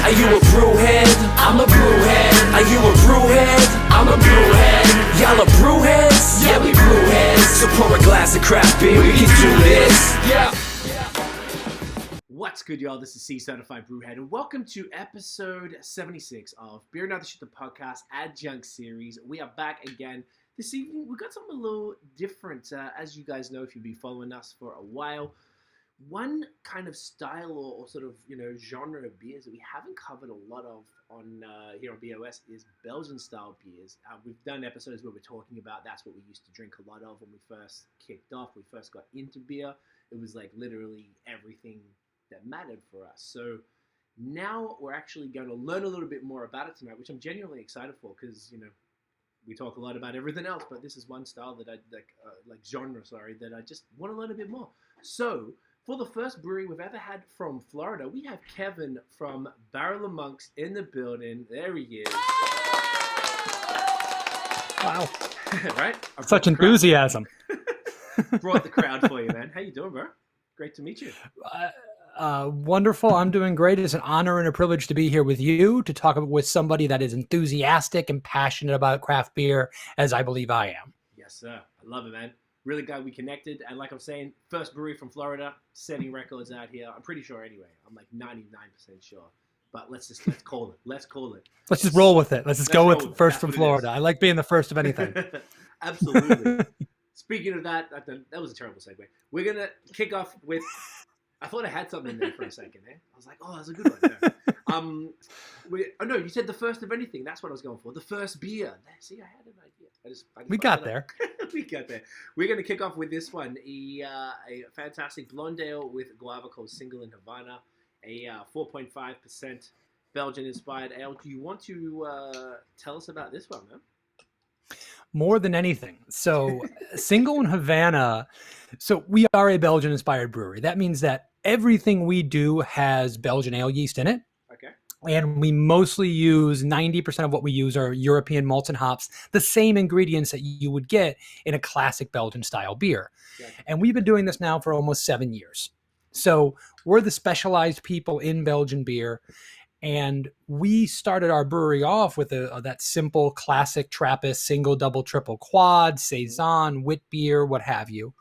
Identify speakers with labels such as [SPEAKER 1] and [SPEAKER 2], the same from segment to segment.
[SPEAKER 1] Are you a brewhead? I'm a brewhead. Are you a brewhead? I'm a brewhead. Y'all are brewheads? Yeah, we brewheads. So pour a glass of craft beer, we can do this. Yeah.
[SPEAKER 2] What's good, y'all? This is C-Certified Brewhead, and welcome to episode 76 of Beer Not the Shit, the podcast Adjunct series. We are back again this evening. We got something a little different. As you guys know, if you've been following us for a while, one kind of style or sort of, genre of beers that we haven't covered a lot of on here on BAOS is Belgian style beers. We've done episodes where we're talking about that's what we used to drink a lot of when we first kicked off. We first got into beer. It was like literally everything that mattered for us. So now we're actually going to learn a little bit more about it tonight, which I'm genuinely excited for because, we talk a lot about everything else, but this is one style that I genre, that I just want to learn a bit more. So for the first brewery we've ever had from Florida, we have Kevin from Barrel of Monks in the building. There he is.
[SPEAKER 3] Wow.
[SPEAKER 2] Right?
[SPEAKER 3] Such enthusiasm.
[SPEAKER 2] Brought the crowd for you, man. How you doing, bro? Great to meet you.
[SPEAKER 3] Wonderful. I'm doing great. It's an honor and a privilege to be here with you to talk with somebody that is enthusiastic and passionate about craft beer, as I believe I am.
[SPEAKER 2] Yes, sir. I love it, man. Really glad we connected. And like I'm saying, first brewery from Florida, setting records out here. I'm pretty sure anyway. I'm like 99% sure. But let's call it. Let's call it.
[SPEAKER 3] Let's just roll with it. Let's go with first from Florida. I like being the first of anything.
[SPEAKER 2] Absolutely. Speaking of that was a terrible segue. We're going to kick off with, I thought I had something in there for a second, eh? I was like, oh, that's a good one. Yeah. No, you said the first of anything. That's what I was going for. The first beer. See, I had an idea.
[SPEAKER 3] We got there.
[SPEAKER 2] We got there. We're going to kick off with this one. A fantastic blonde ale with guava called Single In Havana. A 4.5% Belgian-inspired ale. Do you want to tell us about this one, man?
[SPEAKER 3] More than anything. So Single In Havana, so we are a Belgian-inspired brewery. That means that everything we do has Belgian ale yeast in it.
[SPEAKER 2] Okay.
[SPEAKER 3] And we mostly use 90% of what we use are European malts and hops, the same ingredients that you would get in a classic Belgian style beer. Yeah. And we've been doing this now for almost 7 years. So we're the specialized people in Belgian beer. And we started our brewery off with that simple classic Trappist single, double, triple, quad, saison, wit beer, what have you.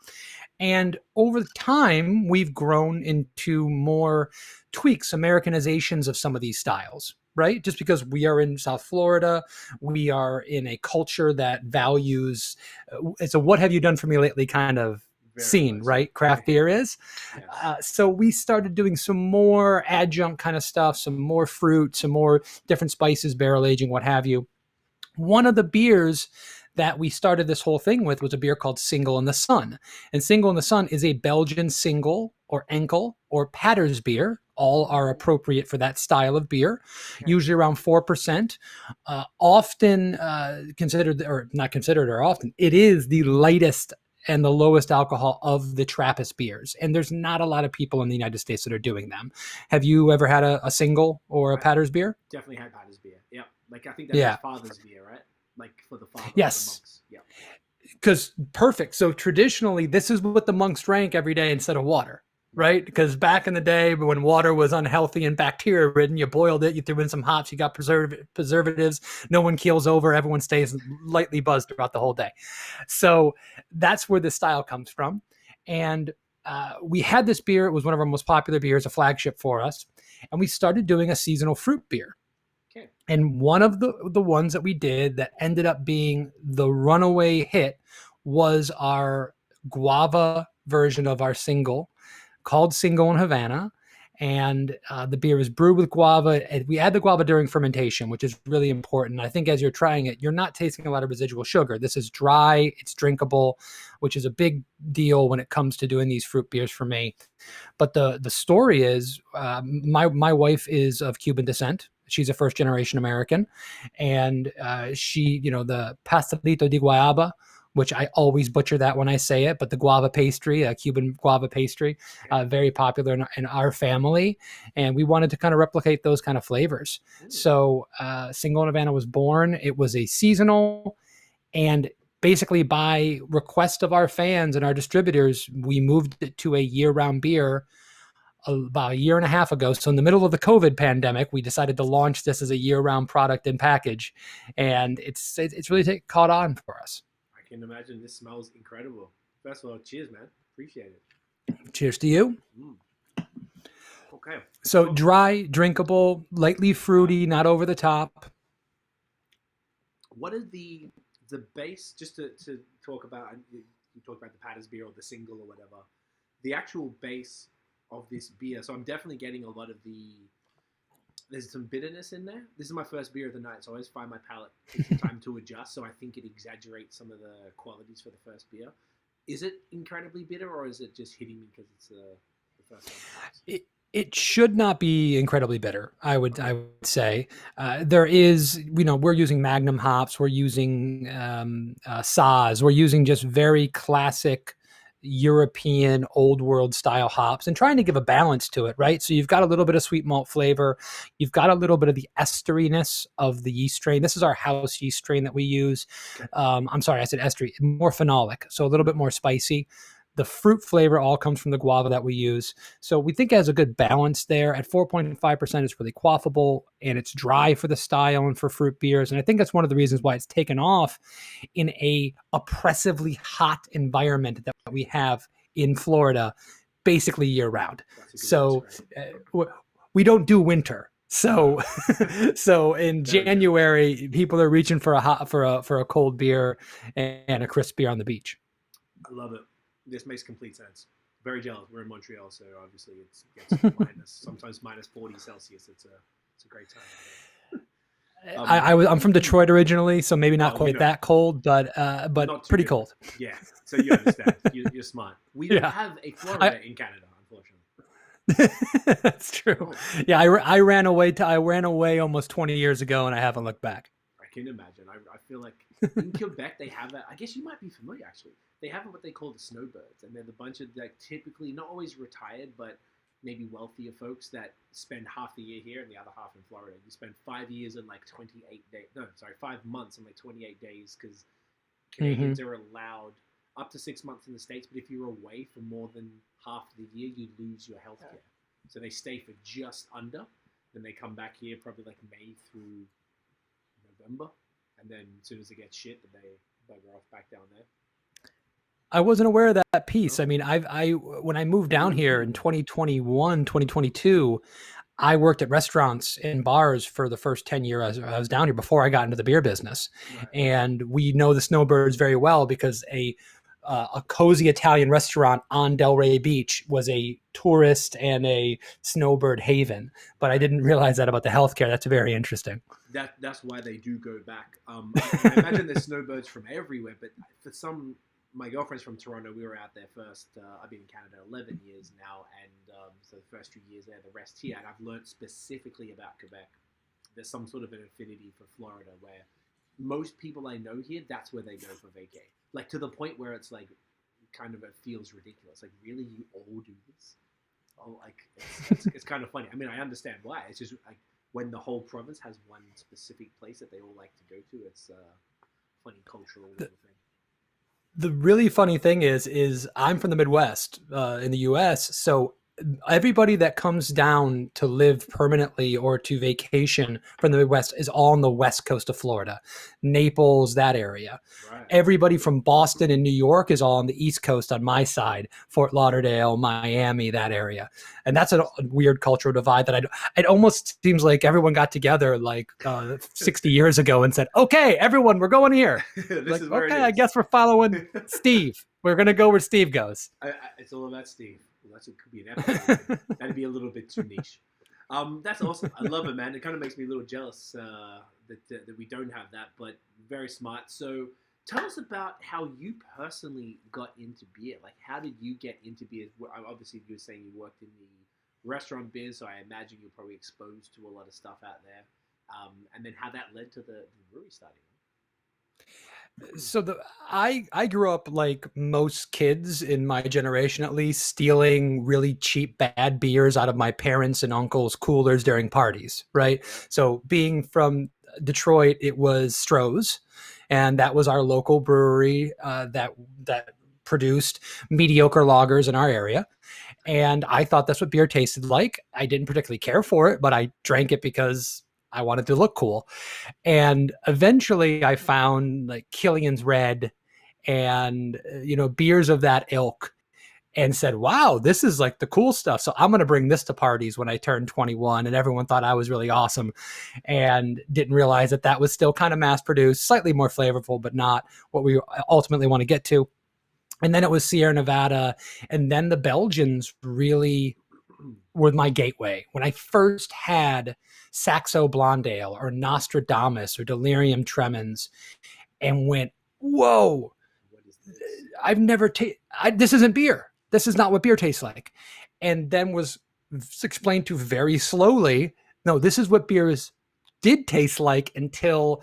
[SPEAKER 3] And over time, we've grown into more tweaks, Americanizations of some of these styles, right? Just because we are in South Florida, we are in a culture that values, it's a what have you done for me lately kind of scene, right? Craft beer is. Yes. So we started doing some more adjunct kind of stuff, some more fruit, some more different spices, barrel aging, what have you. One of the beers that we started this whole thing with was a beer called Single in the Sun. And Single in the Sun is a Belgian single or enkel or patters beer. All are appropriate for that style of beer, usually around 4%. Often considered, or not considered or often, it is the lightest and the lowest alcohol of the Trappist beers. And there's not a lot of people in the United States that are doing them. Have you ever had a single or a patters beer?
[SPEAKER 2] Definitely had patters beer. Yeah. Like I think that's father's beer, right? Like for the father.
[SPEAKER 3] Yes.
[SPEAKER 2] For the monks. Yeah.
[SPEAKER 3] Because perfect. So traditionally, this is what the monks drank every day instead of water, right? Because back in the day when water was unhealthy and bacteria ridden, you boiled it, you threw in some hops, you got preservatives, no one keels over, everyone stays lightly buzzed throughout the whole day. So that's where this style comes from. And we had this beer. It was one of our most popular beers, a flagship for us. And we started doing a seasonal fruit beer. Okay. And one of the ones that we did that ended up being the runaway hit was our guava version of our single called Single in Havana. And the beer is brewed with guava. And we add the guava during fermentation, which is really important. I think as you're trying it, you're not tasting a lot of residual sugar. This is dry, it's drinkable, which is a big deal when it comes to doing these fruit beers for me. But the story is my wife is of Cuban descent. She's a first generation American. And she, the pastelito de guayaba, which I always butcher that when I say it, but the guava pastry, a Cuban guava pastry, very popular in our family. And we wanted to kind of replicate those kind of flavors. Ooh. So Single in Havana was born. It was a seasonal, and basically by request of our fans and our distributors, we moved it to a year-round beer about a year and a half ago. So in the middle of the COVID pandemic, we decided to launch this as a year-round product and package, and it's really caught on for us.
[SPEAKER 2] I can imagine this smells incredible. First of all, cheers, man. Appreciate it.
[SPEAKER 3] Cheers to you.
[SPEAKER 2] Okay.
[SPEAKER 3] So dry, drinkable, lightly fruity, not over the top.
[SPEAKER 2] What is the base, just to talk about, you talk about the Patters beer or the single or whatever, the actual base of this beer. So I'm definitely getting a lot of there's some bitterness in there. This is my first beer of the night, so I always find my palate takes some time to adjust, so I think it exaggerates some of the qualities for the first beer. Is it incredibly bitter, or is it just hitting me because it's the first one?
[SPEAKER 3] It should not be incredibly bitter, I would say. There is, we're using Magnum hops, we're using Saaz, we're using just very classic European old world style hops and trying to give a balance to it, right? So you've got a little bit of sweet malt flavor, you've got a little bit of the esteriness of the yeast strain. This is our house yeast strain that we use. I'm sorry, I said estery, more phenolic, so a little bit more spicy. The fruit flavor all comes from the guava that we use. So we think it has a good balance there. At 4.5%, it's really quaffable, and it's dry for the style and for fruit beers. And I think that's one of the reasons why it's taken off in a oppressively hot environment that we have in Florida, basically year round. So we don't do winter. So in January, people are reaching for a cold beer and a crisp beer on the beach.
[SPEAKER 2] I love it. This makes complete sense. Very jealous. We're in Montreal, so obviously it gets sometimes minus 40 Celsius. It's a great time.
[SPEAKER 3] I'm from Detroit originally, so maybe not quite that cold, but pretty cold.
[SPEAKER 2] Yeah, so you understand. You're smart. We don't have a Florida in Canada, unfortunately.
[SPEAKER 3] That's true. Yeah, I ran away almost 20 years ago, and I haven't looked back.
[SPEAKER 2] I can imagine. I feel like in Quebec they have I guess you might be familiar actually. They have what they call the snowbirds, and they're the bunch of typically not always retired, but maybe wealthier folks that spend half the year here and the other half in Florida. You spend 5 years and 28 days. No, sorry, 5 months and 28 days because Canadians are allowed up to 6 months in the States, but if you're away for more than half the year, you lose your health care. So they stay for just under, then they come back here probably May through November, and then as soon as it gets shit, then they bugger off back down there.
[SPEAKER 3] I wasn't aware of that piece. I mean, when I moved down here in 2021, 2022, I worked at restaurants and bars for the first 10 years I was down here before I got into the beer business. Right. And we know the snowbirds very well because a cozy Italian restaurant on Delray Beach was a tourist and a snowbird haven. But I didn't realize that about the healthcare. That's very interesting.
[SPEAKER 2] That's why they do go back. I imagine there's snowbirds from everywhere, but for my girlfriend's from Toronto. We were out there first. I've been in Canada 11 years now, and so the first few years there, the rest here. And I've learned specifically about Quebec. There's some sort of an affinity for Florida where most people I know here, that's where they go for vacay. To the point where it's it feels ridiculous. Really, you all do this? Oh, it's kind of funny. I mean, I understand why. It's just when the whole province has one specific place that they all like to go to, it's a funny cultural little thing.
[SPEAKER 3] The really funny thing is I'm from the Midwest in the U.S., so everybody that comes down to live permanently or to vacation from the Midwest is all on the west coast of Florida, Naples, that area. Right. Everybody from Boston and New York is all on the East Coast on my side, Fort Lauderdale, Miami, that area. And that's a weird cultural divide that it almost seems like everyone got together 60 years ago and said, okay, everyone, we're going here. Okay, I guess we're following Steve. We're going to go where Steve goes.
[SPEAKER 2] It's all about Steve. Well, that could be an episode. That'd be a little bit too niche. That's awesome. I love it, man. It kind of makes me a little jealous that we don't have that, but very smart. So tell us about how you personally got into beer. How did you get into beer? Obviously, you were saying you worked in the restaurant biz, so I imagine you're probably exposed to a lot of stuff out there. And then how that led to the brewery starting.
[SPEAKER 3] So I grew up like most kids in my generation, at least, stealing really cheap, bad beers out of my parents' and uncles' coolers during parties, right? So being from Detroit, it was Stroh's, and that was our local brewery that produced mediocre lagers in our area. And I thought that's what beer tasted like. I didn't particularly care for it, but I drank it because I wanted to look cool. And eventually I found like Killian's Red and, beers of that ilk, and said, wow, this is like the cool stuff. So I'm going to bring this to parties when I turned 21. And everyone thought I was really awesome, and didn't realize that that was still kind of mass produced, slightly more flavorful, but not what we ultimately want to get to. And then it was Sierra Nevada. And then the Belgians really were my gateway. When I first had Saxo Blonde Ale or Nostradamus or Delirium Tremens, and went, whoa,
[SPEAKER 2] What is this?
[SPEAKER 3] I've never this isn't beer. This is not what beer tastes like. And then was explained to very slowly, no, this is what beers did taste like until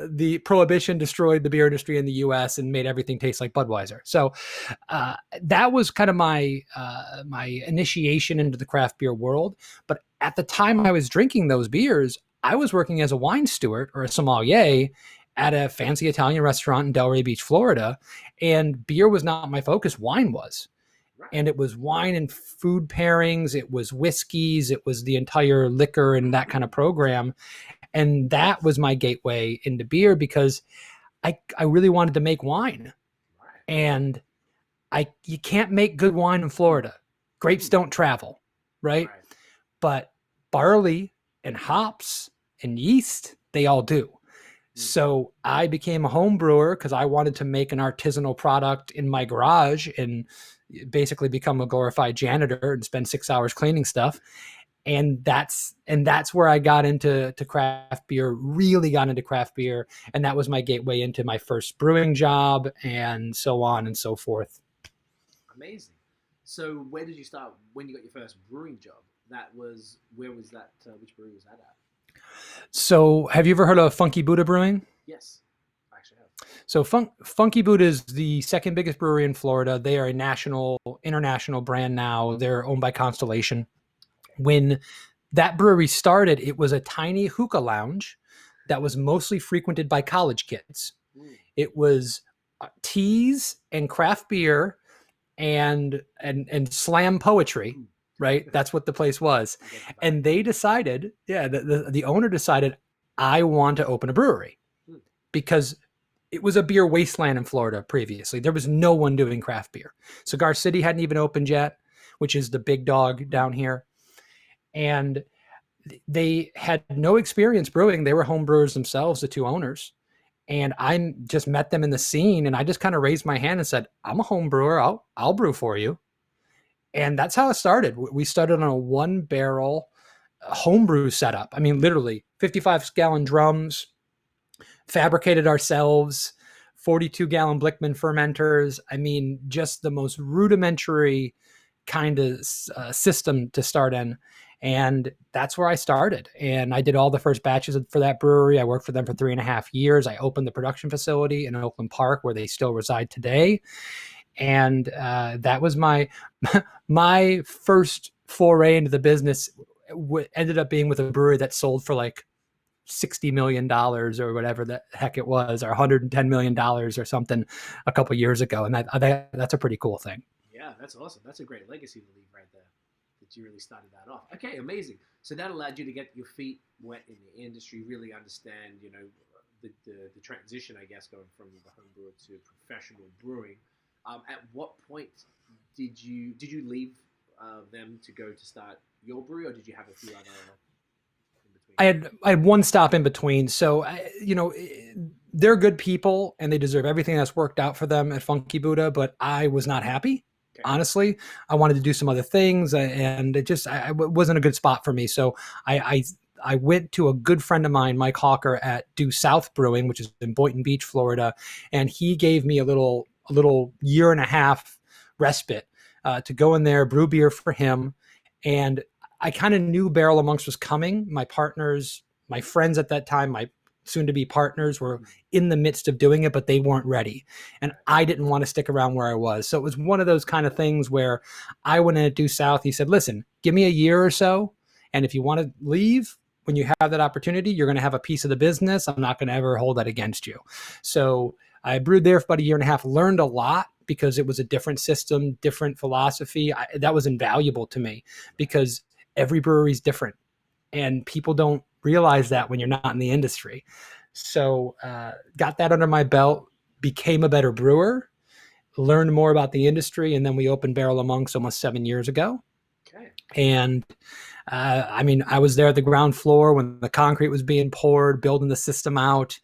[SPEAKER 3] the prohibition destroyed the beer industry in the US and made everything taste like Budweiser. So that was kind of my initiation into the craft beer world. But at the time I was drinking those beers, I was working as a wine steward or a sommelier at a fancy Italian restaurant in Delray Beach, Florida. And beer was not my focus. Wine was. And it was wine and food pairings. It was whiskeys. It was the entire liquor and that kind of program. And that was my gateway into beer, because I really wanted to make wine. And you can't make good wine in Florida. Grapes don't travel, right? But barley and hops and yeast, they all do. So I became a home brewer because I wanted to make an artisanal product in my garage and basically become a glorified janitor and spend 6 hours cleaning stuff. And that's where I got into craft beer, really got into craft beer. And that was my gateway into my first brewing job, and so on and so forth.
[SPEAKER 2] Amazing. So where did you start when you got your first brewing job? Where was that? Which brewery was that at?
[SPEAKER 3] So have you ever heard of Funky Buddha Brewing?
[SPEAKER 2] Yes, I actually have.
[SPEAKER 3] So Funky Buddha is the second biggest brewery in Florida. They are a international brand now. They're owned by Constellation. When that brewery started, it was a tiny hookah lounge that was mostly frequented by college kids. It was teas and craft beer and slam poetry. Right? That's what the place was. And they decided, the owner decided, I want to open a brewery, because it was a beer wasteland in Florida previously. There was no one doing craft beer. Cigar City hadn't even opened yet, which is the big dog down here. And they had no experience brewing. They were home brewers themselves, the two owners. And I just met them in the scene, and I just kind of raised my hand and said, I'm a home brewer. I'll brew for you. And that's how it started. We started on a 1-barrel homebrew setup. I mean, literally 55-gallon drums, fabricated ourselves, 42-gallon Blickman fermenters. I mean, just the most rudimentary kind of system to start in. And that's where I started. And I did all the first batches for that brewery. I worked for them for 3.5 years. I opened the production facility in Oakland Park, where they still reside today. And that was my first foray into the business. Ended up being with a brewery that sold for like $60 million or whatever the heck it was, or $110 million or something a couple years ago. And that's a pretty cool thing.
[SPEAKER 2] Yeah, that's awesome. That's a great legacy to leave right there, that you really started that off. Okay, amazing. So that allowed you to get your feet wet in the industry, really understand, the transition, I guess, going from the home brewer to professional brewing. At what point did you leave them to go to start your brewery, or did you have a few other in between?
[SPEAKER 3] I had one stop in between. So, they're good people and they deserve everything that's worked out for them at Funky Buddha, but I was not happy. Okay. Honestly, I wanted to do some other things, and it wasn't a good spot for me. So I went to a good friend of mine, Mike Hawker, at Due South Brewing, which is in Boynton Beach, Florida. And he gave me a little 1.5 respite to go in there, brew beer for him. And I kind of knew Barrel Amongst was coming. My partners, my friends at that time, my soon-to-be partners, were in the midst of doing it, but they weren't ready. And I didn't want to stick around where I was. So it was one of those kind of things where I went in at Due South. He said, listen, give me a year or so. And if you want to leave, when you have that opportunity, you're going to have a piece of the business. I'm not going to ever hold that against you. So I brewed there for about 1.5 years, learned a lot, because it was a different system, different philosophy. That was invaluable to me because every brewery is different and people don't realize that when you're not in the industry. So got that under my belt, became a better brewer, learned more about the industry, and then we opened Barrel of Monks almost 7 years ago.
[SPEAKER 2] Okay.
[SPEAKER 3] And I was there at the ground floor when the concrete was being poured, building the system out.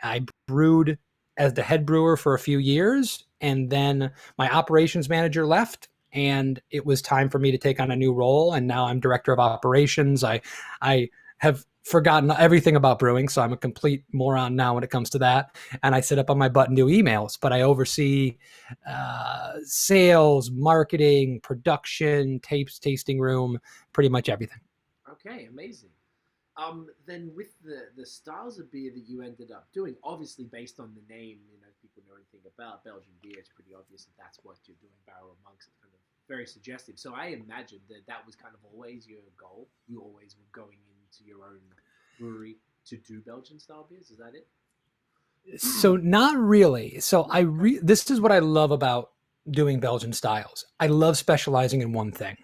[SPEAKER 3] I brewed as the head brewer for a few years, and then my operations manager left, and it was time for me to take on a new role. And now I'm director of operations. I have forgotten everything about brewing, so I'm a complete moron now when it comes to that. And I sit up on my butt and do emails, but I oversee sales, marketing, production, tapes, tasting room, pretty much everything.
[SPEAKER 2] Okay, amazing. Then with the styles of beer that you ended up doing, obviously based on the name, if people know anything about Belgian beer, it's pretty obvious that that's what you're doing. Barrel of Monks, it's kind of very suggestive. So I imagine that was kind of always your goal. You always were going into your own brewery to do Belgian style beers. Is that it?
[SPEAKER 3] So not really. So this is what I love about doing Belgian styles. I love specializing in one thing.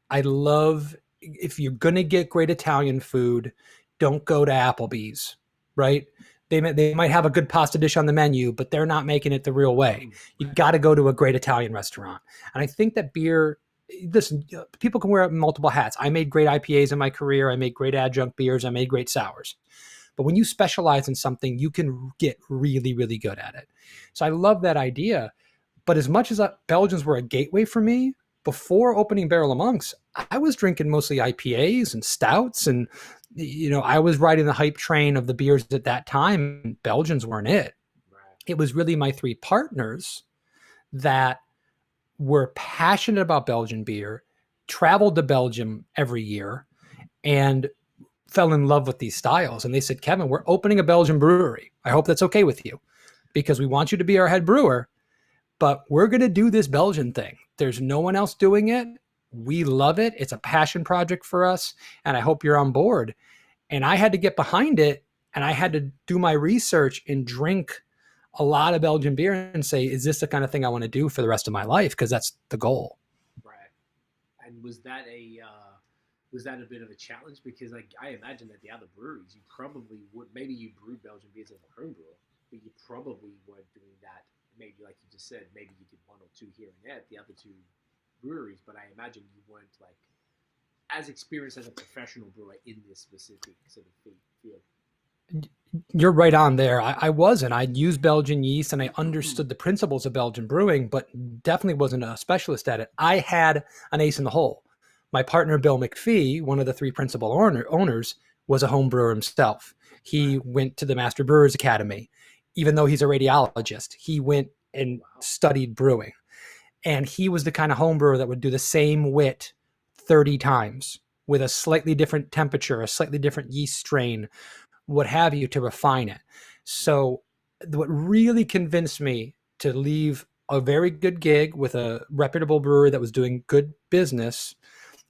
[SPEAKER 3] I love, if you're going to get great Italian food, don't go to Applebee's, right? They might have a good pasta dish on the menu, but they're not making it the real way. You got to go to a great Italian restaurant. And I think that beer, listen, people can wear multiple hats. I made great IPAs in my career. I made great adjunct beers. I made great sours. But when you specialize in something, you can get really, really good at it. So I love that idea. But as much as Belgians were a gateway for me, before opening Barrel of Monks, I was drinking mostly IPAs and stouts. And, I was riding the hype train of the beers at that time. Belgians weren't it.
[SPEAKER 2] Right.
[SPEAKER 3] It was really my three partners that were passionate about Belgian beer, traveled to Belgium every year, and fell in love with these styles. And they said, Kevin, we're opening a Belgian brewery. I hope that's okay with you, because we want you to be our head brewer, but we're going to do this Belgian thing. There's no one else doing it. We love it. It's a passion project for us, and I hope you're on board. And I had to get behind it, and I had to do my research and drink a lot of Belgian beer and say, is this the kind of thing I want to do for the rest of my life? Because that's the goal.
[SPEAKER 2] Right. And was that a bit of a challenge? Because I imagine that the other breweries, you probably would, maybe you brewed Belgian beers as a home brewer, but you probably weren't doing that. Maybe, like you just said, maybe you did one or two here and there at the other two breweries, but I imagine you weren't as experienced as a professional brewer in this specific sort of field.
[SPEAKER 3] You're right on there. I wasn't. I'd used Belgian yeast and I understood the principles of Belgian brewing, but definitely wasn't a specialist at it. I had an ace in the hole. My partner, Bill McPhee, one of the three principal owners, was a home brewer himself. He went to the Master Brewers Academy. Even though he's a radiologist, he went and studied brewing. And he was the kind of home brewer that would do the same wit 30 times with a slightly different temperature, a slightly different yeast strain, what have you, to refine it. So what really convinced me to leave a very good gig with a reputable brewery that was doing good business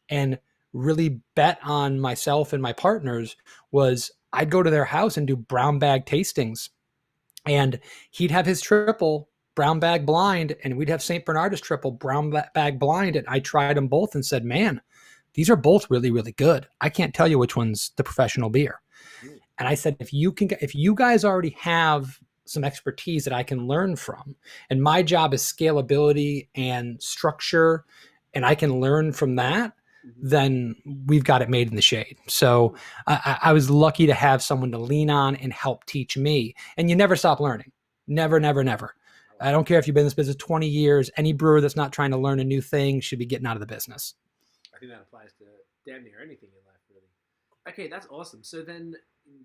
[SPEAKER 3] and really bet on myself and my partners was I'd go to their house and do brown bag tastings. And he'd have his triple brown bag blind, and we'd have St. Bernardus triple brown bag blind. And I tried them both and said, man, these are both really, really good. I can't tell you which one's the professional beer. And I said, if you guys already have some expertise that I can learn from, and my job is scalability and structure, and I can learn from that, then we've got it made in the shade. So I was lucky to have someone to lean on and help teach me. And you never stop learning. Never, never, never. I don't care if you've been in this business 20 years. Any brewer that's not trying to learn a new thing should be getting out of the business.
[SPEAKER 2] I think that applies to damn near anything in life, really. Okay, that's awesome. So then,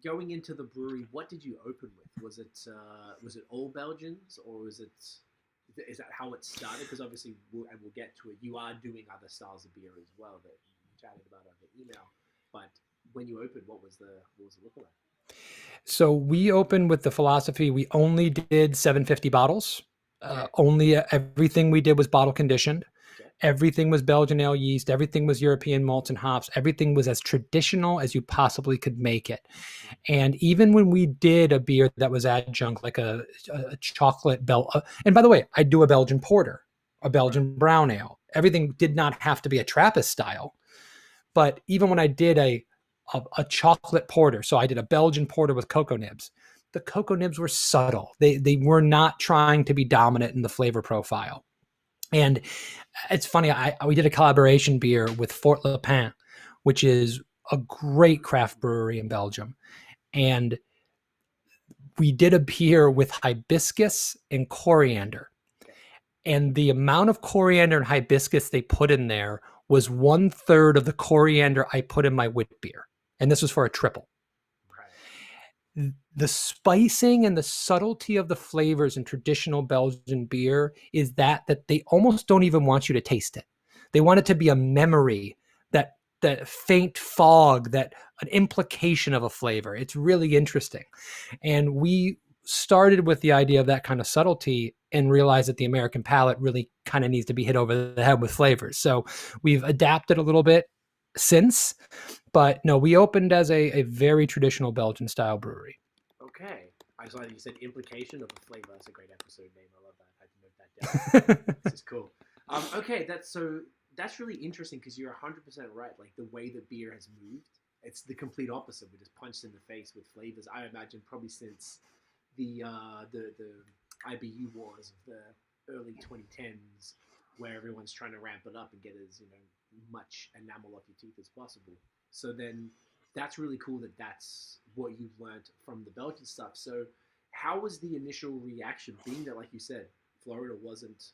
[SPEAKER 2] going into the brewery, what did you open with? Was it all Belgians, or is that how it started? Because obviously, we'll get to it. You are doing other styles of beer as well that you chatted about over email. But when you opened, what was it looking like?
[SPEAKER 3] So we opened with the philosophy we only did 750 bottles. Only everything we did was bottle conditioned. Everything was Belgian ale yeast. Everything was European malts and hops. Everything was as traditional as you possibly could make it. And even when we did a beer that was adjunct, like a chocolate and by the way, I do a Belgian porter, a Belgian brown ale. Everything did not have to be a Trappist style. But even when I did a chocolate porter, so I did a Belgian porter with cocoa nibs, the cocoa nibs were subtle. They were not trying to be dominant in the flavor profile. And it's funny, we did a collaboration beer with Fort Le Pen, which is a great craft brewery in Belgium. And we did a beer with hibiscus and coriander. And the amount of coriander and hibiscus they put in there was 1/3 of the coriander I put in my wit beer. And this was for a triple. The spicing and the subtlety of the flavors in traditional Belgian beer is that they almost don't even want you to taste it. They want it to be a memory, that faint fog, that an implication of a flavor. It's really interesting. And we started with the idea of that kind of subtlety and realized that the American palate really kind of needs to be hit over the head with flavors. So we've adapted a little bit since, but no, we opened as a very traditional Belgian style brewery.
[SPEAKER 2] Okay. I saw that you said Implication of a flavor. That's a great episode name. I love that. I had to note that down. This is cool. Okay, that's really interesting because you're 100% right. Like the way the beer has moved, it's the complete opposite. We're just punched in the face with flavors. I imagine probably since the IBU wars of the early 2010s, where everyone's trying to ramp it up and get as much enamel off your teeth as possible. So then that's really cool that that's what you've learned from the Belgian stuff. So how was the initial reaction, being that, like you said, Florida wasn't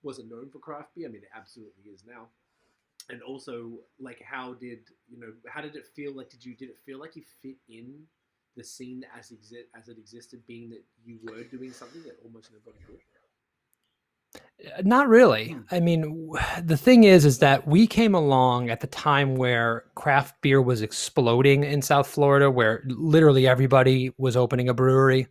[SPEAKER 2] known for craft beer? I mean, it absolutely is now. And also, like, how did it feel? Like, did it feel like you fit in the scene as it existed, being that you were doing something that almost nobody did?
[SPEAKER 3] Not really. I mean, the thing is that we came along at the time where craft beer was exploding in South Florida, where literally everybody was opening a brewery.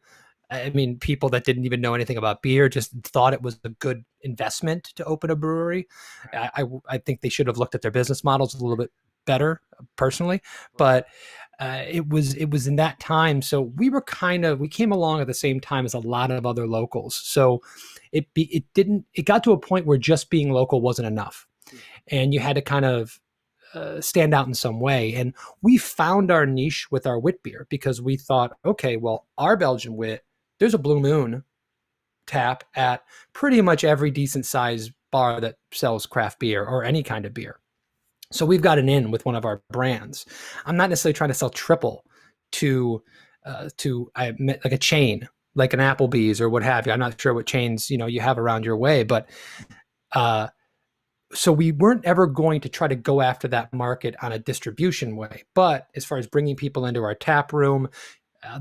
[SPEAKER 3] I mean, people that didn't even know anything about beer just thought it was a good investment to open a brewery. I think they should have looked at their business models a little bit better, personally, but it was in that time. So we came along at the same time as a lot of other locals. So it got to a point where just being local wasn't enough, and you had to kind of stand out in some way. And we found our niche with our wit beer because we thought, okay, well, our Belgian wit, there's a Blue Moon tap at pretty much every decent sized bar that sells craft beer or any kind of beer. So we've got an in with one of our brands. I'm not necessarily trying to sell Tripel to like a chain, like an Applebee's or what have you. I'm not sure what chains you have around your way, but so we weren't ever going to try to go after that market on a distribution way. But as far as bringing people into our tap room,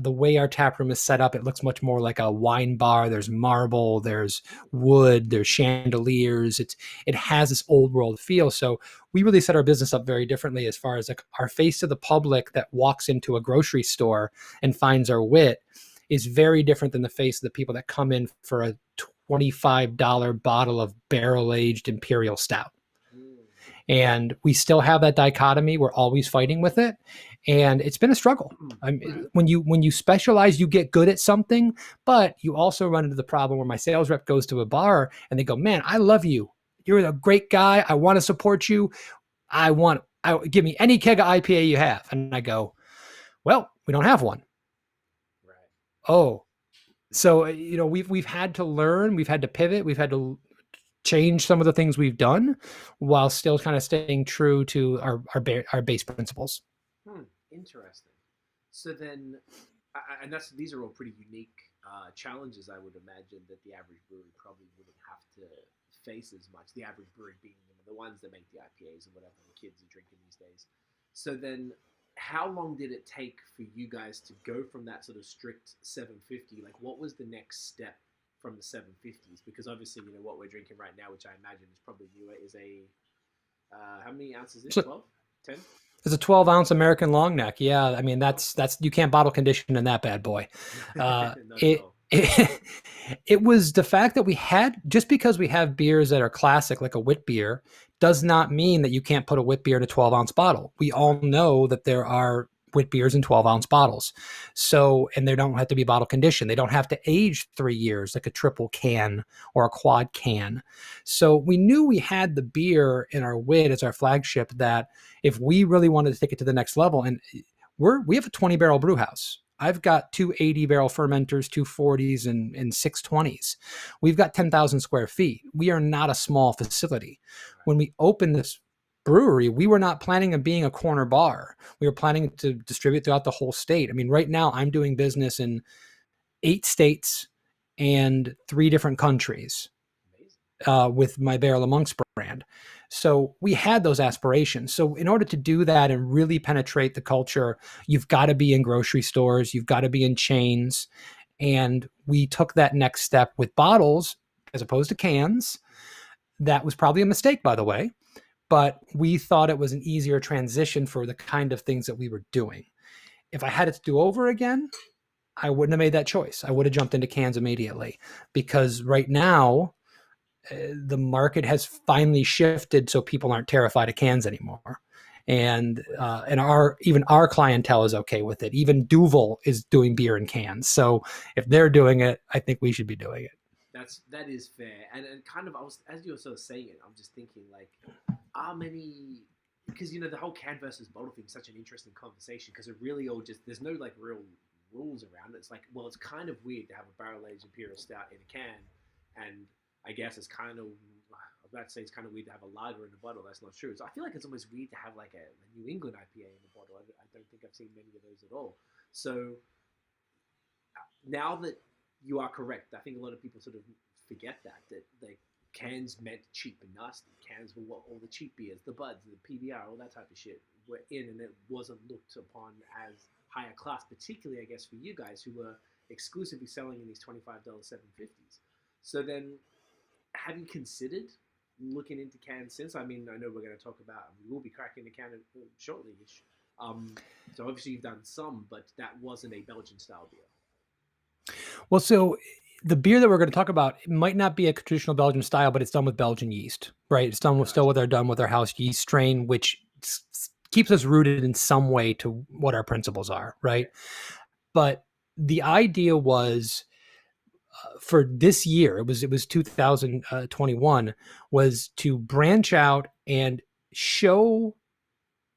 [SPEAKER 3] the way our tap room is set up, it looks much more like a wine bar. There's marble, there's wood, there's chandeliers. It has this old world feel. So we really set our business up very differently as far as like our face to the public that walks into a grocery store and finds our wit is very different than the face of the people that come in for a $25 bottle of barrel-aged Imperial stout. And we still have that dichotomy. We're always fighting with it. And it's been a struggle. I mean, when you specialize, you get good at something, but you also run into the problem where my sales rep goes to a bar and they go, man, I love you. You're a great guy. I want to support you. Give me any keg of IPA you have. And I go, well, we don't have one.
[SPEAKER 2] Right.
[SPEAKER 3] Oh, so, we've had to learn, we've had to pivot, we've had to change some of the things we've done while still kind of staying true to our base principles.
[SPEAKER 2] Interesting. So then, and these are all pretty unique challenges, I would imagine, that the average brewery probably wouldn't have to face as much. The average brewery being the ones that make the IPAs and whatever the kids are drinking these days. So then, how long did it take for you guys to go from that sort of strict 750? Like, what was the next step from the 750s? Because obviously, what we're drinking right now, which I imagine is probably newer, is how many ounces is it? 12? 10?
[SPEAKER 3] It's a 12-ounce American long neck. Yeah, I mean that's you can't bottle condition in that bad boy. it, it was the fact that we had, just because we have beers that are classic, like a wit beer, does not mean that you can't put a wit beer in a 12-ounce bottle. We all know that there are wit beers in 12-ounce bottles. So, and they don't have to be bottle conditioned. They don't have to age 3 years like a triple can or a quad can. So we knew we had the beer in our wit as our flagship, that if we really wanted to take it to the next level, and we have a 20 barrel brew house. I've got 280 barrel fermenters, 240s, and 620s. We've got 10,000 square feet. We are not a small facility. When we opened this brewery, we were not planning on being a corner bar. We were planning to distribute throughout the whole state. I mean, right now I'm doing business in 8 states and 3 different countries with my Barrel Amongst brand. So we had those aspirations. So in order to do that and really penetrate the culture, you've got to be in grocery stores, you've got to be in chains. And we took that next step with bottles as opposed to cans. That was probably a mistake, by the way, but we thought it was an easier transition for the kind of things that we were doing. If I had it to do over again, I wouldn't have made that choice. I would have jumped into cans immediately, because right now, the market has finally shifted, so people aren't terrified of cans anymore, and our clientele is okay with it. Even Duvel is doing beer in cans, so if they're doing it, I think we should be doing it.
[SPEAKER 2] That is fair, and kind of, I was, as you were sort of saying it, I'm just thinking, like, how many, because the whole can versus bottle thing is such an interesting conversation, because it really all just, there's no like real rules around it. It's like, well, it's kind of weird to have a barrel aged Imperial stout in a can, and I guess it's kind of, I was about to say it's kind of weird to have a lager in a bottle. That's not true. So I feel like it's almost weird to have like a New England IPA in a bottle. I don't think I've seen many of those at all. So now that you are correct, I think a lot of people sort of forget that the cans meant cheap and nasty. Cans were what all the cheap beers, the Buds, the PBR, all that type of shit were in, and it wasn't looked upon as higher class, particularly, I guess, for you guys who were exclusively selling in these $25 750s. So then, have you considered looking into cans since? I mean, I know we're going to talk about, we will be cracking the can shortly-ish. So obviously you've done some, but that wasn't a Belgian style beer.
[SPEAKER 3] Well, so the beer that we're going to talk about, it might not be a traditional Belgian style, but it's done with Belgian yeast, right? It's done with done with our house yeast strain, which keeps us rooted in some way to what our principles are, right? But the idea was, for this year, it was 2021, was to branch out and show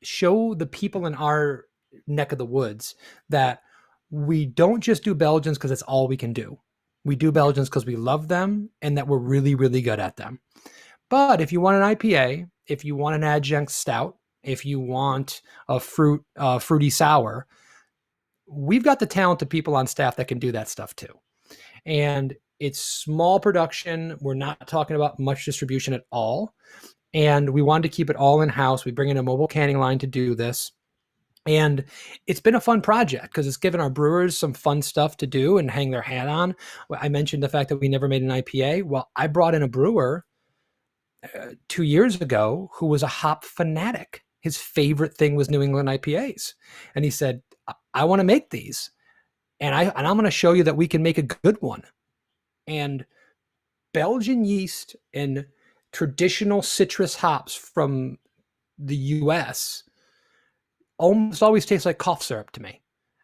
[SPEAKER 3] the people in our neck of the woods that we don't just do Belgians because it's all we can do. We do Belgians because we love them and that we're really, really good at them. But if you want an IPA, if you want an adjunct stout, if you want a fruity sour, we've got the talented people on staff that can do that stuff too. And it's small production. We're not talking about much distribution at all. And we wanted to keep it all in-house. We bring in a mobile canning line to do this. And it's been a fun project because it's given our brewers some fun stuff to do and hang their hat on. I mentioned the fact that we never made an IPA. Well, I brought in a brewer 2 years ago who was a hop fanatic. His favorite thing was New England IPAs. And he said, I want to make these. And I'm going to show you that we can make a good one. And Belgian yeast and traditional citrus hops from the US almost always taste like cough syrup to me.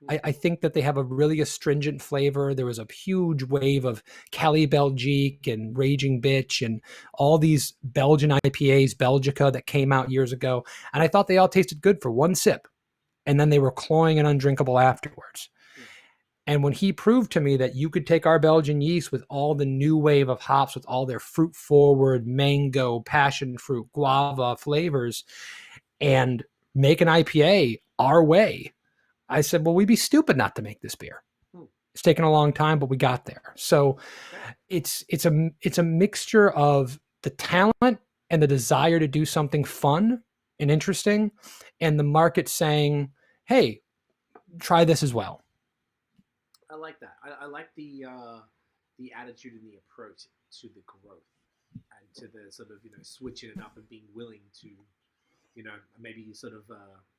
[SPEAKER 3] I think that they have a really astringent flavor. There was a huge wave of Cali Belgique and Raging Bitch and all these Belgian IPAs, Belgica, that came out years ago. And I thought they all tasted good for one sip. And then they were cloying and undrinkable afterwards. And when he proved to me that you could take our Belgian yeast with all the new wave of hops, with all their fruit forward, mango, passion fruit, guava flavors, and make an IPA our way, I said, well, we'd be stupid not to make this beer. It's taken a long time, but we got there. So it's a mixture of the talent and the desire to do something fun and interesting, and the market saying, hey, try this as well.
[SPEAKER 2] I like that. I like the attitude and the approach to the growth and to the sort of switching it up and being willing to maybe sort of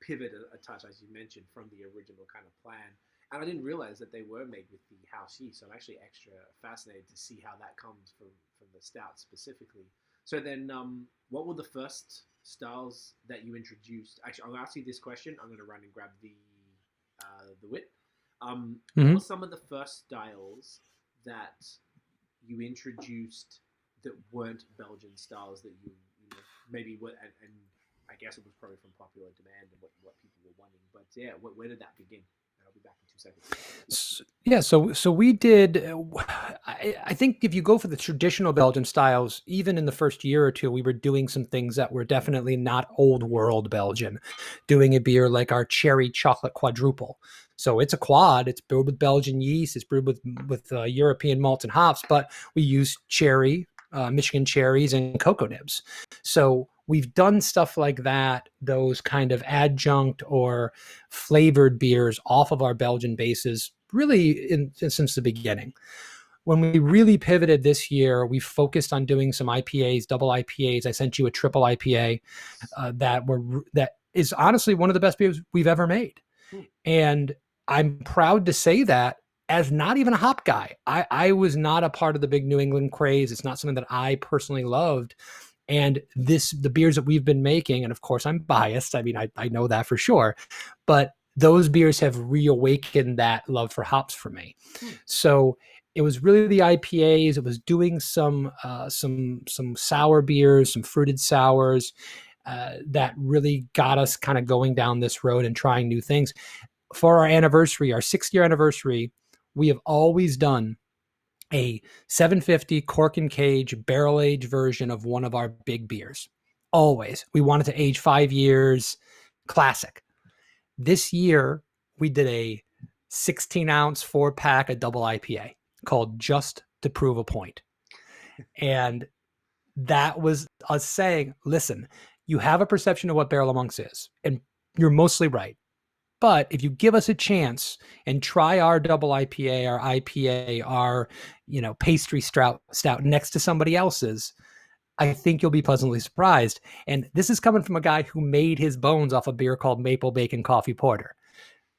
[SPEAKER 2] pivot a touch, as you mentioned, from the original kind of plan. And I didn't realize that they were made with the house yeast. So I'm actually extra fascinated to see how that comes from the stout specifically. So then, what were the first styles that you introduced? Actually, I'll ask you this question. I'm going to run and grab the wit. What
[SPEAKER 3] Mhm.
[SPEAKER 2] were some of the first styles that you introduced that weren't Belgian styles that you know, maybe were, and I guess it was probably from popular demand and what people were wanting. But yeah, where did that begin? And I'll be back in 2 seconds.
[SPEAKER 3] Yeah, so we did. I think if you go for the traditional Belgian styles, even in the first year or two, we were doing some things that were definitely not old world Belgian. Doing a beer like our cherry chocolate quadruple. So it's a quad. It's brewed with Belgian yeast. It's brewed with European malts and hops, but we use cherry, Michigan cherries, and cocoa nibs. So we've done stuff like that. Those kind of adjunct or flavored beers off of our Belgian bases really since the beginning. When we really pivoted this year, we focused on doing some IPAs, double IPAs. I sent you a triple IPA that is honestly one of the best beers we've ever made. And I'm proud to say that as not even a hop guy. I was not a part of the big New England craze. It's not something that I personally loved. And the beers that we've been making, and of course I'm biased. I mean, I know that for sure, but those beers have reawakened that love for hops for me. So it was really the IPAs. It was doing some sour beers, some fruited sours that really got us kind of going down this road and trying new things. For our anniversary, our 6th-year anniversary, we have always done a 750 cork and cage barrel age version of one of our big beers. Always. We wanted to age 5 years, classic. This year, we did a 16-ounce 4-pack of double IPA called Just to Prove a Point. And that was us saying, listen, you have a perception of what Barrel of Monks is, and you're mostly right. But if you give us a chance and try our double IPA, our pastry stout next to somebody else's, I think you'll be pleasantly surprised. And this is coming from a guy who made his bones off a beer called Maple Bacon Coffee Porter.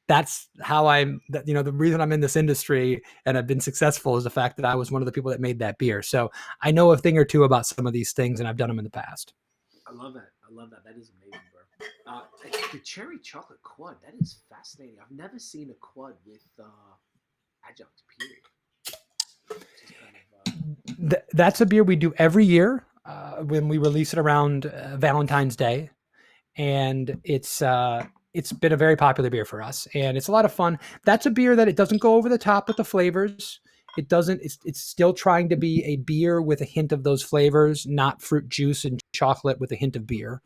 [SPEAKER 3] That's how the reason I'm in this industry and I've been successful is the fact that I was one of the people that made that beer. So I know a thing or two about some of these things, and I've done them in the past.
[SPEAKER 2] I love that. That is amazing, bro. The cherry chocolate quad. That is fascinating. I've never seen a quad with adjunct. Period. Kind of,
[SPEAKER 3] That's a beer we do every year when we release it around Valentine's Day, and it's been a very popular beer for us, and it's a lot of fun. That's a beer that it doesn't go over the top with the flavors. It doesn't. It's still trying to be a beer with a hint of those flavors, not fruit juice and chocolate with a hint of beer.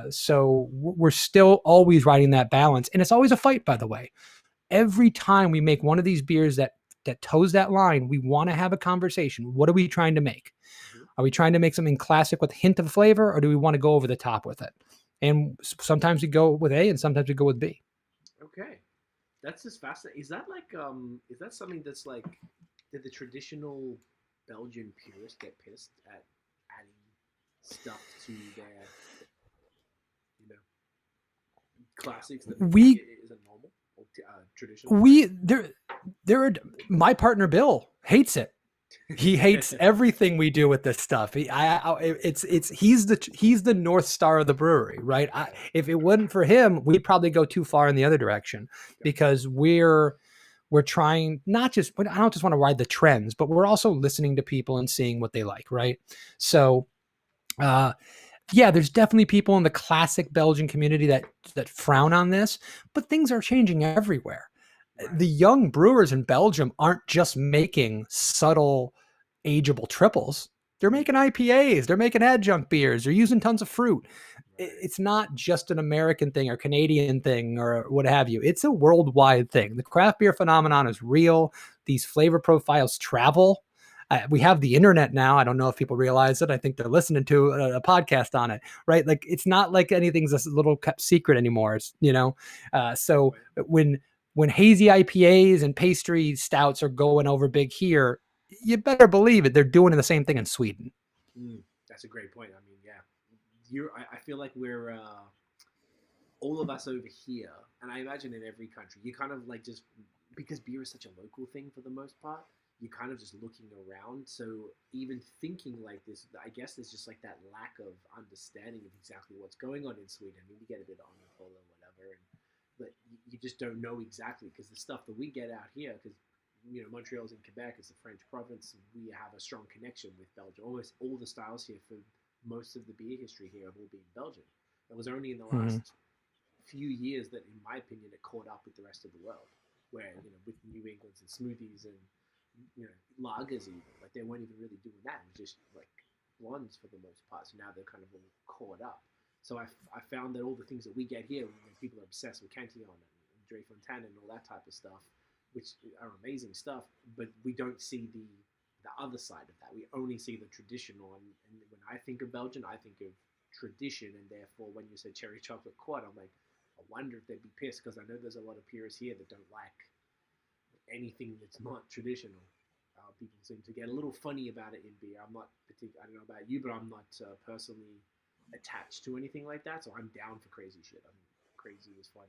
[SPEAKER 3] So we're still always riding that balance, and it's always a fight, by the way. Every time we make one of these beers that toes that line, we want to have a conversation. What are we trying to make? Are we trying to make something classic with a hint of flavor, or do we want to go over the top with it? And sometimes we go with A, and sometimes we go with B.
[SPEAKER 2] Okay, that's just fascinating. Is that like is that something that's like, did the traditional Belgian purists get pissed at adding stuff to their classics that isn't normal or traditional?
[SPEAKER 3] My partner Bill hates it. He hates everything we do with this stuff. He's the North Star of the brewery, right? If it wasn't for him, we'd probably go too far in the other direction, because we're trying I don't just want to ride the trends, but we're also listening to people and seeing what they like, right? So, there's definitely people in the classic Belgian community that frown on this, but things are changing everywhere. Right. The young brewers in Belgium aren't just making subtle, ageable triples. They're making IPAs. They're making adjunct beers. They're using tons of fruit. Right. It's not just an American thing or Canadian thing or what have you. It's a worldwide thing. The craft beer phenomenon is real. These flavor profiles travel. We have the internet now. I don't know if people realize it. I think they're listening to a podcast on it, right? Like, it's not like anything's a little kept secret anymore. It's, so when hazy IPAs and pastry stouts are going over big here, you better believe it. They're doing the same thing in Sweden.
[SPEAKER 2] That's a great point. I mean, yeah, I feel like we're all of us over here, and I imagine in every country, you kind of like just because beer is such a local thing for the most part, you're kind of just looking around. So even thinking like this, I guess there's just like that lack of understanding of exactly what's going on in Sweden. I mean, you get a bit on or whatever, but you just don't know exactly because the stuff that we get out here, because Montreal's in Quebec, it's a French province, and we have a strong connection with Belgium. Almost all the styles here for most of the beer history here have all been Belgian. It was only in the last few years that, in my opinion, it caught up with the rest of the world, where with New England's and smoothies and lagers, even like they weren't even really doing that. It was just like blondes for the most part. So now they're kind of all caught up. So I found that all the things that we get here, people are obsessed with Cantillon and Dre Fontaine and all that type of stuff, which are amazing stuff, but we don't see the other side of that. We only see the traditional, and when I think of Belgian, I think of tradition, and therefore when you say cherry chocolate quad, I'm like, I wonder if they'd be pissed, because I know there's a lot of purists here that don't like anything that's not traditional. People seem to get a little funny about it in beer. I don't know about you, but I'm not personally attached to anything like that, so I'm down for crazy shit. I'm crazy as fun.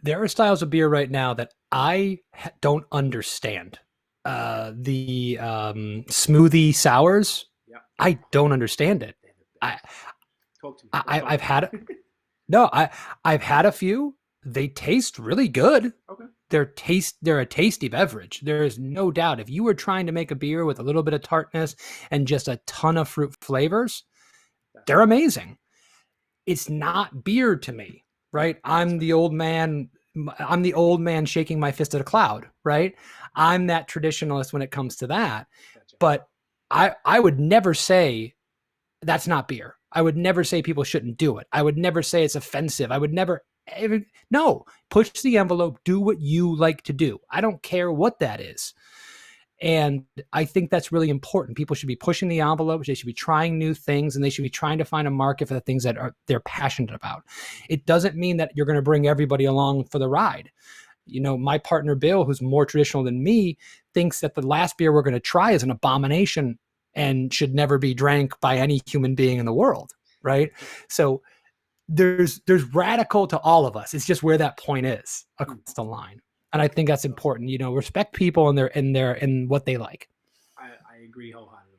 [SPEAKER 3] There are styles of beer right now that I don't understand. The smoothie sours,
[SPEAKER 2] Yeah.
[SPEAKER 3] I don't understand it.
[SPEAKER 2] Talk to me.
[SPEAKER 3] I've had it. No, I've had a few. They taste really good.
[SPEAKER 2] Okay.
[SPEAKER 3] They're a tasty beverage. There is no doubt. If you were trying to make a beer with a little bit of tartness and just a ton of fruit flavors, they're amazing. It's not beer to me, right? I'm the old man shaking my fist at a cloud, right? I'm that traditionalist when it comes to that.
[SPEAKER 2] Gotcha.
[SPEAKER 3] But I would never say that's not beer. I would never say people shouldn't do it. I would never say it's offensive. I would never no, push the envelope, do what you like to do. I don't care what that is. And I think that's really important. People should be pushing the envelope. They should be trying new things, and they should be trying to find a market for the things that they're passionate about. It doesn't mean that you're going to bring everybody along for the ride. My partner, Bill, who's more traditional than me, thinks that the last beer we're going to try is an abomination and should never be drank by any human being in the world. Right. So there's radical to all of us. It's just where that point is across the line. And I think that's important. Respect people in what they like.
[SPEAKER 2] I agree wholeheartedly.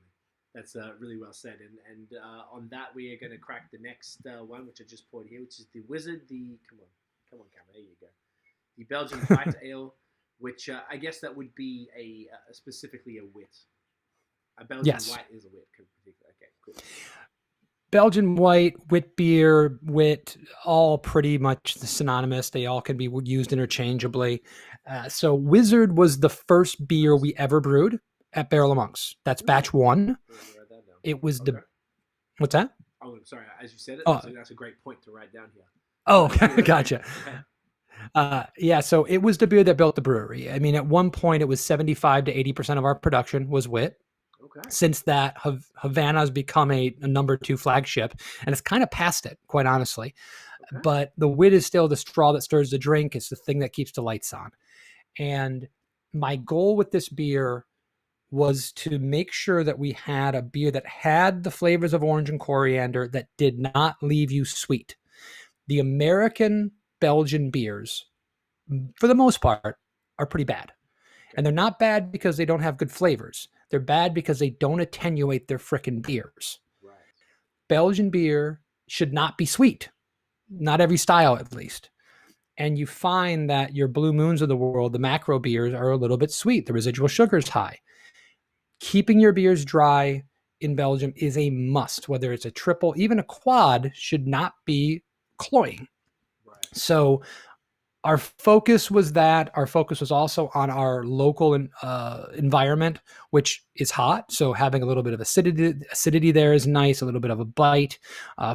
[SPEAKER 2] That's really well said. And on that, we are going to crack the next one, which I just poured here, which is the Wizard. Come on, camera. There you go. The Belgian Fighter Ale, which I guess that would be specifically a wit. A Belgian White is a wit. Okay, cool.
[SPEAKER 3] Belgian White, wit beer, wit, all pretty much synonymous. They all can be used interchangeably. So Wizard was the first beer we ever brewed at Barrel of Monks. That's batch 1. It was the... What's that?
[SPEAKER 2] Oh, sorry. As you said it, that's a great point to write down here.
[SPEAKER 3] Oh, gotcha. So it was the beer that built the brewery. I mean, at one point, it was 75 to 80% of our production was wit.
[SPEAKER 2] Okay.
[SPEAKER 3] Since that, Havana has become a number 2 flagship, and it's kind of past it, quite honestly. Okay. But the wit is still the straw that stirs the drink. It's the thing that keeps the lights on. And my goal with this beer was to make sure that we had a beer that had the flavors of orange and coriander that did not leave you sweet. The American Belgian beers, for the most part, are pretty bad. And they're not bad because they don't have good flavors. They're bad because they don't attenuate their frickin' beers. Right. Belgian beer should not be sweet. Not every style, at least. And you find that your Blue Moons of the world, the macro beers, are a little bit sweet. The residual sugar is high. Keeping your beers dry in Belgium is a must. Whether it's a triple, even a quad should not be cloying. Right. So our focus was that. Our focus was also on our local environment, which is hot. So having a little bit of acidity there is nice. A little bit of a bite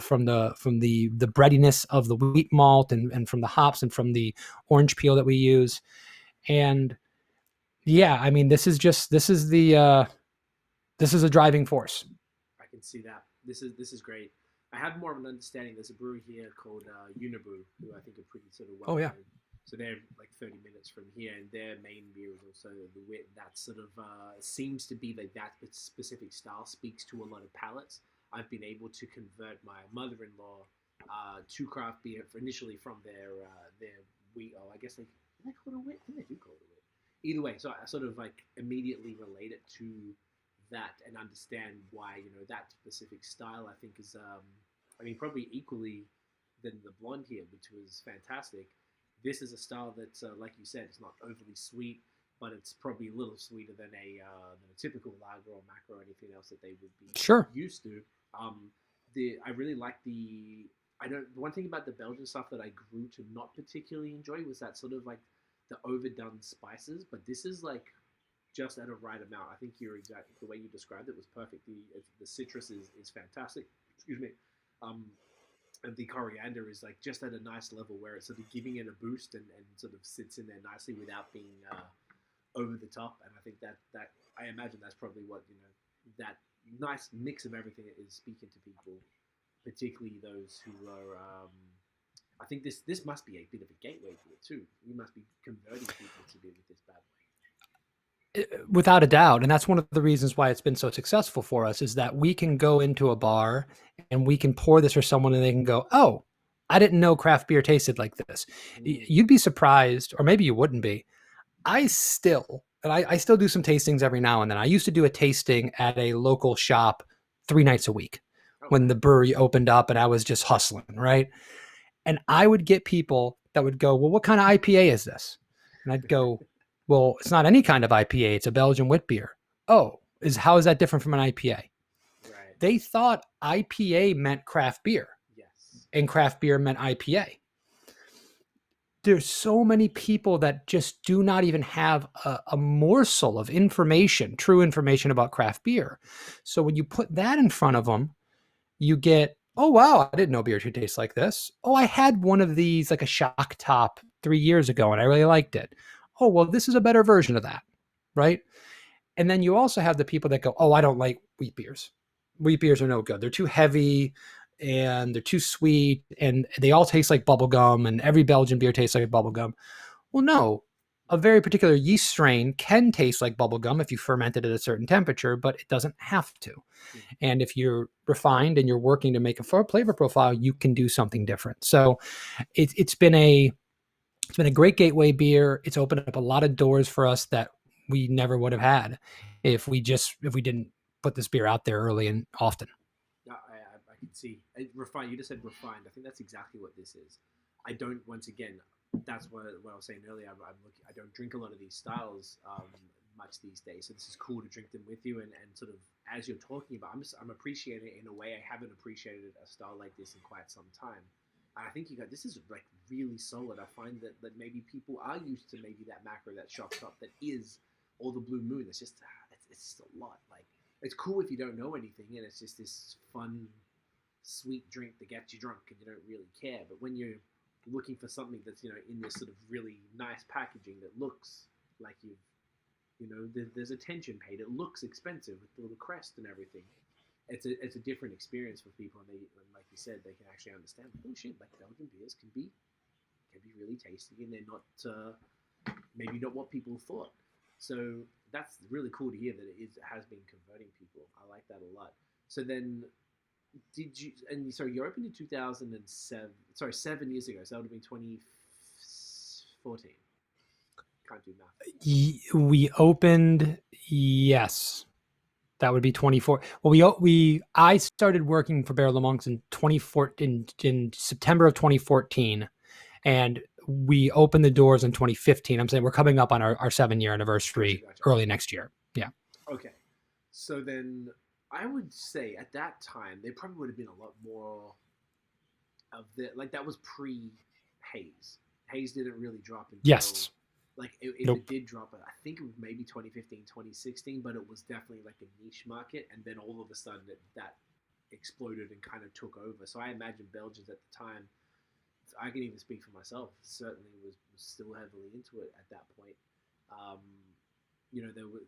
[SPEAKER 3] from the breadiness of the wheat malt and from the hops and from the orange peel that we use. And yeah, I mean, this is a driving force.
[SPEAKER 2] I can see that. This is great. I have more of an understanding. There's a brewery here called Unibrew, who I think are pretty sort of well known. So they're like 30 minutes from here, and their main beer is also the wit. That sort of seems to be that specific style speaks to a lot of palates. I've been able to convert my mother-in-law to craft beer initially from their wheat. Oh, I guess they call it a wit. I think they do call it a wit. Either way, so I sort of like immediately relate it to that and understand why that specific style I think is I mean probably equally than the blonde here, which was fantastic. This is a style that, like you said, it's not overly sweet, but it's probably a little sweeter than a typical lager or macro or anything else that they would be used to. I really like the one thing about the Belgian stuff that I grew to not particularly enjoy was that sort of like the overdone spices, but this is like just at a right amount. I think you're exactly the way you described it was perfect. The citrus is fantastic. Excuse me. And the coriander is like just at a nice level where it's sort of giving it a boost and sort of sits in there nicely without being over the top. And I think that I imagine that's probably what that nice mix of everything is speaking to people, particularly those who are. I think this must be a bit of a gateway beer too. You must be converting people to beer with this bad way.
[SPEAKER 3] Without a doubt. And that's one of the reasons why it's been so successful for us is that we can go into a bar and we can pour this for someone and they can go, oh, I didn't know craft beer tasted like this. You'd be surprised, or maybe you wouldn't be. I still do some tastings every now and then. I used to do a tasting at a local shop 3 nights a week when the brewery opened up and I was just hustling, right? And I would get people that would go, well, what kind of IPA is this? And I'd go, well, it's not any kind of IPA. It's a Belgian wit beer. Oh, how is that different from an IPA? Right. They thought IPA meant craft beer. Yes. And craft beer meant IPA. There's so many people that just do not even have a morsel of information, true information about craft beer. So when you put that in front of them, you get, oh, wow, I didn't know beer could taste like this. Oh, I had one of these, like a shock top 3 years ago, and I really liked it. Oh, well, this is a better version of that, right? And then you also have the people that go, oh, I don't like wheat beers. Wheat beers are no good. They're too heavy and they're too sweet and they all taste like bubble gum and every Belgian beer tastes like bubble gum. Well, no, a very particular yeast strain can taste like bubble gum if you ferment it at a certain temperature, but it doesn't have to. And if you're refined and you're working to make a flavor profile, you can do something different. So it's been a great gateway beer. It's opened up a lot of doors for us that we never would have had if we didn't put this beer out there early and often.
[SPEAKER 2] I can see refined. You just said refined. I think that's exactly what this is. I don't. Once again, that's what I was saying earlier. I don't drink a lot of these styles much these days, so this is cool to drink them with you and sort of as you're talking about. I'm appreciating it in a way I haven't appreciated a style like this in quite some time. I think this is like really solid. I find that maybe people are used to maybe that macro, that shock top that is all the blue moon. It's just a lot. Like it's cool if you don't know anything and it's just this fun, sweet drink that gets you drunk and you don't really care. But when you're looking for something that's in this sort of really nice packaging that looks like there's attention paid. It looks expensive with the little crest and everything. It's a different experience for people, and like you said, they can actually understand. Oh shit! Like Belgian beers can be really tasty, and they're not maybe not what people thought. So that's really cool to hear that it has been converting people. I like that a lot. So then, you opened in 2007? Sorry, 7 years ago. So that would have been 2014. Can't do math.
[SPEAKER 3] We opened, yes. That would be 24. Well, I started working for Barrel of Monks in 2014, in September of 2014, and we opened the doors in 2015. I'm saying we're coming up on our 7-year anniversary early next year. Yeah.
[SPEAKER 2] Okay. So then I would say at that time there probably would have been a lot more of that was pre-Haze. Haze didn't really drop until it did drop, I think it was maybe 2015, 2016, but it was definitely like a niche market. And then all of a sudden that exploded and kind of took over. So I imagine Belgians at the time, I can even speak for myself, certainly was still heavily into it at that point.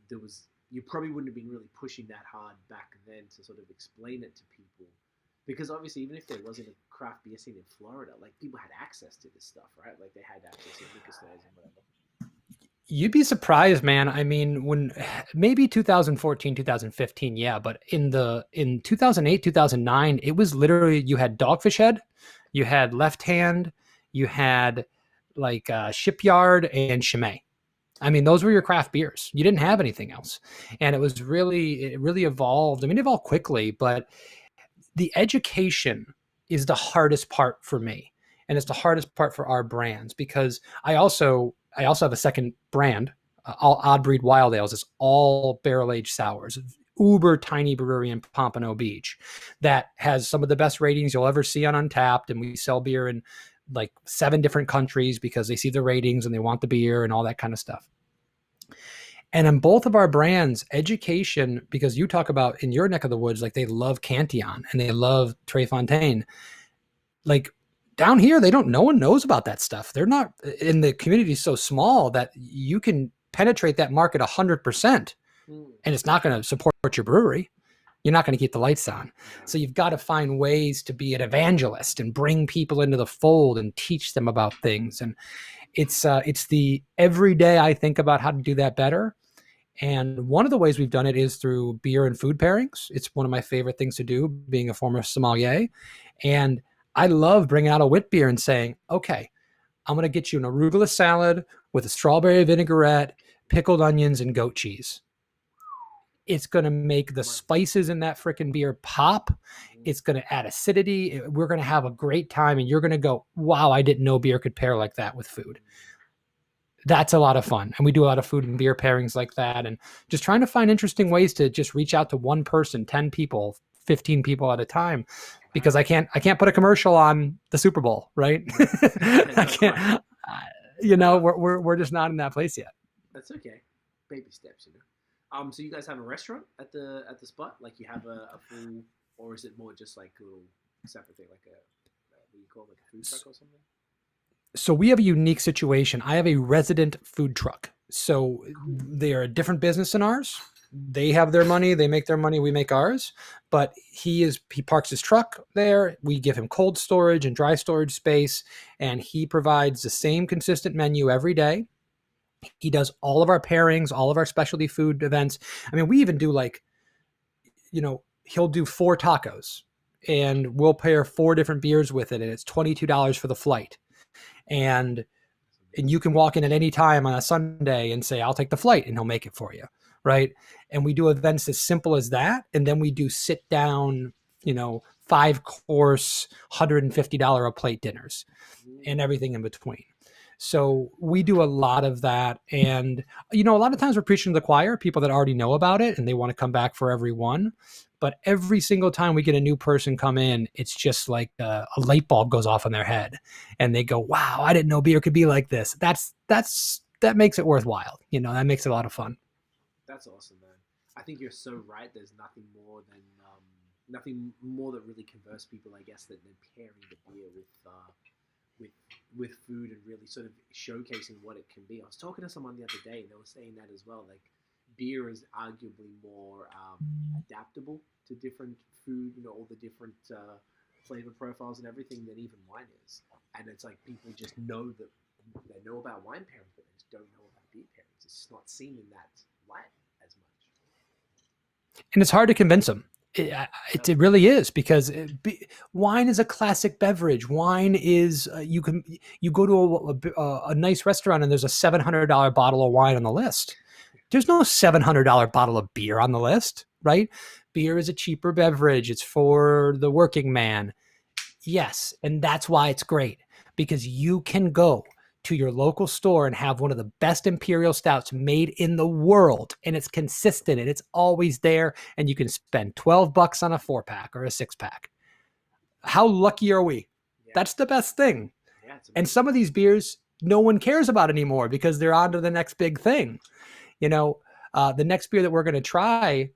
[SPEAKER 2] There was, you probably wouldn't have been really pushing that hard back then to sort of explain it to people. Because obviously, even if there wasn't a craft beer scene in Florida, like people had access to this stuff, right? Like they had access to liquor stores and whatever.
[SPEAKER 3] You'd be surprised, man. I mean, when maybe 2014, 2015, yeah, but in 2008, 2009, it was literally you had Dogfish Head, you had Left Hand, you had like Shipyard and Chimay. I mean, those were your craft beers. You didn't have anything else. And it really evolved. I mean, it evolved quickly, but the education is the hardest part for me. And it's the hardest part for our brands, because I also have a second brand, all Odd Breed Wild Ales. It's all barrel aged sours, uber tiny brewery in Pompano Beach that has some of the best ratings you'll ever see on Untapped. And we sell beer in like 7 different countries because they see the ratings and they want the beer and all that kind of stuff. And in both of our brands, education, because you talk about in your neck of the woods, like they love Cantillon and they love Tres Fontaine. Like down here, no one knows about that stuff. They're not, in the community is so small that you can penetrate that market 100% and it's not going to support your brewery. You're not going to keep the lights on. So you've got to find ways to be an evangelist and bring people into the fold and teach them about things. And it's the every day I think about how to do that better. And one of the ways we've done it is through beer and food pairings. It's one of my favorite things to do, being a former sommelier. And I love bringing out a wit beer and saying, okay, I'm going to get you an arugula salad with a strawberry vinaigrette, pickled onions, and goat cheese. It's going to make the spices in that freaking beer pop. It's going to add acidity. We're going to have a great time. And you're going to go, wow, I didn't know beer could pair like that with food. That's a lot of fun. And we do a lot of food and beer pairings like that. And just trying to find interesting ways to just reach out to one person, 10 people, 15 people at a time, because I can't put a commercial on the Super Bowl, right? I can't, we're just not in that place yet.
[SPEAKER 2] That's okay. Baby steps, So you guys have a restaurant at the spot? Like you have a full, or is it more just like a little separate thing, like what do you call it, like a food truck or something?
[SPEAKER 3] So we have a unique situation. I have a resident food truck. So they are a different business than ours. They have their money, they make their money, we make ours. But he parks his truck there. We give him cold storage and dry storage space, and he provides the same consistent menu every day. He does all of our pairings, all of our specialty food events. I mean, we even do he'll do 4 tacos and we'll pair 4 different beers with it. And it's $22 for the flight. And you can walk in at any time on a Sunday and say, I'll take the flight, and he'll make it for you. Right. And we do events as simple as that. And then we do sit down, 5-course, $150 a plate dinners and everything in between. So we do a lot of that. And, a lot of times we're preaching to the choir, people that already know about it and they want to come back for every one. But every single time we get a new person come in, it's just like a light bulb goes off in their head and they go, wow, I didn't know beer could be like this. That makes it worthwhile. That makes it a lot of fun.
[SPEAKER 2] That's awesome, man. I think you're so right. There's nothing more that really converts people, I guess, than pairing the beer with food and really sort of showcasing what it can be. I was talking to someone the other day and they were saying that as well. Like beer is arguably more adaptable to different food, all the different flavor profiles and everything than even wine is. And it's like people just know that they know about wine pairings, but they just don't know about beer pairings. It's just not seen in that light as much. And
[SPEAKER 3] it's hard to convince them. It really is, because wine is a classic beverage. Wine is you go to a nice restaurant and there's a $700 bottle of wine on the list. There's no $700 bottle of beer on the list, right? Beer is a cheaper beverage. It's for the working man. Yes, and that's why it's great, because you can go to your local store and have one of the best Imperial stouts made in the world, and it's consistent and it's always there, and you can spend $12 on a 4-pack or a 6-pack. How lucky are we? Yeah. That's the best thing. Yeah, and some of these beers no one cares about anymore because they're on to the next big thing. The next beer that we're going to try,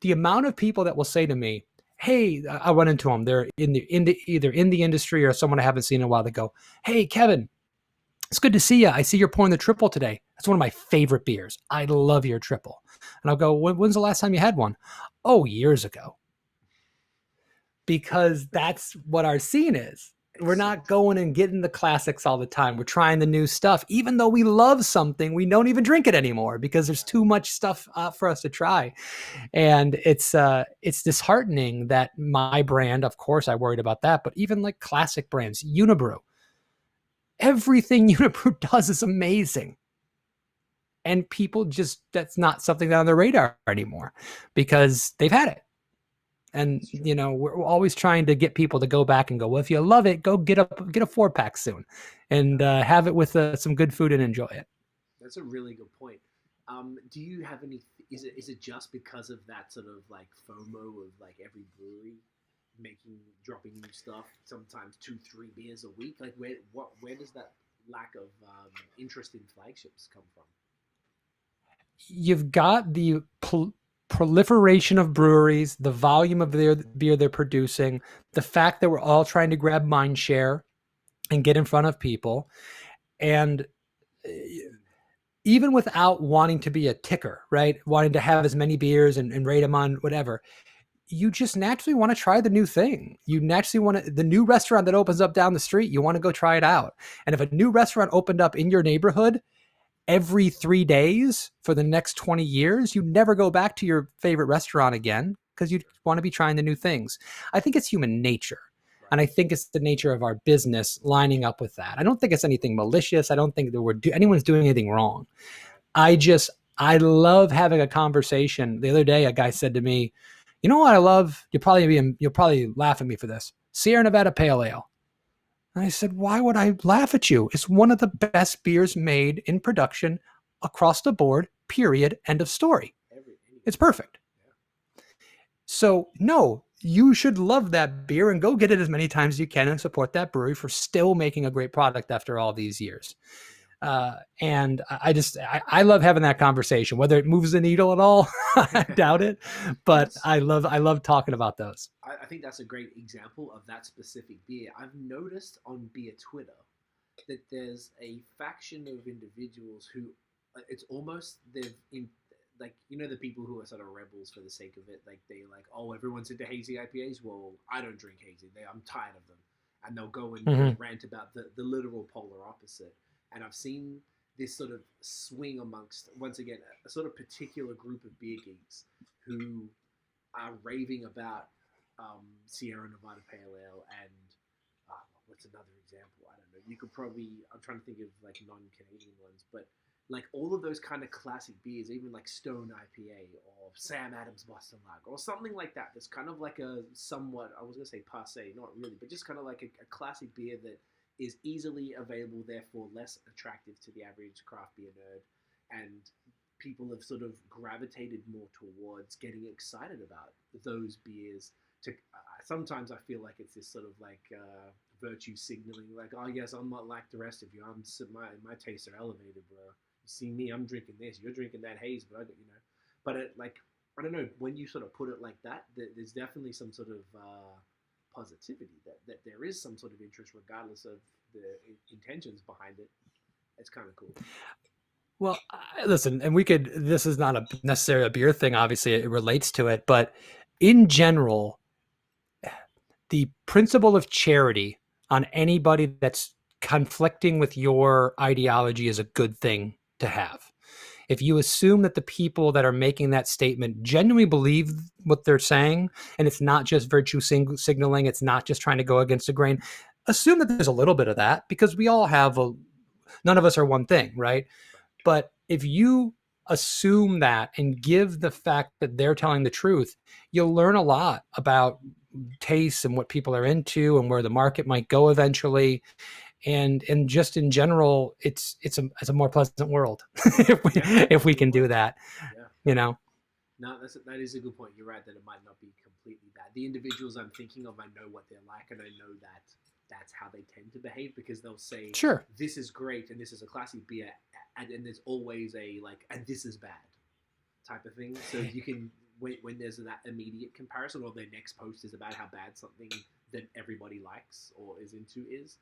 [SPEAKER 3] the amount of people that will say to me, hey, I went into them, they're either in the industry or someone I haven't seen in a while, they go, hey, Kevin, it's good to see you. I see you're pouring the Tripel today. That's one of my favorite beers. I love your Tripel. And I'll go, when's the last time you had one? Oh, years ago. Because that's what our scene is. We're not going and getting the classics all the time. We're trying the new stuff. Even though we love something, we don't even drink it anymore because there's too much stuff for us to try. And it's disheartening that my brand, of course, I worried about that, but even like classic brands, Unibrew, everything Unibrew does is amazing. And people just, that's not something on their radar anymore because they've had it. And, you know, we're always trying to get people to go back and go, well, if you love it, go get a 4-pack soon and have it with some good food and enjoy it.
[SPEAKER 2] That's a really good point. Do you have any, is it just because of that sort of like FOMO of like every brewery dropping new stuff, sometimes 2-3 beers a week? Like where does that lack of interest in flagships come from?
[SPEAKER 3] You've got the proliferation of breweries, the volume of their beer they're producing, the fact that we're all trying to grab mind share and get in front of people. And even without wanting to be a ticker, right? Wanting to have as many beers and rate them on whatever, you just naturally want to try the new thing. You naturally want to, the new restaurant that opens up down the street, you want to go try it out. And if a new restaurant opened up in your neighborhood every 3 days for the next 20 years, you never go back to your favorite restaurant again because you want to be trying the new things. I think it's human nature. And I think it's the nature of our business lining up with that. I don't think it's anything malicious. I don't think that anyone's doing anything wrong. I love having a conversation. The other day, a guy said to me, you know what I love? You'll probably laugh at me for this. Sierra Nevada Pale Ale. And I said, why would I laugh at you? It's one of the best beers made in production across the board, period, end of story. It's perfect. So no, you should love that beer and go get it as many times as you can and support that brewery for still making a great product after all these years. And I love having that conversation, whether it moves the needle at all. I doubt it, but I love talking about those.
[SPEAKER 2] I think that's a great example of that specific beer. I've noticed on beer Twitter that there's a faction of individuals who it's almost like, you know, the people who are sort of rebels for the sake of it. Like they like, oh, everyone's into hazy IPAs. Well, I don't drink hazy. I'm tired of them. And they'll go and rant about the literal polar opposite. And I've seen this sort of swing amongst, once again, a sort of particular group of beer geeks who are raving about Sierra Nevada Pale Ale and what's another example? I don't know. You could probably, I'm trying to think of like non-Canadian ones, but like all of those kind of classic beers, even like Stone IPA or Sam Adams Boston Lager or something like that. That's kind of like a somewhat, I was going to say passe, not really, but just kind of like a classic beer that is easily available, therefore less attractive to the average craft beer nerd. And people have sort of gravitated more towards getting excited about those beers. Sometimes I feel like it's this sort of like virtue signaling, like, oh yes, I'm not like the rest of you. My tastes are elevated, bro. You see me, I'm drinking this. You're drinking that haze, but I got, you know. But I don't know. When you sort of put it like that, there's definitely some sort of positivity that there is some sort of interest, regardless of the intentions behind it. It's kind of cool.
[SPEAKER 3] Well, listen, and this is not necessarily a beer thing. Obviously it relates to it, but in general, the principle of charity on anybody that's conflicting with your ideology is a good thing to have. If you assume that the people that are making that statement genuinely believe what they're saying, and it's not just virtue signaling, it's not just trying to go against the grain, assume that there's a little bit of that, because we all have none of us are one thing, right? But if you assume that and give the fact that they're telling the truth, you'll learn a lot about tastes and what people are into and where the market might go eventually. And just in general, it's a more pleasant world if we can do that, you know.
[SPEAKER 2] No, that is a good point. You're right that it might not be completely bad. The individuals I'm thinking of, I know what they're like, and I know that that's how they tend to behave, because they'll say,
[SPEAKER 3] sure, this
[SPEAKER 2] is great and this is a classy beer, and there's always a like, and this is bad type of thing. So you can, when there's that immediate comparison, or their next post is about how bad something that everybody likes or is into is,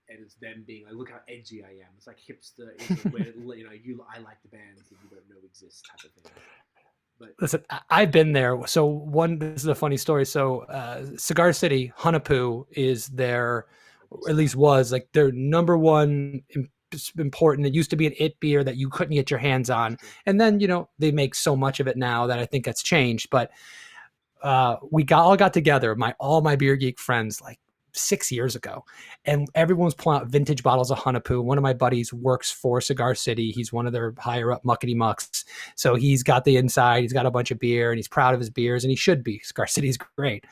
[SPEAKER 2] and it's them being like, look how edgy I am. It's like hipster, where, you know, I like the bands that you don't know exist type of thing. But
[SPEAKER 3] listen, I've been there. So this is a funny story. So Cigar City, Hunapu is their at least was like their number one important. It used to be an it beer that you couldn't get your hands on. And then, they make so much of it now that I think that's changed. But we all got together, all my beer geek friends, like 6 years ago, and everyone's pulling out vintage bottles of Hunapoo. One of my buddies works for Cigar City. He's one of their higher up muckety mucks. So he's got the inside, he's got a bunch of beer, and he's proud of his beers, and he should be. Cigar City's great.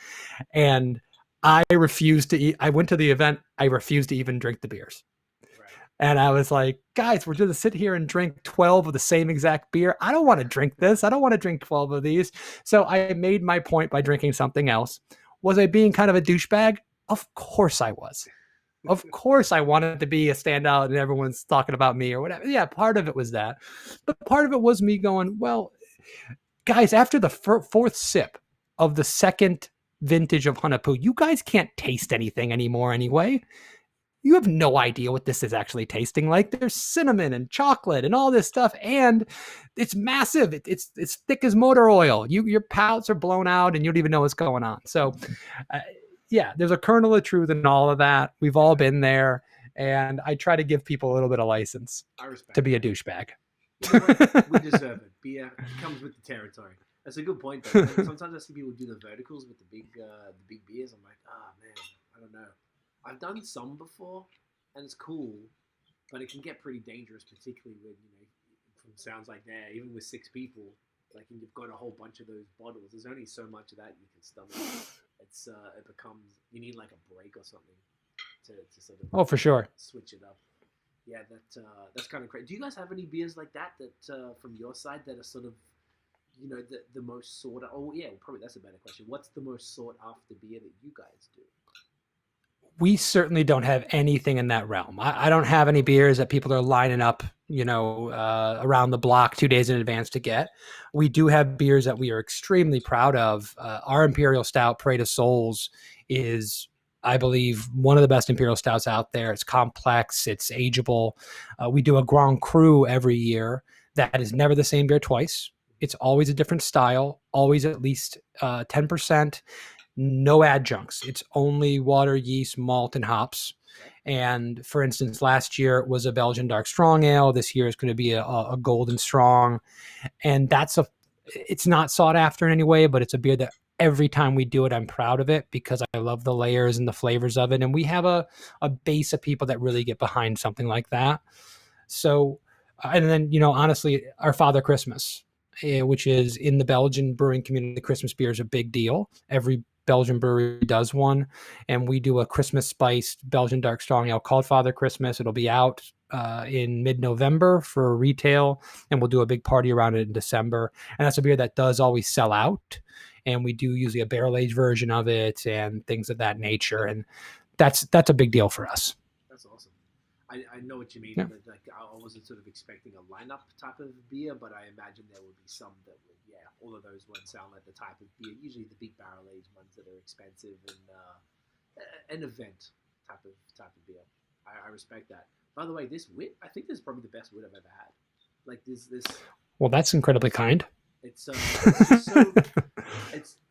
[SPEAKER 3] And I refused to eat. I went to the event. I refused to even drink the beers. Right. And I was like, guys, we're going to sit here and drink 12 of the same exact beer. I don't want to drink this. I don't want to drink 12 of these. So I made my point by drinking something else. Was I being kind of a douchebag? Of course I was. Of course I wanted to be a standout and everyone's talking about me or whatever. Yeah, part of it was that. But part of it was me going, well, guys, after the fourth sip of the second vintage of Hunapoo, you guys can't taste anything anymore anyway. You have no idea what this is actually tasting like. There's cinnamon and chocolate and all this stuff, and it's massive. It's thick as motor oil. Your palates are blown out and you don't even know what's going on. So yeah, there's a kernel of truth in all of that. We've all been there, and I try to give people a little bit of license to be a douchebag.
[SPEAKER 2] You know what? We deserve it. Beer comes with the territory. That's a good point, though. Sometimes I see people do the verticals with the big beers. I'm like, man, I don't know. I've done some before, and it's cool, but it can get pretty dangerous, particularly when, from sounds like that, even with 6 people, like, and you've got a whole bunch of those bottles. There's only so much of that you can stomach. It becomes, you need like a break or something to sort of
[SPEAKER 3] for sure
[SPEAKER 2] switch it up. Yeah, that's kind of crazy. Do you guys have any beers like that from your side that are sort of, the most sought after? Oh yeah, probably that's a better question. What's the most sought after beer that you guys do?
[SPEAKER 3] We certainly don't have anything in that realm. I don't have any beers that people are lining up, around the block 2 days in advance to get. We do have beers that we are extremely proud of. Our Imperial Stout, Parade of Souls, is, I believe, one of the best Imperial Stouts out there. It's complex. It's ageable. We do a Grand Cru every year that is never the same beer twice. It's always a different style, always at least 10%. No adjuncts. It's only water, yeast, malt, and hops. And for instance, last year it was a Belgian dark strong ale. This year is going to be a golden strong. And it's not sought after in any way, but it's a beer that every time we do it, I'm proud of it because I love the layers and the flavors of it. And we have a base of people that really get behind something like that. So, and then, honestly, our Father Christmas, which is in the Belgian brewing community, the Christmas beer is a big deal. Every Belgian brewery does one, and we do a Christmas spiced Belgian dark strong ale called Father Christmas. It'll be out in mid-November for retail, and we'll do a big party around it in December. And that's a beer that does always sell out, and we do usually a barrel-aged version of it and things of that nature, and that's a big deal for us.
[SPEAKER 2] That's awesome. I know what you mean.
[SPEAKER 3] Yeah.
[SPEAKER 2] Like, I wasn't sort of expecting a lineup type of beer, but I imagine there would be some that would, all of those wouldn't sound like the type of beer. Usually the big barrel aged ones that are expensive and an event type of beer. I respect that. By the way, this wit, I think this is probably the best wit I've ever had. Like this.
[SPEAKER 3] Well, that's incredibly kind.
[SPEAKER 2] It's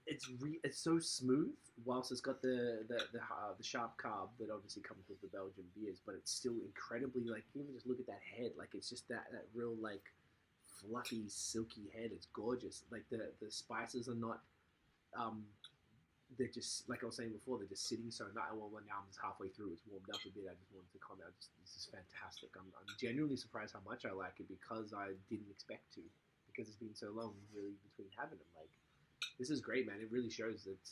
[SPEAKER 2] it's so smooth, whilst it's got the sharp carb that obviously comes with the Belgian beers, but it's still incredibly, like, even just look at that head, like it's just that real, like, fluffy, silky head. It's gorgeous. Like the spices are not, they're just, like I was saying before, they're just sitting so nice. Well, now I'm just halfway through. It's warmed up a bit. I just wanted to comment. This is fantastic. I'm genuinely surprised how much I like it because I didn't expect to, because it's been so long really between having them. Like, this is great, man. It really shows that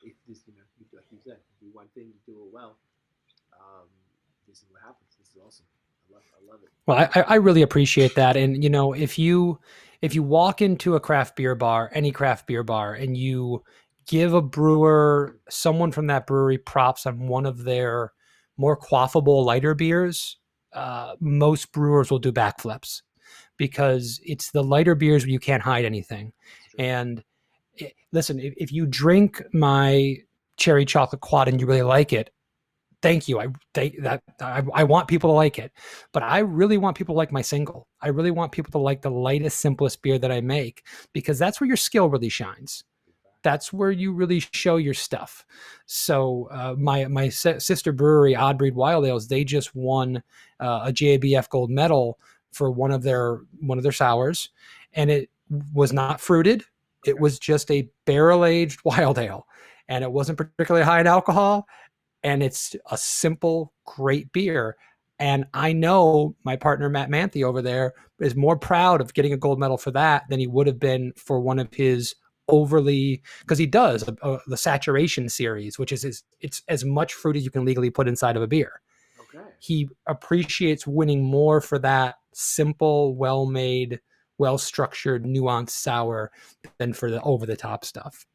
[SPEAKER 2] if this, like you said, do one thing, you do it well. This is what happens. This is awesome. I love it.
[SPEAKER 3] Well, I really appreciate that. And, if you walk into a craft beer bar, any craft beer bar, and you give a brewer, someone from that brewery, props on one of their more quaffable, lighter beers, most brewers will do backflips because it's the lighter beers where you can't hide anything. Sure. And listen, if you drink my cherry chocolate quad and you really like it, thank you. I want people to like it, but I really want people to like my single. I really want people to like the lightest, simplest beer that I make, because that's where your skill really shines. that's where you really show your stuff. So my sister brewery, Odd Breed Wild Ales, they just won a JABF gold medal for one of their sours, and it was not fruited. It was just a barrel aged wild ale, and it wasn't particularly high in alcohol. And it's a simple, great beer. And I know my partner, Matt Manthe over there, is more proud of getting a gold medal for that than he would have been for one of his overly, because he does the saturation series, which is it's as much fruit as you can legally put inside of a beer.
[SPEAKER 2] Okay.
[SPEAKER 3] He appreciates winning more for that simple, well-made, well-structured, nuanced sour than for the over-the-top stuff.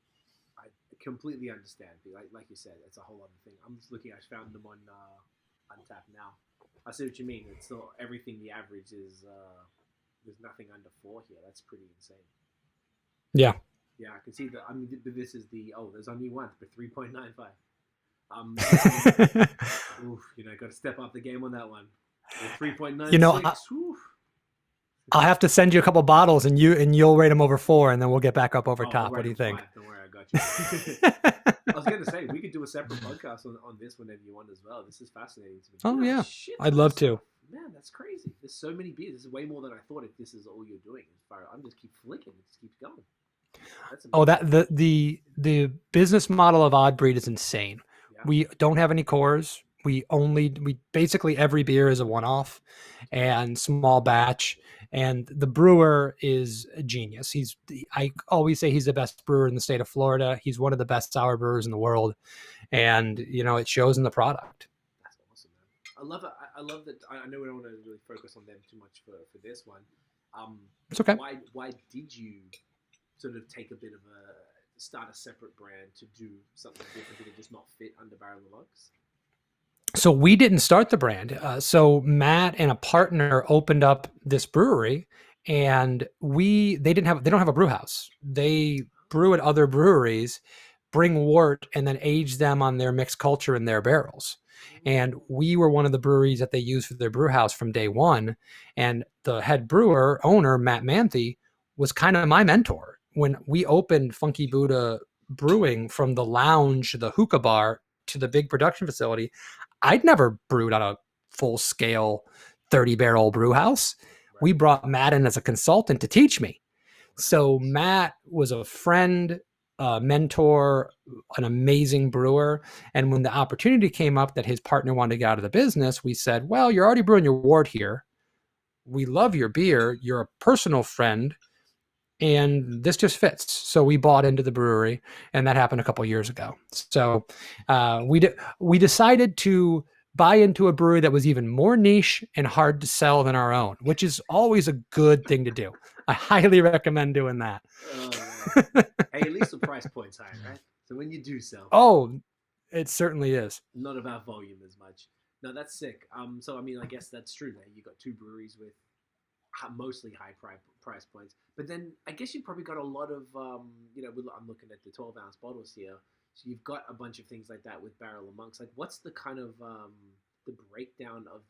[SPEAKER 2] I completely understand. Like you said, it's a whole other thing. I'm just looking. I found them on Untapped now. I see what you mean. It's still everything. The average is there's nothing under 4 here. That's pretty insane.
[SPEAKER 3] Yeah.
[SPEAKER 2] Yeah, I can see that. I mean, this is there's only one for 3.95. Oof, got to step up the game on that one. 3.96.
[SPEAKER 3] I'll have to send you a couple bottles, and you'll rate them over 4, and then we'll get back up over top. What do you think?
[SPEAKER 2] 5. Don't worry, I got you. I was going to say we could do a separate podcast on this whenever you want as well. This is fascinating to me.
[SPEAKER 3] Oh yeah,
[SPEAKER 2] shit,
[SPEAKER 3] I'd love to.
[SPEAKER 2] Man, that's crazy. There's so many beers. This is way more than I thought. If this is all you're doing, I'm just keep flicking. It just keeps going. That's
[SPEAKER 3] the business model of Odd Breed is insane. Yeah. We don't have any cores. We basically every beer is a one-off and small batch. And the brewer is a genius. I always say he's the best brewer in the state of Florida. He's one of the best sour brewers in the world. And, it shows in the product.
[SPEAKER 2] That's awesome, man. I love it. I love that. I know we don't want to really focus on them too much for this one.
[SPEAKER 3] It's okay.
[SPEAKER 2] Why did you sort of take a bit of start a separate brand to do something different? Did it just not fit under Barrel of Monks?
[SPEAKER 3] So we didn't start the brand. So Matt and a partner opened up this brewery, and they don't have a brew house. They brew at other breweries, bring wort, and then age them on their mixed culture in their barrels. And we were one of the breweries that they used for their brew house from day one. And the head owner, Matt Manthe, was kind of my mentor. When we opened Funky Buddha Brewing, from the lounge, the hookah bar, to the big production facility, I'd never brewed on a full-scale 30-barrel brew house. Right. We brought Matt in as a consultant to teach me. So Matt was a friend, a mentor, an amazing brewer. And when the opportunity came up that his partner wanted to get out of the business, we said, well, you're already brewing your wort here. We love your beer. You're a personal friend. And this just fits. So we bought into the brewery, and that happened a couple of years ago. So we decided to buy into a brewery that was even more niche and hard to sell than our own, which is always a good thing to do. I highly recommend doing that.
[SPEAKER 2] Hey, at least the price point's high, right? So when you do sell.
[SPEAKER 3] Oh, it certainly is.
[SPEAKER 2] Not about volume as much. No, that's sick. So, I mean, I guess that's true there. You got 2 breweries with mostly high price points, but then I guess you probably got a lot of I'm looking at the 12-ounce bottles here, so you've got a bunch of things like that with Barrel of Monks. Like, what's the kind of the breakdown of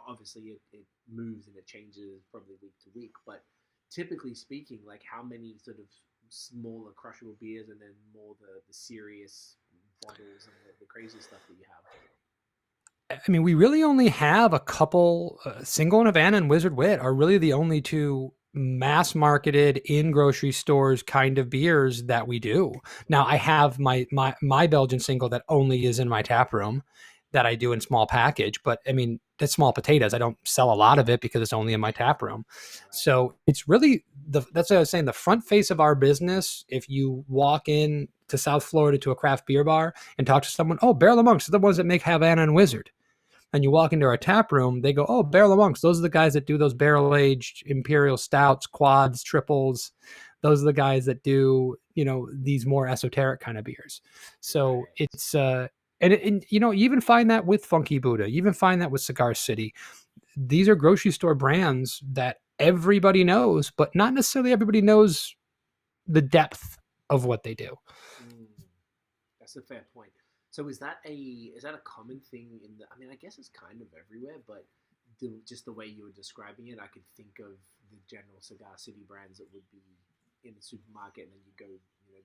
[SPEAKER 2] obviously it moves and it changes probably week to week, but typically speaking, like, how many sort of smaller crushable beers and then more the serious bottles and the crazy stuff that you have?
[SPEAKER 3] I mean, we really only have a couple. Single in Havana and Wizard Wit are really the only 2 mass marketed in grocery stores kind of beers that we do. Now, I have my Belgian single that only is in my tap room that I do in small package, but I mean, that's small potatoes. I don't sell a lot of it because it's only in my tap room. So it's really that's what I was saying. The front face of our business, if you walk in to South Florida to a craft beer bar and talk to someone, oh, Barrel of Monks are the ones that make Havana and Wizard. And you walk into our tap room, they go, oh, Barrel of Monks, those are the guys that do those barrel-aged Imperial stouts, quads, triples. Those are the guys that do, these more esoteric kind of beers. So it's, and you even find that with Funky Buddha. You even find that with Cigar City. These are grocery store brands that everybody knows, but not necessarily everybody knows the depth of what they do.
[SPEAKER 2] That's a fair point. So is that a common thing I mean, I guess it's kind of everywhere, but just the way you were describing it, I could think of the general Cigar City brands that would be in the supermarket, and then you go,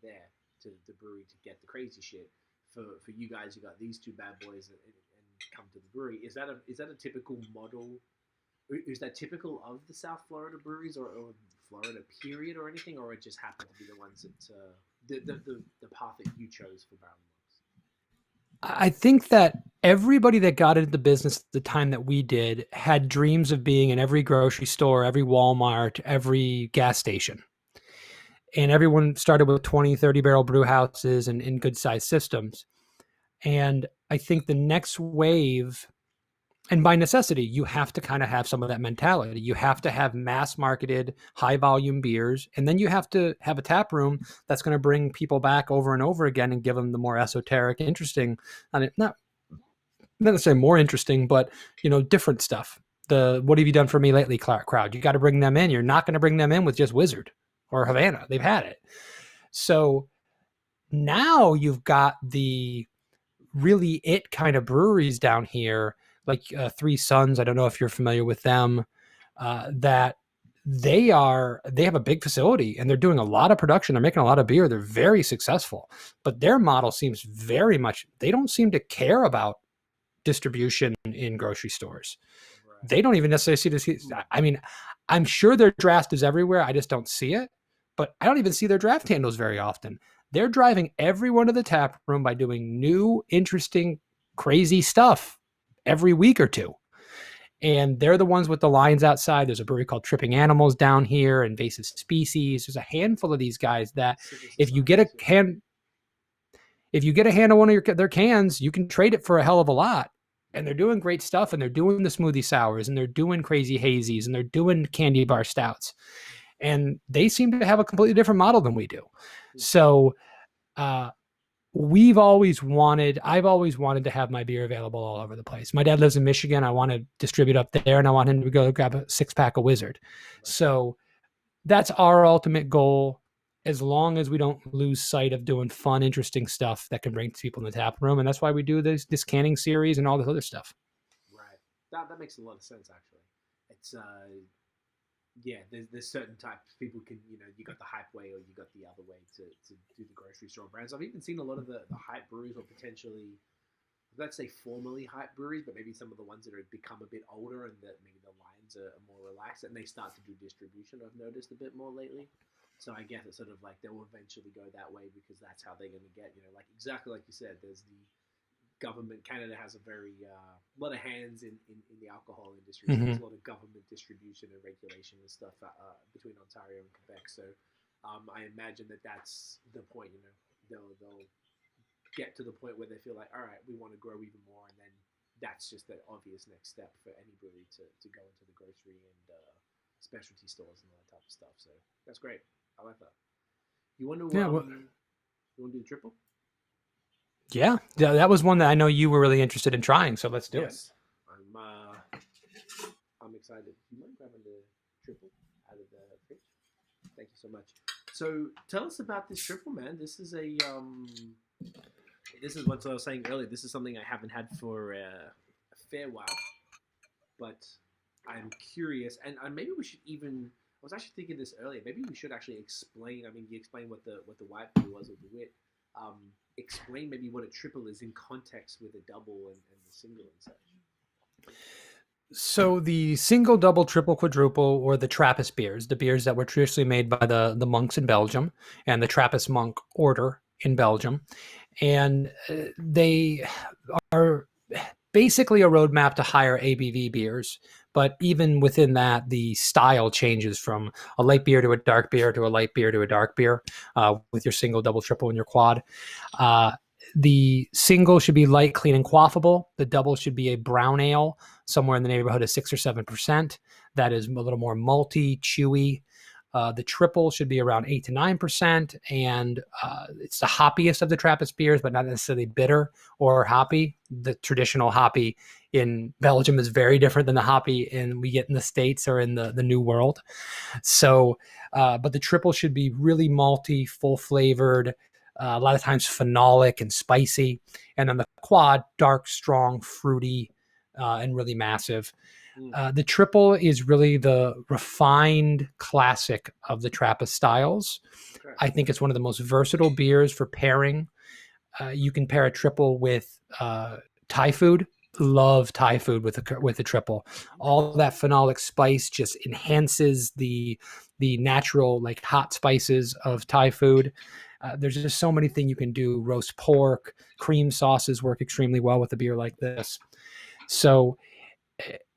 [SPEAKER 2] there to the brewery to get the crazy shit. For you guys, you got these two bad boys and come to the brewery. Is that a typical model? Is that typical of the South Florida breweries or Florida period or anything, or it just happened to be the ones that the path that you chose for barrel monks?
[SPEAKER 3] I think that everybody that got into the business at the time that we did had dreams of being in every grocery store, every Walmart, every gas station. And everyone started with 20, 30 barrel brew houses and in good sized systems. And I think the next wave, and by necessity, you have to kind of have some of that mentality. You have to have mass marketed, high volume beers. And then you have to have a tap room that's going to bring people back over and over again and give them the more esoteric, interesting, not necessarily more interesting, but, different stuff. The what have you done for me lately crowd? You got to bring them in. You're not going to bring them in with just Wizard or Havana. They've had it. So now you've got the really it kind of breweries down here, like Three Sons. I don't know if you're familiar with them, that they have a big facility and they're doing a lot of production. They're making a lot of beer. They're very successful, but their model seems very much, they don't seem to care about distribution in grocery stores. Right. They don't even necessarily see this. I mean, I'm sure their draft is everywhere. I just don't see it, but I don't even see their draft handles very often. They're driving everyone to the tap room by doing new, interesting, crazy stuff every week or two. And they're the ones with the lines outside. There's a brewery called Tripping Animals down here, Invasive Species. There's a handful of these guys that if you get a hand on one of their cans, you can trade it for a hell of a lot. And they're doing great stuff, and they're doing the smoothie sours, and they're doing crazy hazies, and they're doing candy bar stouts. And they seem to have a completely different model than we do. So I've always wanted to have my beer available all over the place. My dad lives in Michigan. I want to distribute up there, and I want him to go grab a 6-pack of Wizard. So that's our ultimate goal, as long as we don't lose sight of doing fun, interesting stuff that can bring people in the tap room. And that's why we do this canning series and all this other stuff.
[SPEAKER 2] Right. That makes a lot of sense, actually. It's there's certain types people can, you got the hype way or you got the other way to do the grocery store brands. I've even seen a lot of the hype breweries, or potentially, let's say formally hype breweries, but maybe some of the ones that have become a bit older and that maybe the lines are more relaxed and they start to do distribution. I've noticed a bit more lately. So I guess it's sort of like they'll eventually go that way because that's how they're going to get, like exactly like you said, there's the government. Canada has a very lot of hands in the alcohol industry. So there's a lot of government distribution and regulation and stuff between Ontario and Quebec. So I imagine that's the point. They'll get to the point where they feel like, all right, we want to grow even more, and then that's just the obvious next step for any brewery to go into the grocery and specialty stores and all that type of stuff. So that's great. I like that. You want to you want to do the triple?
[SPEAKER 3] Yeah, that was one that I know you were really interested in trying, so let's do it.
[SPEAKER 2] I'm excited. You mind grabbing the triple out of the fridge? Thank you so much. So tell us about this triple, man. This is what I was saying earlier. This is something I haven't had for a fair while, but I'm curious, and maybe we should even. I was actually thinking this earlier. Maybe we should actually explain. I mean, you explained what the white beer was with the wit. Explain maybe what a triple is in context with a double and the single and such.
[SPEAKER 3] So the single, double, triple, quadruple, or the Trappist beers, the beers that were traditionally made by the monks in Belgium and the Trappist monk order in Belgium, and they are basically a roadmap to higher ABV beers. But even within that, the style changes from a light beer to a dark beer to a light beer to a dark beer with your single, double, triple, and your quad. The single should be light, clean, and quaffable. The double should be a brown ale, somewhere in the neighborhood of 6 or 7%. That is a little more malty, chewy. The triple should be around 8 to 9%, and it's the hoppiest of the Trappist beers, but not necessarily bitter or hoppy. The traditional hoppy in Belgium is very different than the hoppy we get in the States or in the New World. So, but the triple should be really malty, full flavored, a lot of times phenolic and spicy. And then the quad, dark, strong, fruity, and really massive. The triple is really the refined classic of the Trappist styles.
[SPEAKER 2] Okay.
[SPEAKER 3] I think it's one of the most versatile beers for pairing. You can pair a triple with Thai food. Love Thai food with a triple. All that phenolic spice just enhances the natural like hot spices of Thai food. There's just so many things you can do. Roast pork, cream sauces work extremely well with a beer like this. So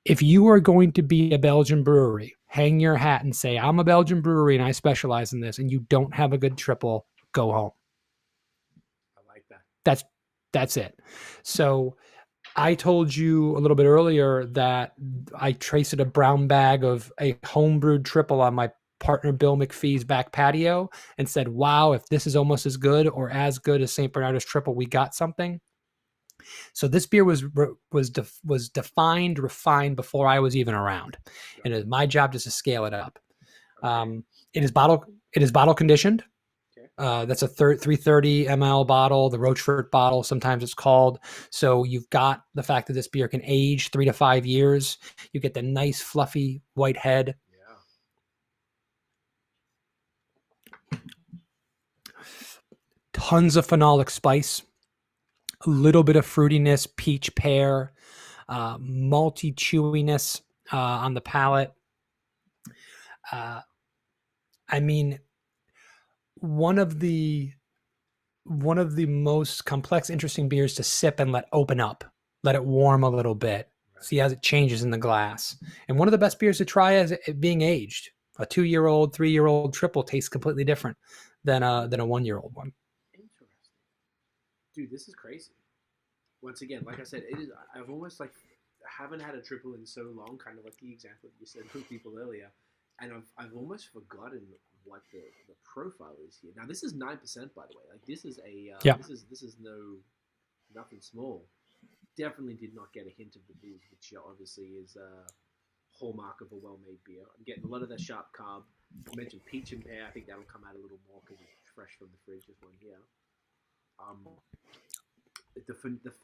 [SPEAKER 3] if you are going to be a Belgian brewery, hang your hat and say, I'm a Belgian brewery and I specialize in this, and you don't have a good triple, go home.
[SPEAKER 2] I like that.
[SPEAKER 3] That's it. So I told you a little bit earlier that I traced a brown bag of a homebrewed triple on my partner Bill McPhee's back patio and said, wow, if this is almost as good or as good as St. Bernardo's triple, we got something. So this beer was defined, refined before I was even around, and it's my job just to scale it up. It is bottle conditioned. That's a 330 ml bottle, the Rochefort bottle, sometimes it's called. So you've got the fact that this beer can age 3 to 5 years. You get the nice fluffy white head. Tons of phenolic spice. A little bit of fruitiness, peach, pear, malty chewiness on the palate. I mean, one of the most complex, interesting beers to sip and let open up, let it warm a little bit, see as it changes in the glass. And one of the best beers to try as it being aged. A 2-year-old, 3-year-old triple tastes completely different than a 1-year-old one.
[SPEAKER 2] Dude, this is crazy. Once again, like I said, it is. I've almost like haven't had a triple in so long, kind of like the example that you said with people earlier, and I've almost forgotten what the profile is here. Now this is 9%, by the way. Like this is a this is nothing small. Definitely did not get a hint of the booze, which obviously is a hallmark of a well-made beer. I'm getting a lot of that sharp carb. I mentioned peach and pear. I think that'll come out a little more because it's fresh from the fridge. This one here. The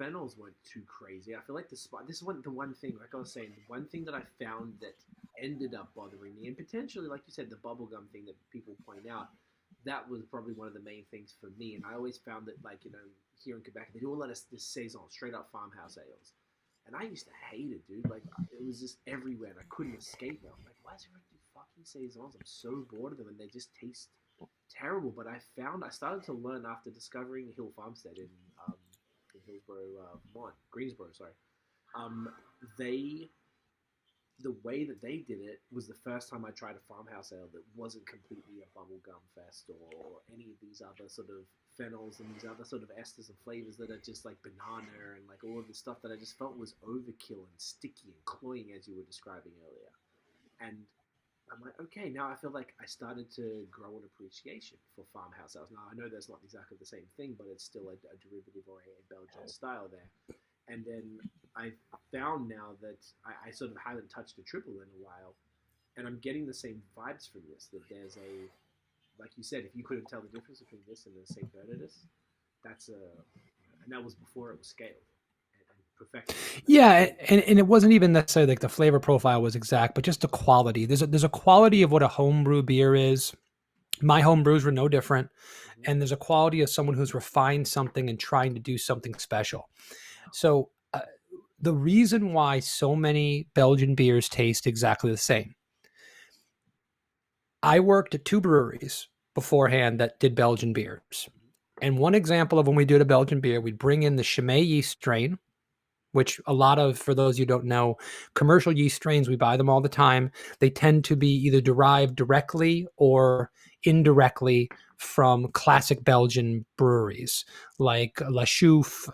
[SPEAKER 2] phenols weren't too crazy. I feel like this is the one thing, like I was saying, the one thing that I found that ended up bothering me, and potentially, like you said, the bubblegum thing that people point out, that was probably one of the main things for me. And I always found that, like, here in Quebec, they do a lot of this saison, straight up farmhouse ales. And I used to hate it, dude. Like, it was just everywhere, and I couldn't escape it. I'm like, why is everyone do fucking saisons? I'm so bored of them, and they just taste terrible. But I started to learn after discovering Hill Farmstead in Hillsborough, Vermont, Greensboro, sorry. The way that they did it was the first time I tried a farmhouse ale that wasn't completely a bubblegum fest or any of these other sort of phenols and these other sort of esters and flavors that are just like banana and like all of the stuff that I just felt was overkill and sticky and cloying, as you were describing earlier. And I'm like, okay, now I feel like I started to grow an appreciation for farmhouse ales. Now, I know that's not exactly the same thing, but it's still a derivative or a Belgian style there. And then I found now that I sort of haven't touched a triple in a while, and I'm getting the same vibes from this, that there's like you said, if you couldn't tell the difference between this and the St. Bernardus, and that was before it was scaled. Perfection.
[SPEAKER 3] Yeah, and it wasn't even necessarily like the flavor profile was exact, but just the quality. There's a quality of what a homebrew beer is. My home brews were no different, and there's a quality of someone who's refined something and trying to do something special. So the reason why so many Belgian beers taste exactly the same. I worked at 2 breweries beforehand that did Belgian beers, and one example of when we did a Belgian beer, we'd bring in the Chimay yeast strain, which a lot of, for those you don't know, commercial yeast strains, we buy them all the time. They tend to be either derived directly or indirectly from classic Belgian breweries like La Chouffe,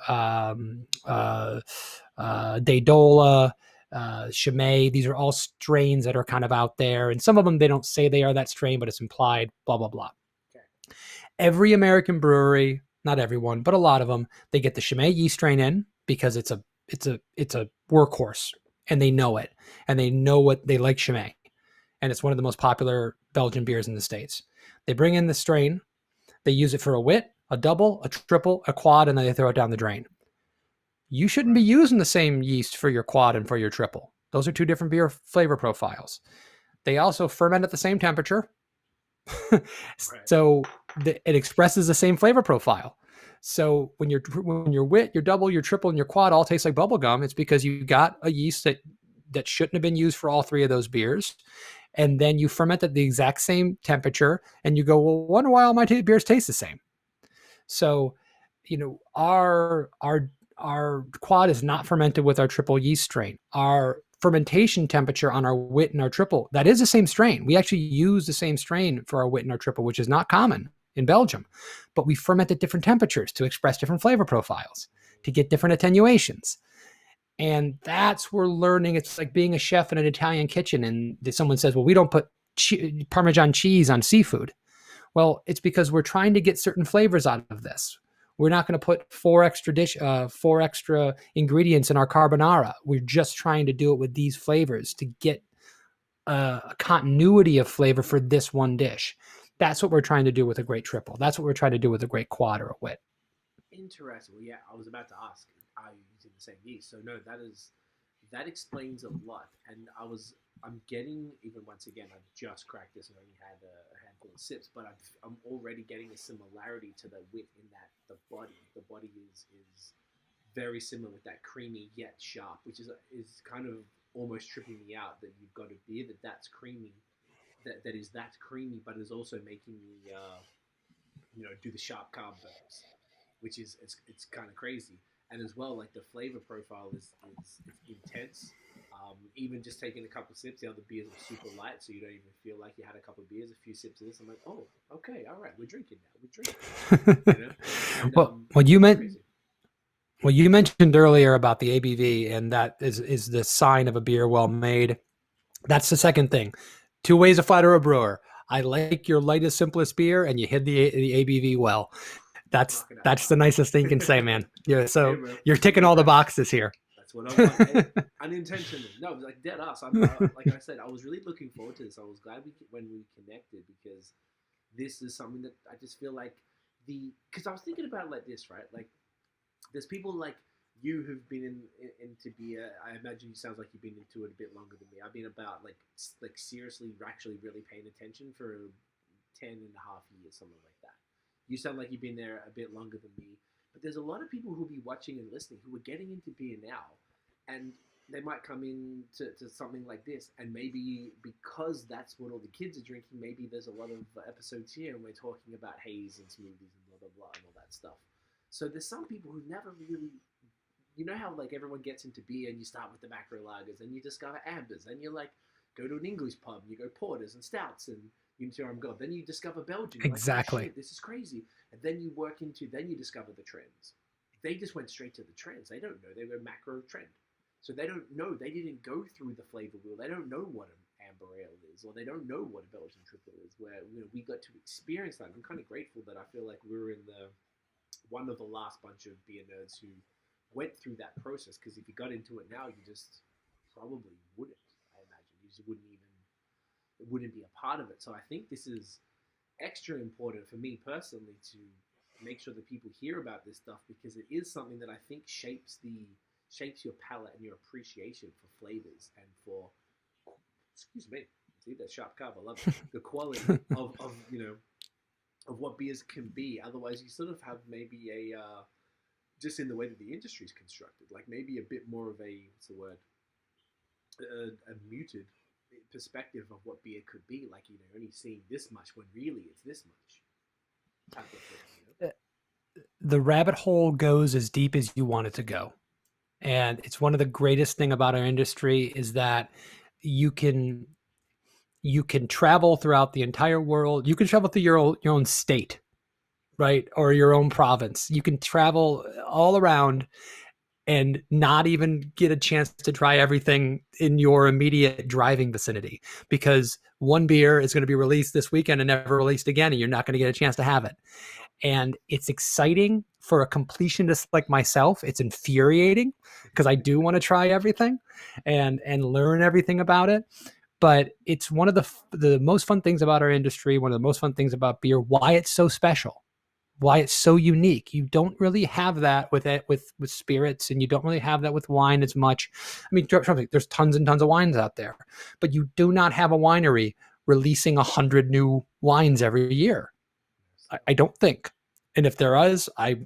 [SPEAKER 3] Dedola, Chimay. These are all strains that are kind of out there. And some of them, they don't say they are that strain, but it's implied, blah, blah, blah. Okay. Every American brewery, not everyone, but a lot of them, they get the Chimay yeast strain in because it's a workhorse, and they know it, and they know what they like Chimay, and it's one of the most popular Belgian beers in the States. They bring in the strain, they use it for a wit, a double, a triple, a quad, and then they throw it down the drain. You shouldn't be using the same yeast for your quad and for your triple. Those are two different beer flavor profiles. They also ferment at the same temperature. So it expresses the same flavor profile. So when your wit, your double, your triple, and your quad all taste like bubble gum, it's because you got a yeast that shouldn't have been used for all three of those beers. And then you ferment at the exact same temperature, and you go, well, wonder why all my beers taste the same. So, our quad is not fermented with our triple yeast strain. Our fermentation temperature on our wit and our triple, that is the same strain. We actually use the same strain for our wit and our triple, which is not common in Belgium, but we ferment at different temperatures to express different flavor profiles, to get different attenuations. And that's we're learning. It's like being a chef in an Italian kitchen, and someone says, well, we don't put Parmesan cheese on seafood. Well, it's because we're trying to get certain flavors out of this. We're not going to put four extra ingredients in our carbonara. We're just trying to do it with these flavors to get a continuity of flavor for this one dish. That's what we're trying to do with a great triple. That's what we're trying to do with a great quad or a wit.
[SPEAKER 2] Interesting. Well, yeah, I was about to ask, are you using the same yeast? So no, that explains a lot. And I'm getting, even once again, I've just cracked this and only had a handful of sips, but I'm already getting a similarity to the wit in that the body is very similar with that creamy yet sharp, which is kind of almost tripping me out that you've got a beer that's creamy, that is that creamy, but is also making me do the sharp carb burns, which is it's kind of crazy. And as well, like the flavor profile is intense. Even just taking a couple of sips, the other beers are super light, so you don't even feel like you had a couple of beers. A few sips of this, I'm like, oh, okay, all right, we're drinking now. We're drinking. And,
[SPEAKER 3] you mentioned earlier about the ABV, and that is the sign of a beer well made. That's the second thing. Two ways to flatter a brewer. I like your lightest, simplest beer, and you hit the ABV well. That's the nicest thing you can say, man. Yeah, so you're ticking all the boxes here.
[SPEAKER 2] That's what I want. Unintentionally. No, like dead ass. Like I said, I was really looking forward to this. I was glad when we connected, because this is something that I just feel like because I was thinking about it like this, right? Like there's people like you who've been into beer. I imagine you sounds like you've been into it a bit longer than me. I've been about like seriously, actually really paying attention for 10 and a half years, something like that. You sound like you've been there a bit longer than me. But there's a lot of people who'll be watching and listening who are getting into beer now. And they might come in to something like this. And maybe because that's what all the kids are drinking, maybe there's a lot of episodes here and we're talking about haze and smoothies and blah, blah, blah, and all that stuff. So there's some people who never really... You know how like everyone gets into beer and you start with the macro lagers and you discover ambers. And you're like, go to an English pub and you go porters and stouts and... I'm God. Then you discover Belgian.
[SPEAKER 3] Exactly.
[SPEAKER 2] Like, oh, shit, this is crazy. And then you then you discover the trends. They just went straight to the trends. They don't know. They were macro trend. So they don't know. They didn't go through the flavor wheel. They don't know what an amber ale is, or they don't know what a Belgian triple is, where we got to experience that. I'm kind of grateful that I feel like we were in one of the last bunch of beer nerds who went through that process, because if you got into it now, you just probably wouldn't, I imagine. You just wouldn't be a part of it. So I think this is extra important for me personally to make sure that people hear about this stuff, because it is something that I think shapes your palate and your appreciation for flavors and for, excuse me, see that sharp carb, I love it, the quality of what beers can be. Otherwise you sort of have maybe just in the way that the industry is constructed, like maybe a bit more of a muted perspective of what beer could be, like only seeing this much when really it's this much type of thing,
[SPEAKER 3] The rabbit hole goes as deep as you want it to go, and it's one of the greatest thing about our industry is that you can travel throughout the entire world. You can travel through your own state, right, or your own province. You can travel all around and not even get a chance to try everything in your immediate driving vicinity, because one beer is going to be released this weekend and never released again, and you're not going to get a chance to have it. And it's exciting for a completionist like myself. It's infuriating because I do want to try everything and learn everything about it. But it's one of the most fun things about our industry, one of the most fun things about beer, why it's so special. why it's so unique. You don't really have that with spirits, and you don't really have that with wine as much. I mean, there's tons and tons of wines out there, but you do not have a winery releasing 100 new wines every year. I don't think. And if there is, I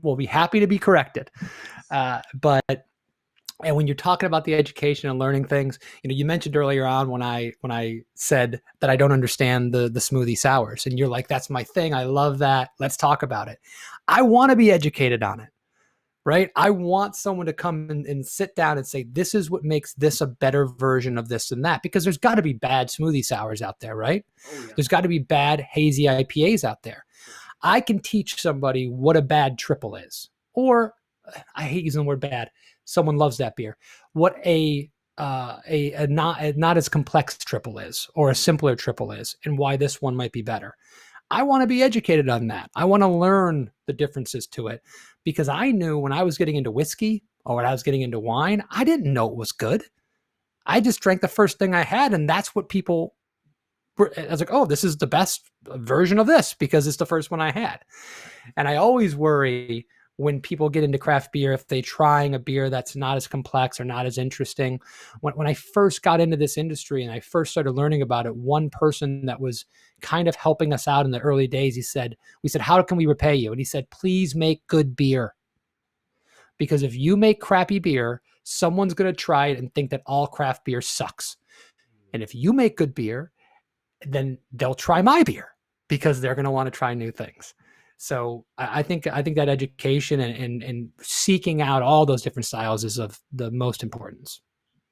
[SPEAKER 3] will be happy to be corrected. But and when you're talking about the education and learning things, you mentioned earlier on when I said that I don't understand the smoothie sours, and you're like, that's my thing. I love that. Let's talk about it. I want to be educated on it, right? I want someone to come and sit down and say, this is what makes this a better version of this and that, because there's got to be bad smoothie sours out there, right?
[SPEAKER 2] Oh, yeah.
[SPEAKER 3] There's got to be bad hazy IPAs out there. I can teach somebody what a bad triple is, or I hate using the word bad. Someone loves that beer. What a not as complex triple is, or a simpler triple is, and why this one might be better. I want to be educated on that. I want to learn the differences to it, because I knew when I was getting into whiskey or when I was getting into wine, I didn't know it was good. I just drank the first thing I had, and that's what people were. I was like, oh, this is the best version of this because it's the first one I had. And I always worry when people get into craft beer, if they're trying a beer that's not as complex or not as interesting. When I first got into this industry and I first started learning about it, one person that was kind of helping us out in the early days, we said, how can we repay you? And he said, please make good beer. Because if you make crappy beer, someone's going to try it and think that all craft beer sucks. And if you make good beer, then they'll try my beer because they're going to want to try new things. So I think that education and seeking out all those different styles is of the most importance.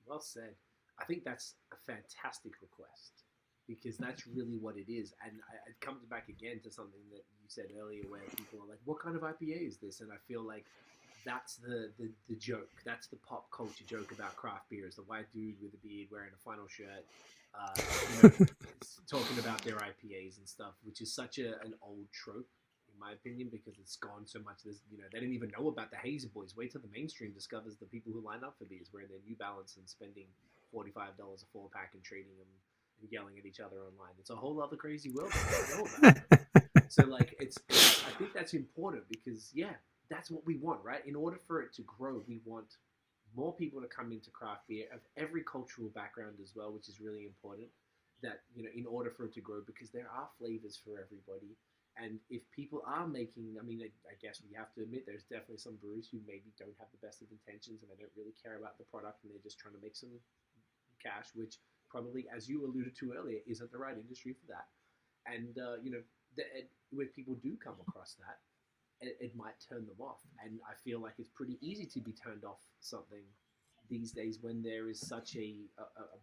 [SPEAKER 2] Well said. I think that's a fantastic request, because that's really what it is. And it comes back again to something that you said earlier, where people are like, what kind of IPA is this? And I feel like that's the joke. That's the pop culture joke about craft beer, is the white dude with a beard wearing a flannel shirt, talking about their IPAs and stuff, which is such an old trope, in my opinion, because it's gone so much. They didn't even know about the Hazy Boys. Wait till the mainstream discovers the people who line up for beers wearing their New Balance and spending $45 a 4-pack and trading them and yelling at each other online. It's a whole other crazy world that I don't know about. So I think that's important, because that's what we want, right? In order for it to grow, we want more people to come into craft beer of every cultural background as well, which is really important. That, in order for it to grow, because there are flavors for everybody. And if people are making, I guess we have to admit there's definitely some brewers who maybe don't have the best of intentions and they don't really care about the product and they're just trying to make some cash, which probably, as you alluded to earlier, isn't the right industry for that. And, when people do come across that, it might turn them off. And I feel like it's pretty easy to be turned off something these days when there is such a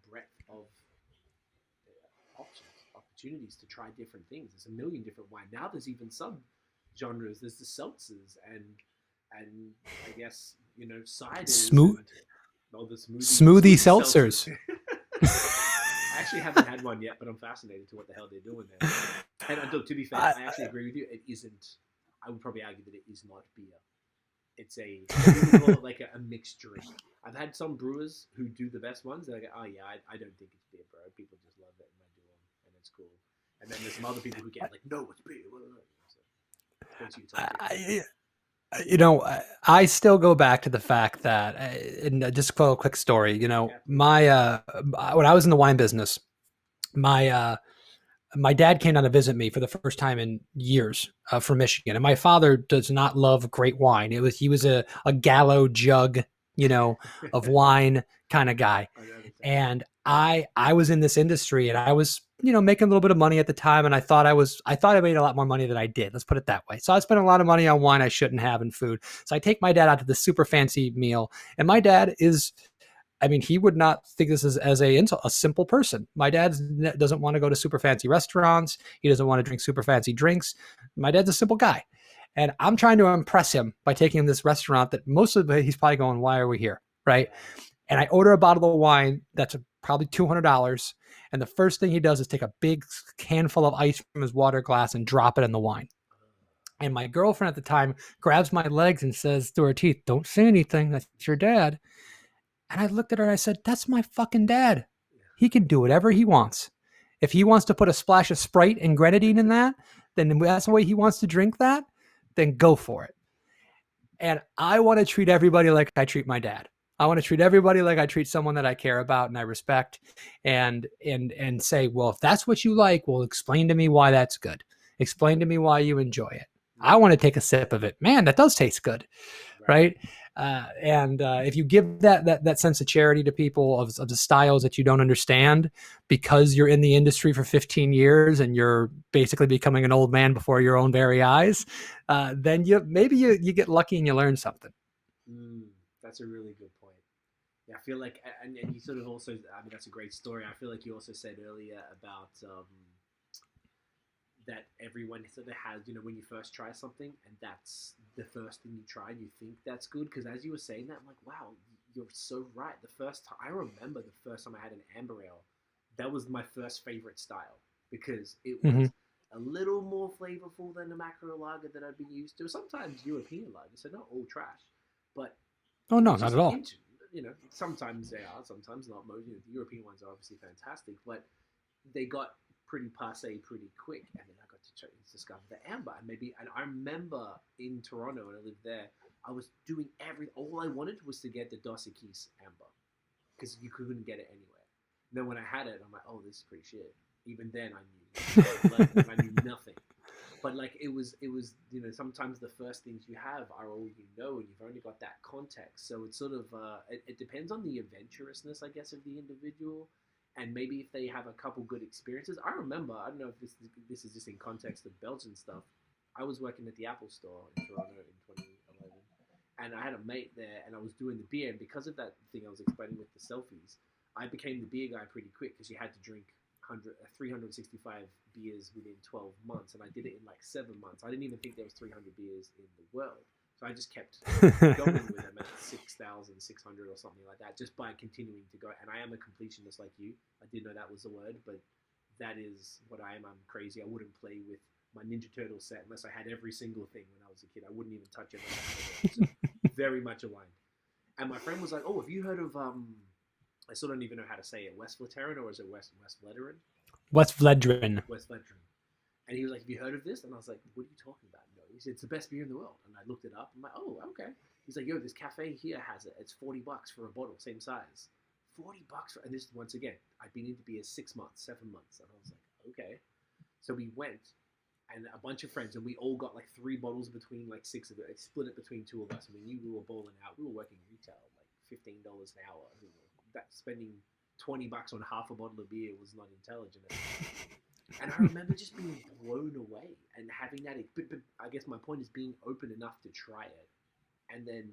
[SPEAKER 2] breadth of opportunities to try different things. There's a million different wine. Now there's even some genres. There's the seltzers and I guess, ciders. The
[SPEAKER 3] smoothie seltzers.
[SPEAKER 2] I actually haven't had one yet, but I'm fascinated to what the hell they're doing there. And to be fair, I actually agree with you. It isn't. I would probably argue that it is not beer. It's we call it like a mixed drink. I've had some brewers who do the best ones. They're like, oh yeah, I don't think it's beer, bro. People just love it and they do them, and it's cool. And then there's some other people who get like, no, it's beer.
[SPEAKER 3] I still go back to the fact that, and just a quick story. My when I was in the wine business, my dad came down to visit me for the first time in years from Michigan. And my father does not love great wine. He was a Gallo jug, of wine kind of guy. And I was in this industry and I was, making a little bit of money at the time. And I thought I made a lot more money than I did. Let's put it that way. So I spent a lot of money on wine I shouldn't have and food. So I take my dad out to this super fancy meal, and my dad is, he would not think this is as a simple person. My dad doesn't want to go to super fancy restaurants. He doesn't want to drink super fancy drinks. My dad's a simple guy. And I'm trying to impress him by taking him to this restaurant that most of the he's probably going, why are we here? Right. And I order a bottle of wine that's probably $200. And the first thing he does is take a big handful of ice from his water glass and drop it in the wine. And my girlfriend at the time grabs my legs and says through her teeth, don't say anything. That's your dad. And I looked at her and I said, that's my fucking dad. He can do whatever he wants. If he wants to put a splash of Sprite and grenadine in that, then that's the way he wants to drink that, then go for it. And I want to treat everybody like I treat my dad. I want to treat everybody like I treat someone that I care about and I respect, and say, well, if that's what you like, well, explain to me why that's good. Explain to me why you enjoy it. I want to take a sip of it. Man, that does taste good, right? And if you give that sense of charity to people of the styles that you don't understand because you're in the industry for 15 years and you're basically becoming an old man before your own very eyes, then you get lucky and you learn something.
[SPEAKER 2] That's a really good point. Yeah, I feel like, and you sort of also, I mean, that's a great story. I feel like you also said earlier about that everyone sort of has, when you first try something and that's the first thing you try and you think that's good. Because as you were saying that, I'm like, wow, you're so right. The first time, I remember the first time I had an amber ale, that was my first favorite style because it was a little more flavorful than the macro lager that I've been used to. Sometimes European lagers, so not all trash, but
[SPEAKER 3] oh no, not at all.
[SPEAKER 2] Sometimes they are, sometimes not. Most the European ones are obviously fantastic, but they got pretty passe pretty quick, and then I got to discover the amber. And I remember in Toronto when I lived there, I was doing all I wanted was to get the Dos Equis amber because you couldn't get it anywhere. And then when I had it, I'm like, oh, this is pretty shit. Even then, I knew I knew nothing. But like it was sometimes the first things you have are all you know, and you've only got that context. So it's sort of it depends on the adventurousness, I guess, of the individual, and maybe if they have a couple good experiences. I remember, I don't know if this is just in context of Belgian stuff. I was working at the Apple store in Toronto in 2011, and I had a mate there, and I was doing the beer, and because of that thing I was explaining with the selfies, I became the beer guy pretty quick because you had to drink 365 beers within 12 months, and I did it in like 7 months. I didn't even think there was 300 beers in the world, so I just kept going with them at 6,600 or something like that, just by continuing to go. And I am a completionist like you. I didn't know that was a word, but that is what I am. I'm crazy. I wouldn't play with my Ninja Turtle set unless I had every single thing when I was a kid. I wouldn't even touch it. So very much aligned. And my friend was like, "Oh, have you heard of I still don't even know how to say it. West Vleteren, or is it West Vleteren?
[SPEAKER 3] West Vleteren.
[SPEAKER 2] West Vleteren. And he was like, have you heard of this? And I was like, what are you talking about? No. He said, it's the best beer in the world. And I looked it up. I'm like, oh, okay. He's like, yo, this cafe here has it. It's $40 for a bottle, same size. $40 for, and this, once again, I've been into beer 6 months, 7 months. And I was like, okay. So we went, and a bunch of friends, and we all got like 3 bottles between like 6 of it. I split it between 2 of us. And we knew we were bowling out. We were working retail, like $15 an hour. That spending $20 on half a bottle of beer was not intelligent. And I remember just being blown away and having that. But I guess my point is being open enough to try it, and then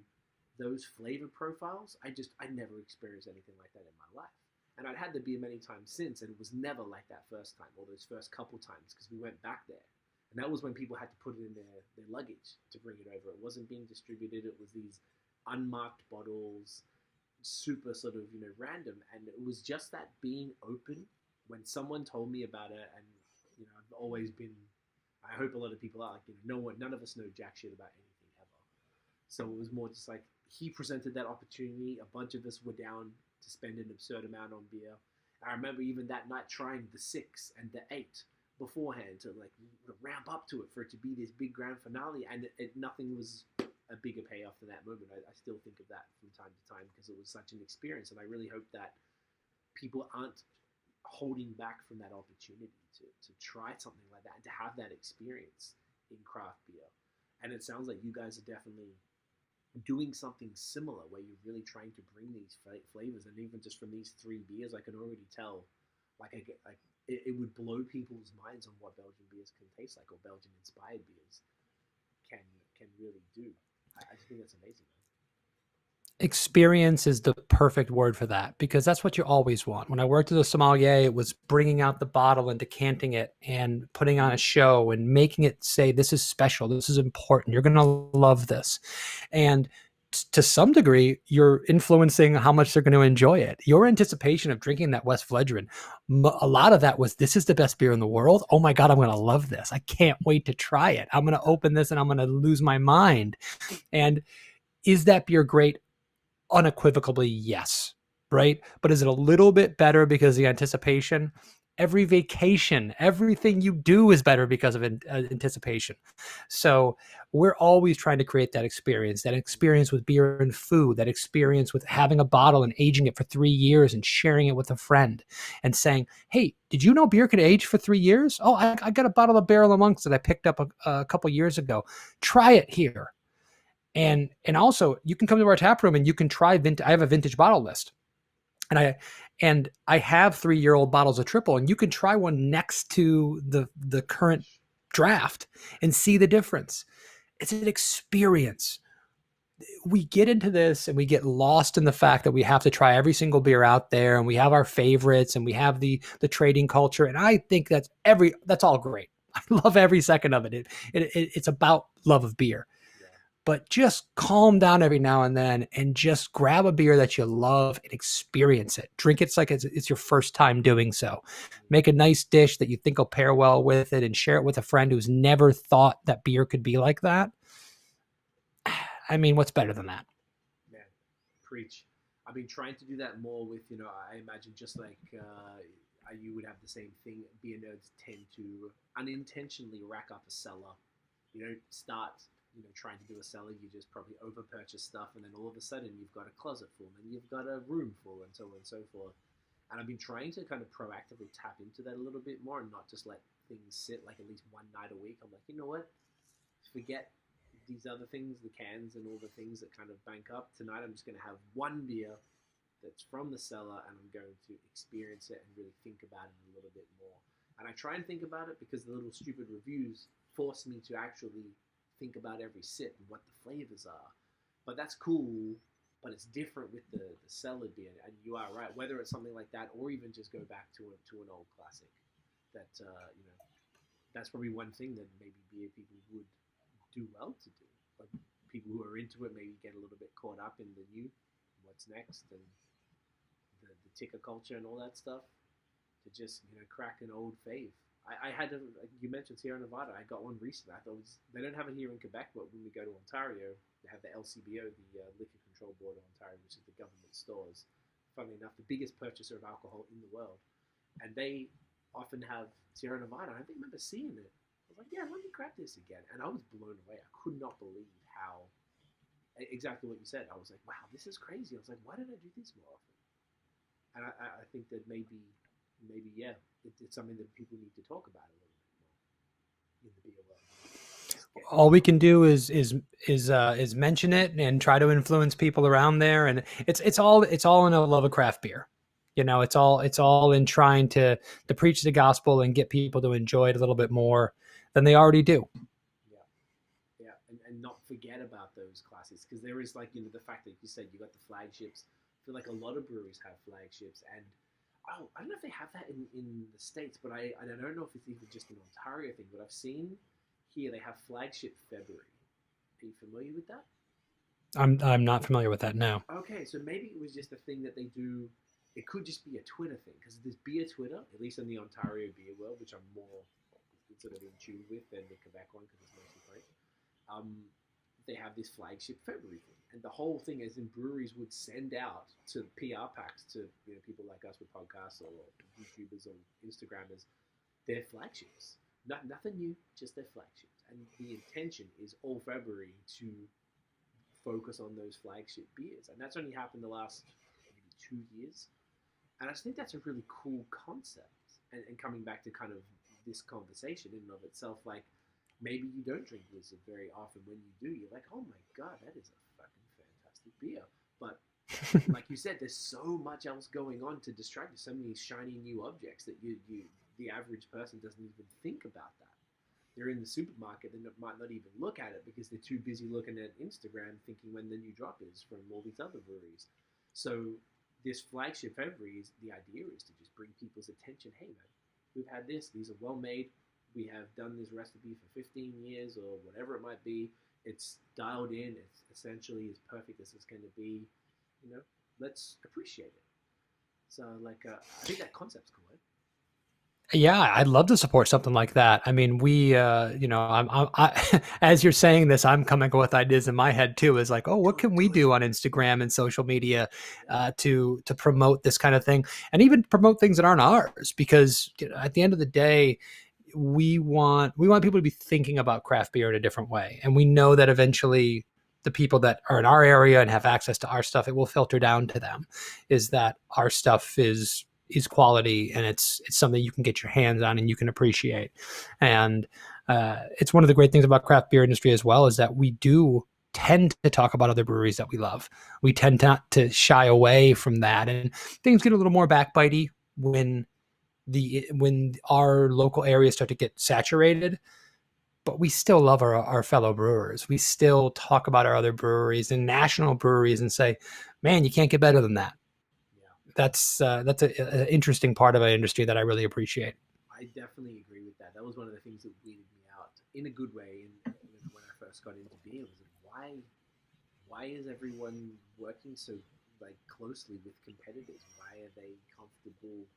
[SPEAKER 2] those flavor profiles. I never experienced anything like that in my life. And I'd had the beer many times since, and it was never like that first time or those first couple times because we went back there, and that was when people had to put it in their luggage to bring it over. It wasn't being distributed. It was these unmarked bottles. Super sort of random, and it was just that being open when someone told me about it. And I've always been, I hope a lot of people are like, none of us know jack shit about anything ever, so it was more just like he presented that opportunity. A bunch of us were down to spend an absurd amount on beer. I remember even that night trying the 6 and the 8 beforehand to like ramp up to it for it to be this big grand finale, and nothing was a bigger payoff than that moment. I still think of that from time to time because it was such an experience, and I really hope that people aren't holding back from that opportunity to try something like that and to have that experience in craft beer. And it sounds like you guys are definitely doing something similar where you're really trying to bring these flavors, and even just from these 3 beers, I can already tell it would blow people's minds on what Belgian beers can taste like, or Belgian-inspired beers can really do. I just think that's amazing.
[SPEAKER 3] Experience is the perfect word for that, because that's what you always want. When I worked as a sommelier, it was bringing out the bottle and decanting it and putting on a show and making it say, this is special, this is important, you're going to love this. And to some degree, you're influencing how much they're going to enjoy it. Your anticipation of drinking that West Vleteren, a lot of that was, this is the best beer in the world. Oh my God, I'm going to love this. I can't wait to try it. I'm going to open this and I'm going to lose my mind. And is that beer great? Unequivocally, yes. Right? But is it a little bit better because the anticipation? every vacation, everything you do is better because of anticipation. So we're always trying to create that experience with beer and food, that experience with having a bottle and aging it for 3 years and sharing it with a friend and saying, hey, did you know beer could age for 3 years? Oh, I got a bottle of Barrel of Monks that I picked up a couple years ago. Try it here. And also you can come to our tap room and you can try I have a vintage bottle list. And I have 3-year-old bottles of Tripel, and you can try one next to the current draft and see the difference. It's an experience. We get into this and we get lost in the fact that we have to try every single beer out there, and we have our favorites, and we have the trading culture. And I think that's all great. I love every second of it. It's about love of beer. But just calm down every now and then and just grab a beer that you love and experience it. Drink it like it's your first time doing so. Make a nice dish that you think will pair well with it and share it with a friend who's never thought that beer could be like that. I mean, what's better than that?
[SPEAKER 2] Man, preach. I've been trying to do that more with, I imagine just like you would have the same thing. Beer nerds tend to unintentionally rack up a cellar. You don't start trying to do a cellar, you just probably over purchase stuff, and then all of a sudden you've got a closet full, and you've got a room full, and so on and so forth. And I've been trying to kind of proactively tap into that a little bit more and not just let things sit like at least one night a week. I'm like, you know what? Forget these other things, the cans and all the things that kind of bank up. Tonight I'm just going to have one beer that's from the cellar, and I'm going to experience it and really think about it a little bit more. And I try and think about it because the little stupid reviews force me to actually think about every sip and what the flavors are. But that's cool, but it's different with the cellar beer. And you are right, whether it's something like that or even just go back to an old classic. That that's probably one thing that maybe beer people would do well to do. Like people who are into it maybe get a little bit caught up in the new, what's next, and the ticker culture and all that stuff, to just crack an old fave. I had you mentioned Sierra Nevada. I got one recently. I thought they don't have it here in Quebec, but when we go to Ontario, they have the LCBO, the Liquor Control Board of Ontario, which is the government stores. Funnily enough, the biggest purchaser of alcohol in the world, and they often have Sierra Nevada. I think I remember seeing it. I was like, yeah, let me crack this again, and I was blown away. I could not believe how exactly what you said. I was like, wow, this is crazy. I was like, why didn't I do this more often? And I think that maybe yeah, it's something that people need to talk about a little bit more in the beer world.
[SPEAKER 3] All we can do is mention it and try to influence people around there, and it's all in a love of craft beer. It's all in trying to preach the gospel and get people to enjoy it a little bit more than they already do.
[SPEAKER 2] Yeah, and not forget about those classics, because there is the fact that you said you got the flagships. I feel like a lot of breweries have flagships, and I don't know if they have that in the States, but I don't know if it's even just an Ontario thing, but I've seen here they have flagship February. Are you familiar with that?
[SPEAKER 3] I'm not familiar with that now.
[SPEAKER 2] Okay, so maybe it was just a thing that they do. It could just be a Twitter thing, because there's beer Twitter, at least in the Ontario beer world, which I'm more sort of in tune with than the Quebec one, because it's mostly great. They have this flagship February thing, and the whole thing is in breweries would send out to PR packs to people like us with podcasts or YouTubers or Instagrammers their flagships. Nothing new, just their flagships, and the intention is all February to focus on those flagship beers, and that's only happened the last maybe 2 years, and I just think that's a really cool concept. And coming back to kind of this conversation in and of itself, like, maybe you don't drink Blizzard very often. When you do, you're like, oh my God, that is a fucking fantastic beer. But like you said, there's so much else going on to distract you. So many shiny new objects that the average person doesn't even think about that. They're in the supermarket, they might not even look at it because they're too busy looking at Instagram thinking when the new drop is from all these other breweries. So this flagship February, the idea is to just bring people's attention. Hey man, we've had this. These are well made. We have done this recipe for 15 years or whatever it might be. It's dialed in. It's essentially as perfect as it's going to be. Let's appreciate it. So, I think that concept's cool.
[SPEAKER 3] Yeah, I'd love to support something like that. I mean, as you're saying this, I'm coming up with ideas in my head too. Is like, oh, what can we do on Instagram and social media to promote this kind of thing, and even promote things that aren't ours? Because at the end of the day, we want people to be thinking about craft beer in a different way, and we know that eventually the people that are in our area and have access to our stuff, it will filter down to them. Is that our stuff is quality, and it's something you can get your hands on and you can appreciate. And it's one of the great things about craft beer industry as well, is that we do tend to talk about other breweries that we love. We tend not to shy away from that, and things get a little more backbitey when our local areas start to get saturated. But we still love our fellow brewers. We still talk about our other breweries and national breweries and say, man, you can't get better than that.
[SPEAKER 2] Yeah,
[SPEAKER 3] That's an interesting part of our industry that I really appreciate.
[SPEAKER 2] I definitely agree with that. That was one of the things that weirded me out in a good way. When I first got into beer, was like, why is everyone working so like closely with competitors? Why are they comfortable,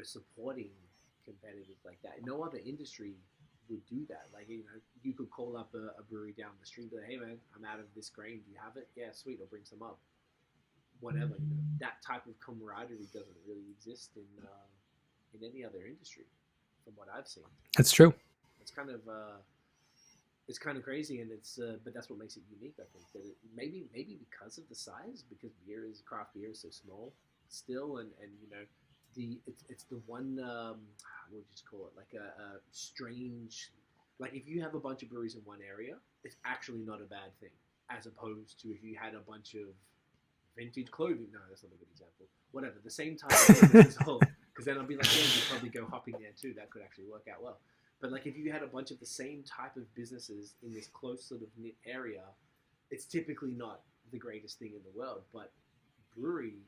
[SPEAKER 2] supporting competitors like that? No other industry would do that. Like, you could call up a brewery down the street, but hey man, I'm out of this grain. Do you have it? Yeah, sweet. I'll bring some up. Whatever. That type of camaraderie doesn't really exist in any other industry, from what I've seen.
[SPEAKER 3] That's true.
[SPEAKER 2] It's kind of crazy, and but that's what makes it unique. I think that maybe because of the size, because craft beer is so small still, and it's the one what would you just call it, like a strange, like if you have a bunch of breweries in one area, it's actually not a bad thing, as opposed to if you had a bunch of vintage clothing. No, that's not a good example. Whatever, the same type of business, because then I'll be like, yeah, you'd probably go hopping there too. That could actually work out well. But like if you had a bunch of the same type of businesses in this close sort of knit area, it's typically not the greatest thing in the world. But brewery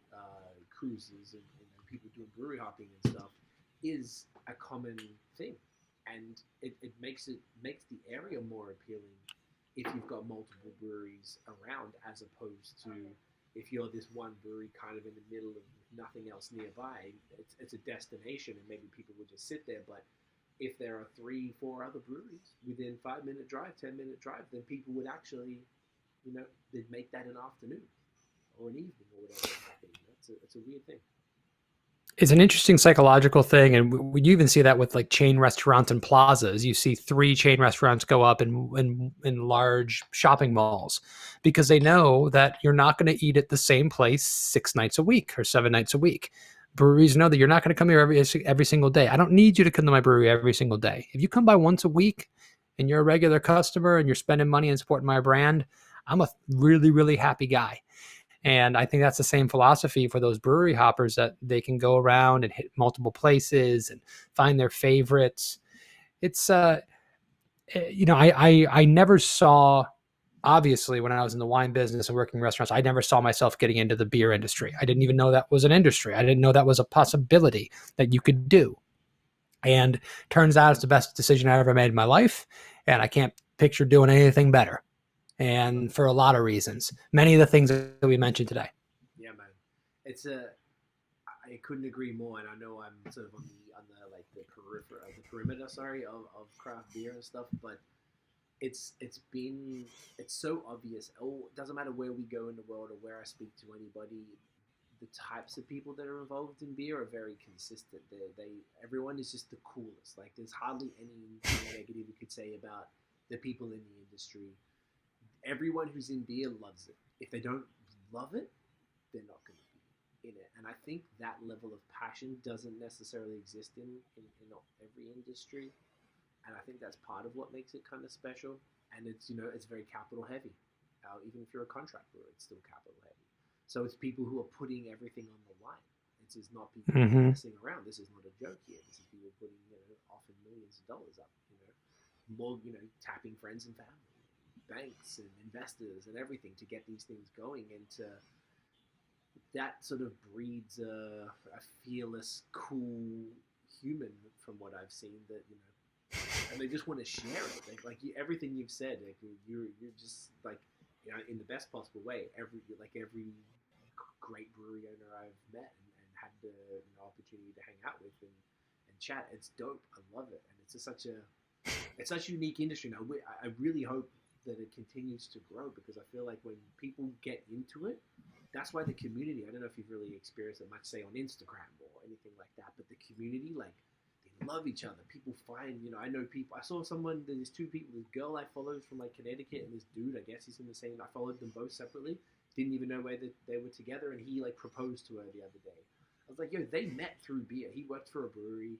[SPEAKER 2] cruises and people doing brewery hopping and stuff is a common thing, and it makes the area more appealing if you've got multiple breweries around, as opposed to if you're this one brewery kind of in the middle of nothing else nearby. It's a destination, and maybe people would just sit there. But if there are 3-4 other breweries within 5-minute drive, 10-minute drive, then people would actually, they'd make that an afternoon or an evening or whatever it might be. It's a weird thing.
[SPEAKER 3] It's an interesting psychological thing, and you even see that with like chain restaurants and plazas. You see 3 chain restaurants go up in large shopping malls because they know that you're not going to eat at the same place 6 nights a week or 7 nights a week. Breweries know that you're not going to come here every single day. I don't need you to come to my brewery every single day. If you come by once a week and you're a regular customer and you're spending money and supporting my brand, I'm a really, really happy guy. And I think that's the same philosophy for those brewery hoppers, that they can go around and hit multiple places and find their favorites. It's, I never saw, obviously, when I was in the wine business and working in restaurants, I never saw myself getting into the beer industry. I didn't even know that was an industry. I didn't know that was a possibility that you could do. And turns out it's the best decision I ever made in my life. And I can't picture doing anything better. And for a lot of reasons, many of the things that we mentioned today.
[SPEAKER 2] Yeah, man. I couldn't agree more, and I know I'm sort of on the perimeter, sorry, of craft beer and stuff, but it's so obvious. Oh, it doesn't matter where we go in the world or where I speak to anybody, the types of people that are involved in beer are very consistent. Everyone is just the coolest. Like, there's hardly anything negative you could say about the people in the industry. Everyone who's in beer loves it. If they don't love it, they're not going to be in it. And I think that level of passion doesn't necessarily exist in every industry. And I think that's part of what makes it kind of special. And it's very capital heavy. Even if you're a contract brewer, it's still capital heavy. So it's people who are putting everything on the line. This is not people messing around. This is not a joke here. This is people putting often millions of dollars up. More tapping friends and family, banks and investors and everything to get these things going, and that sort of breeds a fearless, cool human, from what I've seen, that and they just want to share it. Like everything you've said, like you're just like, in the best possible way. Every great brewery owner I've met and had the opportunity to hang out with and chat. It's dope. I love it, and it's just such a unique industry now. I really hope that it continues to grow, because I feel like when people get into it, that's why the community, I don't know if you've really experienced it much, say on Instagram or anything like that, but the community, like, they love each other. People find, I know people, I saw someone, there's two people, this girl I followed from like Connecticut, and this dude, I guess he's in the same, I followed them both separately, didn't even know where they were together, and he like proposed to her the other day. I was like, yo, they met through beer. He worked for a brewery,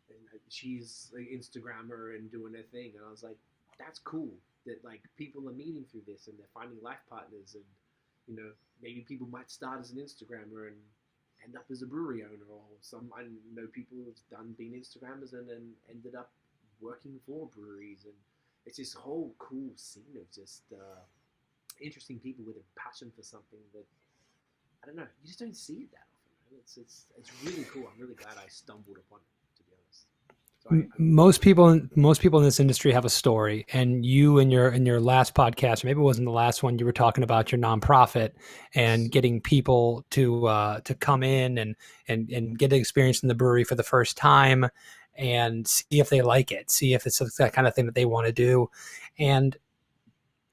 [SPEAKER 2] and she's an Instagrammer and doing her thing, and I was like, that's cool that like people are meeting through this and they're finding life partners, and maybe people might start as an Instagrammer and end up as a brewery owner, or some, I know people who've been Instagrammers and then ended up working for breweries, and it's this whole cool scene of just interesting people with a passion for something that, I don't know, you just don't see it that often. It's really cool. I'm really glad I stumbled upon it, to be honest. So
[SPEAKER 3] most people in this industry have a story, and you in your last podcast, or maybe it wasn't the last one, you were talking about your nonprofit and getting people to come in and get the experience in the brewery for the first time and see if they like it, see if it's that kind of thing that they want to do. And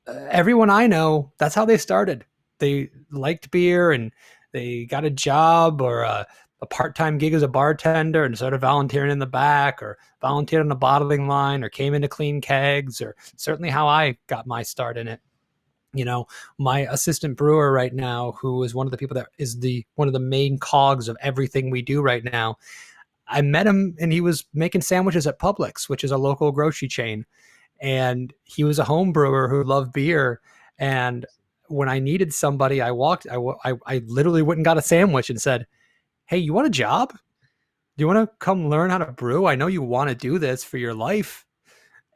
[SPEAKER 3] everyone I know, that's how they started. They liked beer and they got a job or a part-time gig as a bartender and started volunteering in the back, or volunteered on the bottling line, or came in to clean kegs, or certainly how I got my start in it. My assistant brewer right now, who is one of the people that is one of the main cogs of everything we do right now, I met him and he was making sandwiches at Publix, which is a local grocery chain. And he was a home brewer who loved beer. And when I needed somebody, I literally went and got a sandwich and said, hey, you want a job? Do you want to come learn how to brew? I know you want to do this for your life.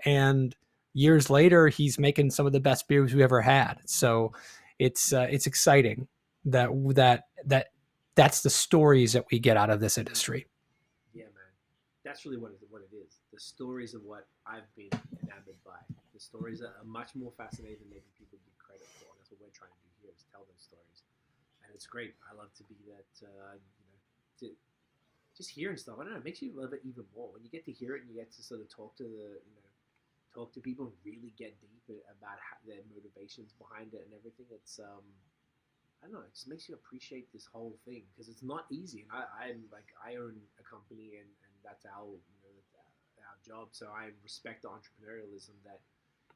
[SPEAKER 3] And years later, he's making some of the best beers we ever had. So it's exciting that's the stories that we get out of this industry.
[SPEAKER 2] Yeah, man. That's really what it is. The stories of what I've been enamored by. The stories that are much more fascinating than maybe people give credit for. And that's what we're trying to do here, is tell those stories. And it's great. I love to be that, just hearing stuff. I don't know, it makes you love it even more. When you get to hear it and you get to sort of talk to people and really get deep about their motivations behind it and everything. It's, I don't know, it just makes you appreciate this whole thing, because it's not easy. And I own a company, and that's our job. So I respect the entrepreneurialism that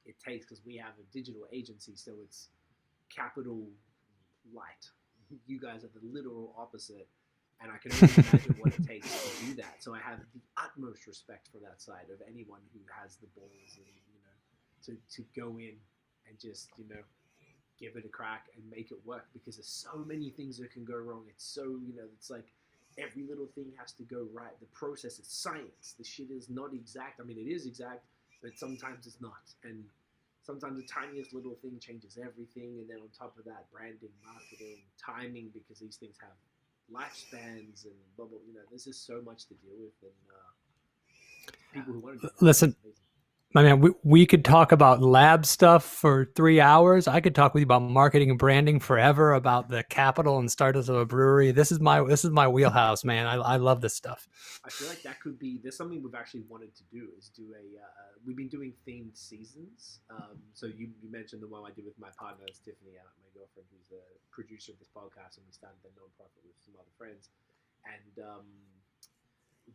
[SPEAKER 2] it takes, because we have a digital agency, so it's capital light. You guys are the literal opposite, and I can only imagine what it takes to do that. So I have the utmost respect for that side of anyone who has the balls and to go in and just give it a crack and make it work, because there's so many things that can go wrong. It's so it's like every little thing has to go right. The process is science. The shit is not exact. I mean, it is exact, but sometimes it's not. And sometimes the tiniest little thing changes everything. And then on top of that, branding, marketing, timing, because these things have lifespans and blah, blah. There's just so much to deal with. And people who want to do that.
[SPEAKER 3] Listen, my man, we could talk about lab stuff for 3 hours. I could talk with you about marketing and branding forever, about the capital and startups of a brewery. This is my wheelhouse, man. I love this stuff. I
[SPEAKER 2] feel like there's something we've actually wanted to do, is do we've been doing themed seasons. So you mentioned the one I did with my partner, Tiffany, my girlfriend, who's the producer of this podcast, and we started the nonprofit with some other friends. And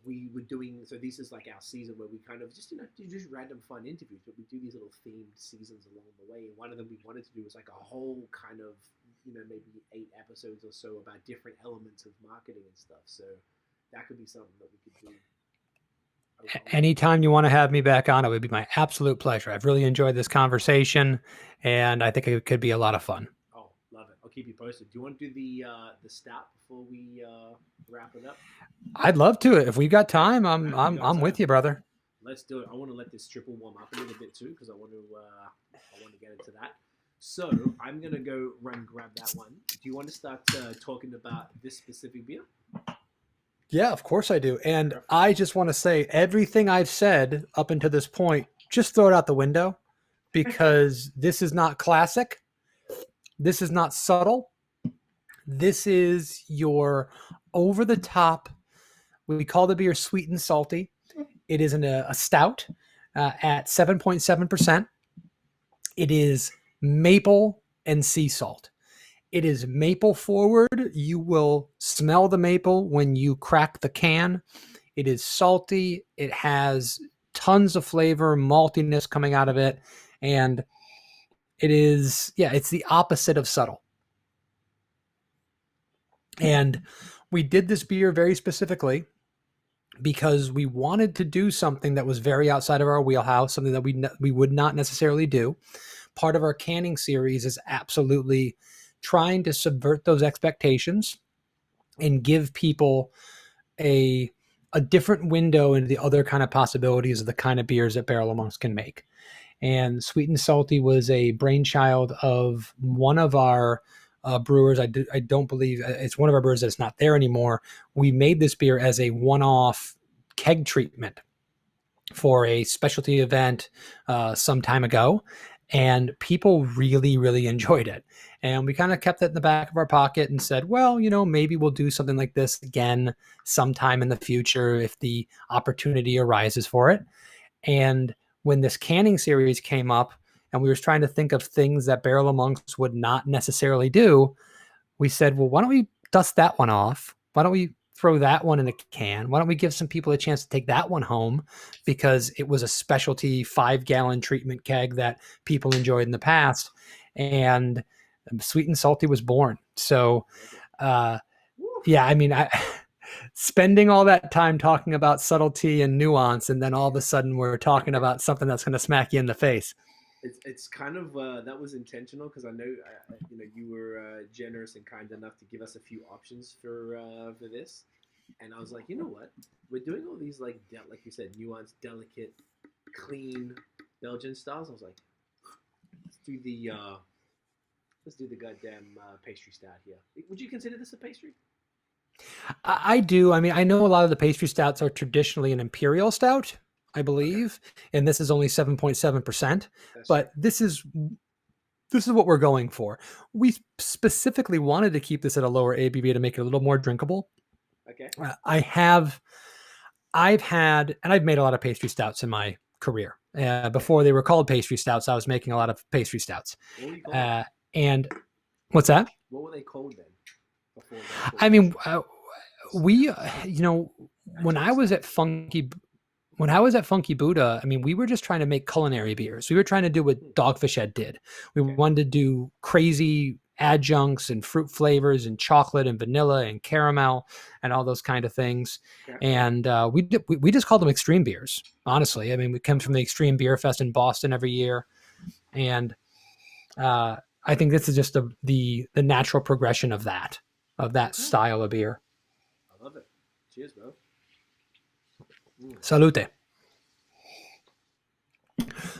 [SPEAKER 2] we were doing, so this is like our season where we kind of just do just random fun interviews, but we do these little themed seasons along the way. And one of them we wanted to do was like a whole kind of maybe 8 episodes or so about different elements of marketing and stuff. So that could be something that we could do.
[SPEAKER 3] Anytime you want to have me back on, it would be my absolute pleasure. I've really enjoyed this conversation, and I think it could be a lot of fun.
[SPEAKER 2] Oh, love it. I'll keep you posted. Do you want to do the stout before we wrap it up?
[SPEAKER 3] I'd love to. If we got time, I'm with you, brother.
[SPEAKER 2] Let's do it. I want to let this triple warm up a little bit too, because I want to get into that. So I'm gonna go run grab that one. Do you want to start talking about this specific beer?
[SPEAKER 3] Yeah, of course I do. And I just want to say, everything I've said up until this point, just throw it out the window, because this is not classic. This is not subtle. This is your over the top, We call the beer sweet and salty. It is a stout at 7.7%. It is maple and sea salt. It is maple forward. You will smell the maple when you crack the can. It is salty. It has tons of flavor, maltiness coming out of it. And it is, it's the opposite of subtle. And we did this beer very specifically because we wanted to do something that was very outside of our wheelhouse, something that we would not necessarily do. Part of our canning series is absolutely trying to subvert those expectations and give people a different window into the other kind of possibilities of the kind of beers that Barrel of Monks can make. And Sweet and Salty was a brainchild of one of our brewers. I don't believe it's one of our brewers that's not there anymore. We made this beer as a one-off keg treatment for a specialty event some time ago. And people really, really enjoyed it. And we kind of kept it in the back of our pocket and said, well, maybe we'll do something like this again sometime in the future if the opportunity arises for it. And when this canning series came up and we were trying to think of things that Barrel of Monks would not necessarily do, we said, well, why don't we dust that one off? Why don't we throw that one in a can? Why don't we give some people a chance to take that one home because it was a specialty 5-gallon treatment keg that people enjoyed in the past. And Sweet and Salty was born. So, spending all that time talking about subtlety and nuance, and then all of a sudden we're talking about something that's going to smack you in the face.
[SPEAKER 2] It's kind of that was intentional because I know you were generous and kind enough to give us a few options for this, and I was like, you know what, we're doing all these like you said, nuanced, delicate, clean Belgian styles. I was like, let's do the goddamn pastry stout here. Would you consider this a pastry?
[SPEAKER 3] I do. I mean, I know a lot of the pastry stouts are traditionally an Imperial stout, I believe, and this is only 7.7%. But this is what we're going for. We specifically wanted to keep this at a lower ABV to make it a little more drinkable.
[SPEAKER 2] Okay.
[SPEAKER 3] I've made a lot of pastry stouts in my career. Before they were called pastry stouts, I was making a lot of pastry stouts.
[SPEAKER 2] What were you called?
[SPEAKER 3] And what's that?
[SPEAKER 2] What were they called then?
[SPEAKER 3] I mean, when I was at Funky Buddha, I mean, we were just trying to make culinary beers. We were trying to do what Dogfish Head did. We wanted to do crazy adjuncts and fruit flavors and chocolate and vanilla and caramel and all those kind of things. Okay. And we just called them extreme beers, honestly. I mean, we come from the Extreme Beer Fest in Boston every year. And I think this is just the natural progression of that style of beer.
[SPEAKER 2] I love it. Cheers, bro.
[SPEAKER 3] Salute.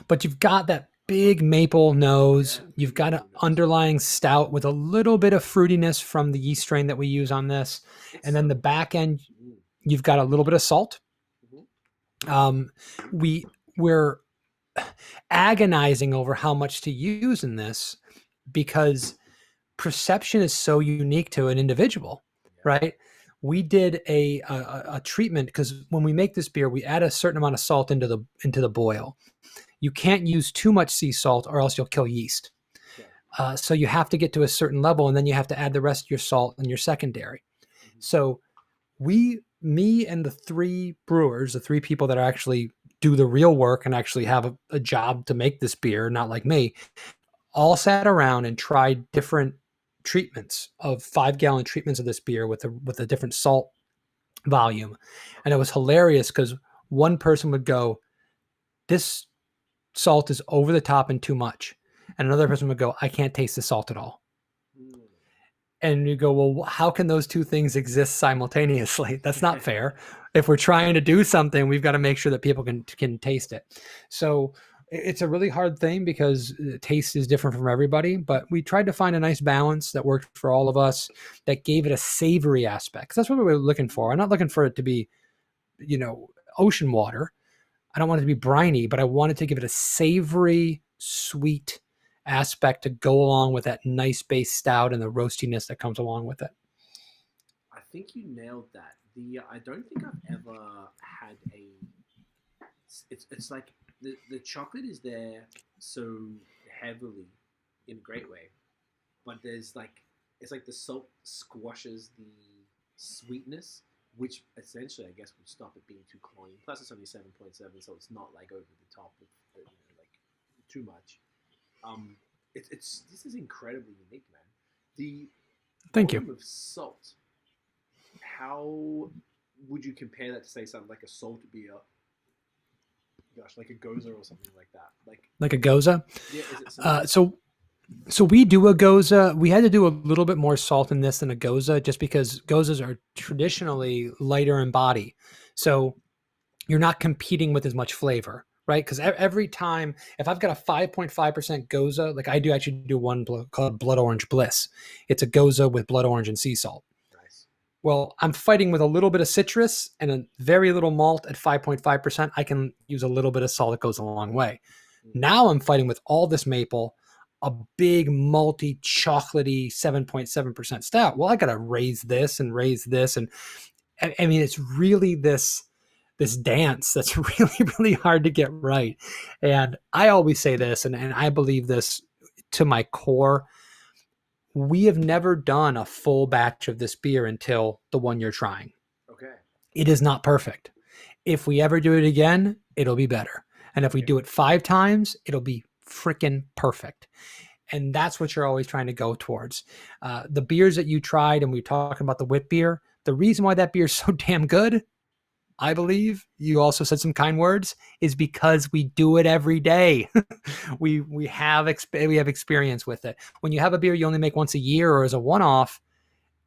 [SPEAKER 3] But you've got that big maple nose. You've got an underlying stout with a little bit of fruitiness from the yeast strain that we use on this. And then the back end, you've got a little bit of salt. We're agonizing over how much to use in this because perception is so unique to an individual, right? We did a treatment because when we make this beer, we add a certain amount of salt into the boil. You can't use too much sea salt or else you'll kill yeast. So you have to get to a certain level, and then you have to add the rest of your salt in your secondary. So me and the three brewers, the three people that actually do the real work and actually have a job to make this beer, not like me, all sat around and tried different treatments of 5-gallon treatments of this beer with a different salt volume. And it was hilarious because one person would go, this salt is over the top and too much. And another person would go, I can't taste the salt at all. And you go, well, how can those two things exist simultaneously? That's not fair. If we're trying to do something, we've got to make sure that people can taste it. So it's a really hard thing because taste is different from everybody, but we tried to find a nice balance that worked for all of us, that gave it a savory aspect. 'Cause that's what we were looking for. I'm not looking for it to be, ocean water. I don't want it to be briny, but I wanted to give it a savory, sweet aspect to go along with that nice base stout and the roastiness that comes along with it.
[SPEAKER 2] I think you nailed that. I don't think I've ever had a. It's like the chocolate is there so heavily in a great way, but there's like it's like the salt squashes the sweetness, which essentially I guess would stop it being too cloying. Plus it's only 7.7, so it's not like over the top of like too much. It's this is incredibly unique, man. The
[SPEAKER 3] Thank
[SPEAKER 2] volume
[SPEAKER 3] you.
[SPEAKER 2] of salt. How would you compare that to say something like a salt beer? Gosh, like a Goza or something like that.
[SPEAKER 3] Like a Goza.
[SPEAKER 2] Yeah, is it similar?
[SPEAKER 3] So we do a Goza. We had to do a little bit more salt in this than a Goza, just because Gozas are traditionally lighter in body. So you're not competing with as much flavor, right? Because every time, if I've got a 5.5% Goza, like I do actually do one called Blood Orange Bliss. It's a Goza with blood orange and sea salt.
[SPEAKER 2] Nice.
[SPEAKER 3] Well, I'm fighting with a little bit of citrus and a very little malt at 5.5%. I can use a little bit of salt. It goes a long way. Now I'm fighting with all this maple, a big malty, chocolatey 7.7% stout. Well, I got to raise this. And I mean, it's really this dance that's really, really hard to get right. And I always say this, and I believe this to my core. We have never done a full batch of this beer until the one you're trying.
[SPEAKER 2] Okay.
[SPEAKER 3] It is not perfect. If we ever do it again, it'll be better. And if we do it 5 times, it'll be freaking perfect. And that's what you're always trying to go towards. The beers that you tried, and we were talking about the wit beer, the reason why that beer is so damn good, I believe, you also said some kind words, is because we do it every day. we have experience with it. When you have a beer you only make once a year or as a one-off,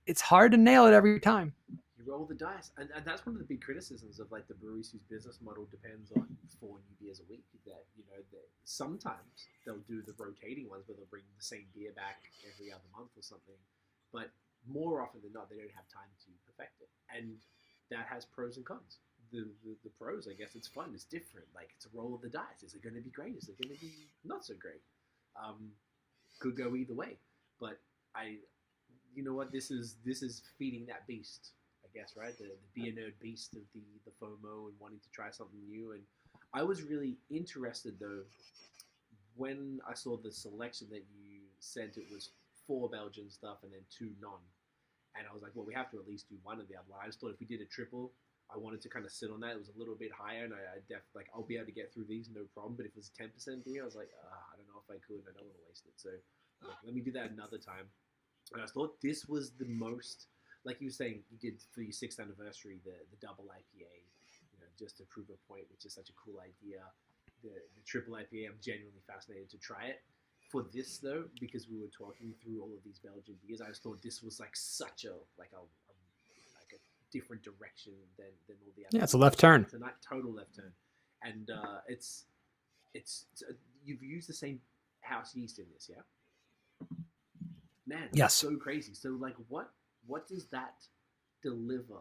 [SPEAKER 3] it's hard to nail it every time.
[SPEAKER 2] You roll the dice, and that's one of the big criticisms of like the breweries whose business model depends on 4 new beers a week. That sometimes they'll do the rotating ones where they'll bring the same beer back every other month or something, but more often than not they don't have time to perfect it, and that has pros and cons. The pros, I guess, it's fun, it's different. Like it's a roll of the dice. Is it going to be great? Is it going to be not so great? Could go either way, but you know what? This is feeding that beast. I guess, right? The beer nerd beast of the FOMO and wanting to try something new. And I was really interested though when I saw the selection that you said it was 4 Belgian stuff and then 2 non. And I was like, well, we have to at least do one of the other one. I just thought if we did a triple, I wanted to kind of sit on that. It was a little bit higher, and I'll be able to get through these no problem. But if it was 10% beer, I was like, I don't know if I could. I don't want to waste it. So let me do that another time. And I thought this was the most, like you were saying, you did for your 6th anniversary, the double IPA, just to prove a point, which is such a cool idea. The triple IPA, I'm genuinely fascinated to try it. For this though, because we were talking through all of these Belgian beers, I just thought this was like such a different direction than all the other.
[SPEAKER 3] Yeah, it's a left turn.
[SPEAKER 2] It's a total left turn, and it's you've used the same house yeast in this, yeah? Man,
[SPEAKER 3] yes.
[SPEAKER 2] So crazy. So like, what does that deliver?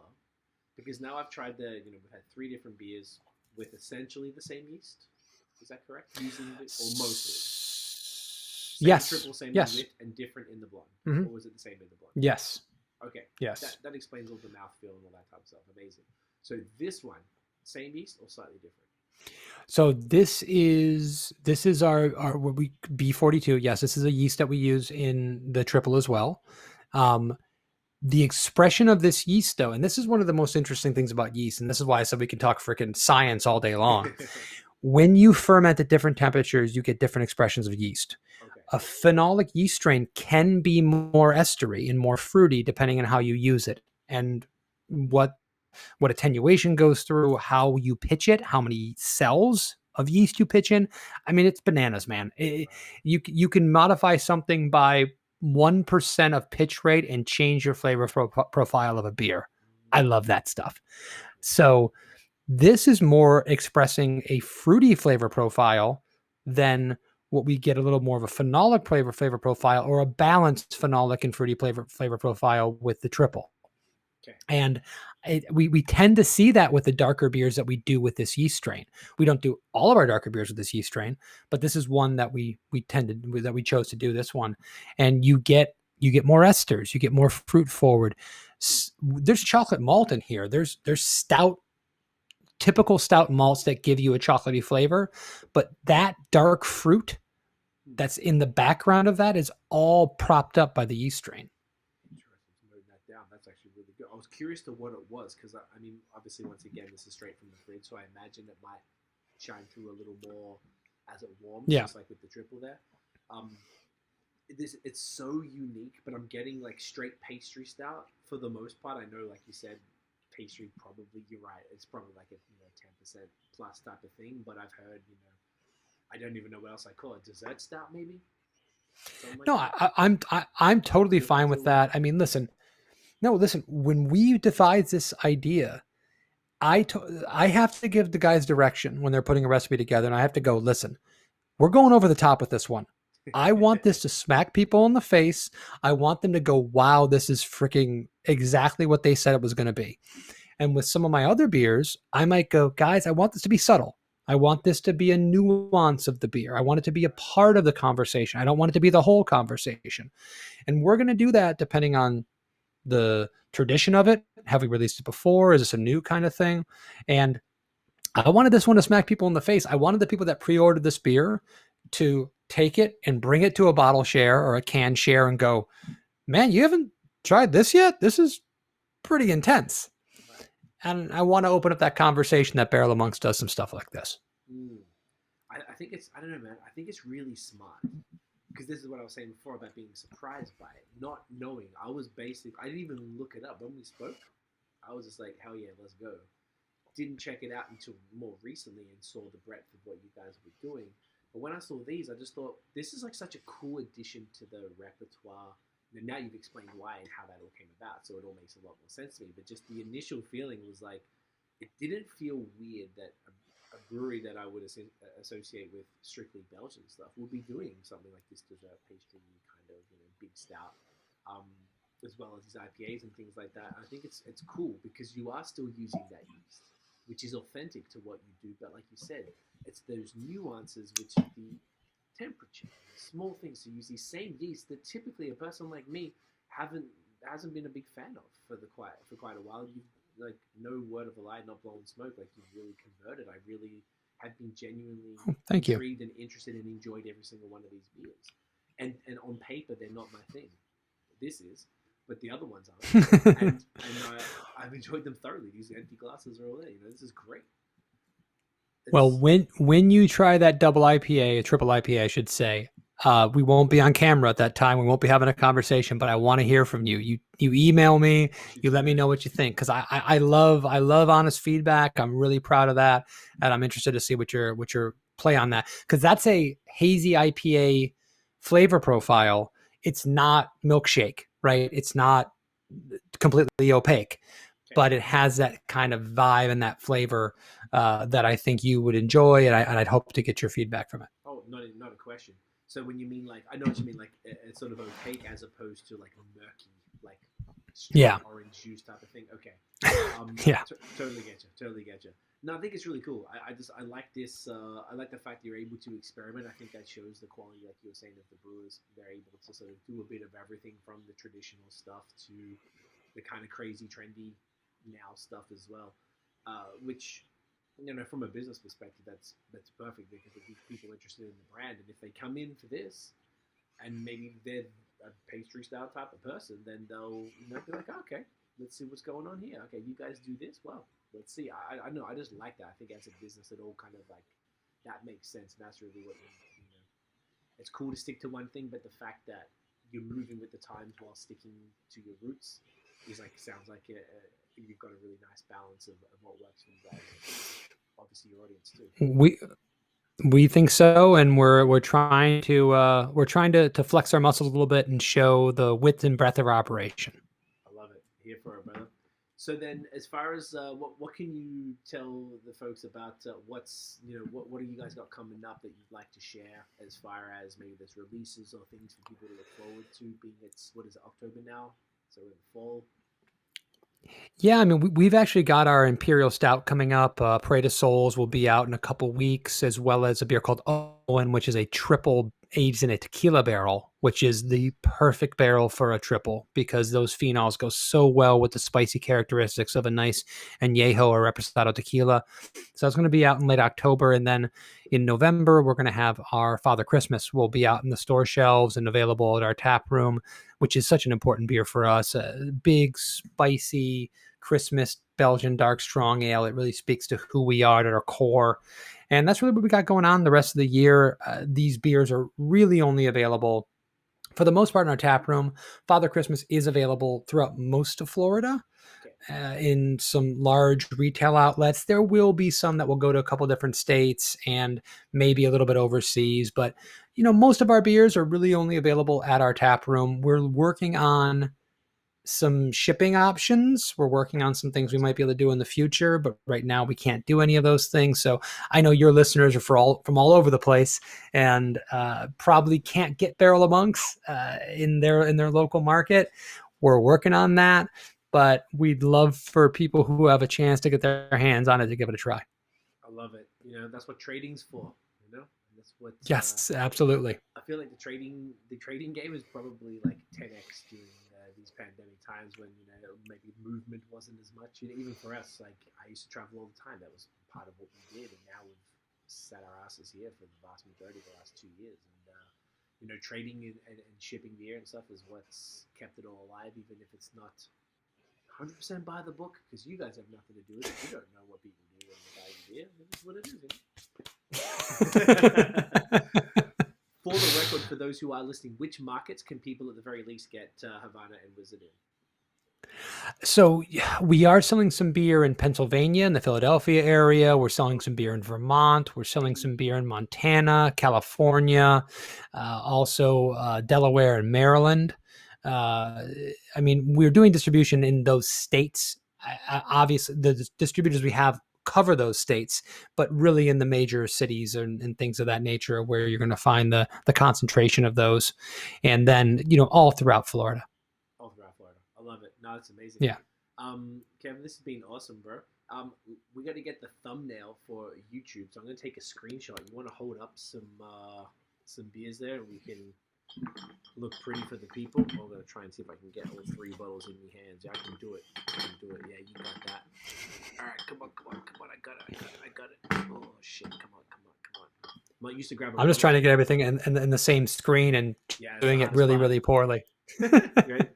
[SPEAKER 2] Because now I've tried we've had 3 different beers with essentially the same yeast. Is that correct? Using it, or mostly? Same
[SPEAKER 3] yes.
[SPEAKER 2] Triple, same
[SPEAKER 3] yes.
[SPEAKER 2] wit, and different in the blonde.
[SPEAKER 3] Mm-hmm.
[SPEAKER 2] Or was it the same in the blonde?
[SPEAKER 3] Yes.
[SPEAKER 2] Okay.
[SPEAKER 3] Yes.
[SPEAKER 2] That explains all the mouthfeel and all that type of stuff. Amazing. So this one, same yeast or slightly different?
[SPEAKER 3] So this is our what we B42. Yes, this is a yeast that we use in the triple as well. The expression of this yeast, though, and this is one of the most interesting things about yeast, and this is why I said we can talk freaking science all day long. When you ferment at different temperatures, you get different expressions of yeast. Okay. A phenolic yeast strain can be more estery and more fruity depending on how you use it and what attenuation goes through, how you pitch it, how many cells of yeast you pitch in. I mean, it's bananas, man. You can modify something by 1% of pitch rate and change your flavor profile of a beer. I love that stuff. So this is more expressing a fruity flavor profile than what we get a little more of a phenolic flavor profile or a balanced phenolic and fruity flavor profile with the triple. Okay. And we tend to see that with the darker beers that we do with this yeast strain. We don't do all of our darker beers with this yeast strain, but this is one that we chose to do this one. And you get You get more esters. You get more fruit forward. There's chocolate malt in here. There's stout, typical stout malts that give you a chocolatey flavor, but that dark fruit that's in the background of that is all propped up by the yeast strain.
[SPEAKER 2] Interesting to note that down. That's actually really good. I was curious to what it was because I mean, obviously, once again, this is straight from the fridge, so I imagine it might shine through a little more as it warms, just like with the Tripel there. It's so unique, but I'm getting like straight pastry stout for the most part. I know, like you said, pastry probably, you're right, it's probably like a 10% plus type of thing, but I've heard, I don't even know what else I call it, dessert stout maybe.
[SPEAKER 3] I'm totally fine with that. I mean, listen, when we devised this idea, I have to give the guys direction when they're putting a recipe together, and I have to go, listen, we're going over the top with this one. I want this to smack people in the face. I want them to go, wow, this is freaking exactly what they said it was going to be. And with some of my other beers, I might go, guys, I want this to be subtle. I want this to be a nuance of the beer. I want it to be a part of the conversation. I don't want it to be the whole conversation. And we're going to do that depending on the tradition of it. Have we released it before? Is this a new kind of thing? And I wanted this one to smack people in the face. I wanted the people that pre-ordered this beer to take it and bring it to a bottle share or a can share and go, man, you haven't tried this yet? This is pretty intense. And I want to open up that conversation that Barrel Amongst does some stuff like this.
[SPEAKER 2] I think I don't know, man. I think it's really smart because this is what I was saying before about being surprised by it, not knowing. I didn't even look it up when we spoke. I was just like, hell yeah, let's go. Didn't check it out until more recently and saw the breadth of what you guys were doing. But when I saw these, I just thought, this is like such a cool addition to the repertoire. And now you've explained why and how that all came about, so it all makes a lot more sense to me. But just the initial feeling was like, it didn't feel weird that a brewery that I would associate with strictly Belgian stuff would be doing something like this dessert pastry kind of big stout, as well as these IPAs and things like that. I think it's cool because you are still using that yeast, which is authentic to what you do. But like you said, it's those nuances, which the temperature, small things to use these same yeast that typically a person like me hasn't been a big fan of for quite a while. You've like no word of a lie, not blowing smoke. Like you've really converted. I really have been genuinely intrigued and interested and enjoyed every single one of these beers. And on paper, they're not my thing. This is, but the other ones aren't. and I've enjoyed them thoroughly. These empty glasses are all there. This is great.
[SPEAKER 3] Well, when you try that double IPA, a triple IPA, I should say, we won't be on camera at that time. We won't be having a conversation, but I want to hear from you. You email me, you let me know what you think. Cause I love honest feedback. I'm really proud of that. And I'm interested to see what your play on that. Cause that's a hazy IPA flavor profile. It's not milkshake, right? It's not completely opaque, but it has that kind of vibe and that flavor that I think you would enjoy, and I'd hope to get your feedback from it.
[SPEAKER 2] Oh, not a question. So when you mean like, I know what you mean, like it's sort of opaque as opposed to like a murky, like orange juice type of thing. Okay. Totally get you. No, I think it's really cool. I like this. I like the fact that you're able to experiment. I think that shows the quality, like you were saying, of the brewers. They're able to sort of do a bit of everything from the traditional stuff to the kind of crazy, trendy now stuff as well, which from a business perspective, that's perfect because it gives people interested in the brand. And if they come in for this, and maybe they're a pastry style type of person, then they'll be like, oh, okay, let's see what's going on here. Okay, you guys do this, well, let's see. I know, I just like that. I think as a business, it all kind of like that makes sense, and that's really what it's cool to stick to one thing, but the fact that you're moving with the times while sticking to your roots is like sounds like you've got a really nice balance of what works for you guys. Obviously, your audience too.
[SPEAKER 3] We think so, and we're trying to flex our muscles a little bit and show the width and breadth of our operation.
[SPEAKER 2] I love it. Here for it, brother. So then, as far as what can you tell the folks about what's what do you guys got coming up that you'd like to share as far as maybe there's releases or things for people to look forward to? Being it's October now, so in the fall.
[SPEAKER 3] Yeah, I mean, we've actually got our Imperial Stout coming up. Parade of Souls will be out in a couple weeks, as well as a beer called Owen, which is a triple aged in a tequila barrel, which is the perfect barrel for a triple because those phenols go so well with the spicy characteristics of a nice añejo or reposado tequila. So it's going to be out in late October. And then in November, we're going to have our Father Christmas will be out in the store shelves and available at our tap room, which is such an important beer for us. A big, spicy Christmas Belgian dark strong ale. It really speaks to who we are at our core. And that's really what we got going on the rest of the year. These beers are really only available, for the most part, in our tap room. Father Christmas is available throughout most of Florida in some large retail outlets. There will be some that will go to a couple different states and maybe a little bit overseas. But, most of our beers are really only available at our tap room. We're working on some shipping options. We're working on some things we might be able to do in the future, but right now we can't do any of those things. So I know your listeners are from all over the place and probably can't get Barrel of Monks in their local market. We're working on that, but we'd love for people who have a chance to get their hands on it to give it a try.
[SPEAKER 2] I love it. That's what trading's for. That's what.
[SPEAKER 3] Yes, absolutely.
[SPEAKER 2] I feel like the trading game is probably like 10x during these pandemic times when maybe movement wasn't as much. Even for us, like I used to travel all the time. That was part of what we did, and now we've sat our asses here for the vast majority of the last 2 years. And trading and shipping beer and stuff is what's kept it all alive, even if it's not 100% by the book, because you guys have nothing to do with it. You don't know what people do when they buy beer. It's what it is. For the record, for those who are listening, which markets can people at the very least get Havana and Wizard in?
[SPEAKER 3] So we are selling some beer in Pennsylvania, in the Philadelphia area. We're selling some beer in Vermont. We're selling some beer in Montana, California, also Delaware and Maryland. We're doing distribution in those states. Obviously, the distributors we have cover those states, but really in the major cities and things of that nature where you're going to find the concentration of those. And then, all throughout Florida.
[SPEAKER 2] All throughout Florida. I love it. No, it's amazing.
[SPEAKER 3] Yeah.
[SPEAKER 2] Kevin, this has been awesome, bro. We got to get the thumbnail for YouTube, so I'm going to take a screenshot. You want to hold up some beers there, and we can look pretty for the people. I'm going to try and see if I can get all 3 bottles in my hands. Yeah, I can do it. Yeah, you got that. All right, come on. I got it. Oh, shit. Come on. I'm not used to grab
[SPEAKER 3] I'm just trying to get everything in the same screen and doing it really, really poorly.
[SPEAKER 2] Right?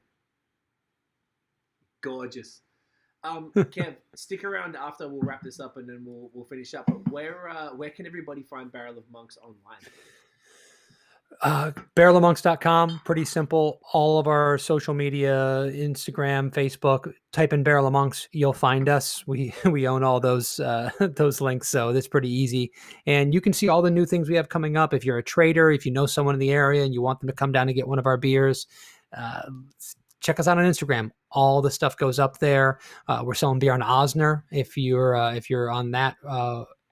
[SPEAKER 2] Gorgeous. Kev, stick around after we'll wrap this up and then we'll finish up. But where can everybody find Barrel of Monks online?
[SPEAKER 3] barrelofmonks.com. Pretty simple. All of our social media, Instagram, Facebook, type in Barrel of Monks, you'll find us. We own all those links, so that's pretty easy. And you can see all the new things we have coming up. If you're a trader, if you know someone in the area and you want them to come down and get one of our beers, check us out on Instagram. All the stuff goes up there. We're selling beer on Osner. If you're on that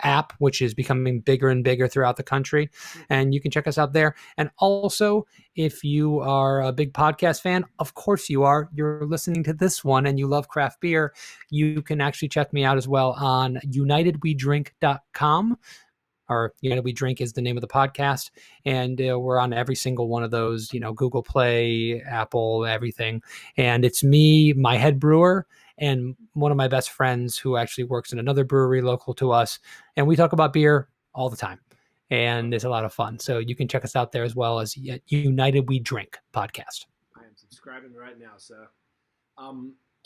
[SPEAKER 3] app, which is becoming bigger and bigger throughout the country, and you can check us out there. And also, if you are a big podcast fan, of course you are, you're listening to this one and you love craft beer, you can actually check me out as well on unitedwedrink.com. Or United We Drink is the name of the podcast, and we're on every single one of those, Google Play, Apple, everything. And it's me, my head brewer, and one of my best friends who actually works in another brewery local to us, and we talk about beer all the time, and it's a lot of fun. So you can check us out there as well as United We Drink podcast.
[SPEAKER 2] I am subscribing right now, sir.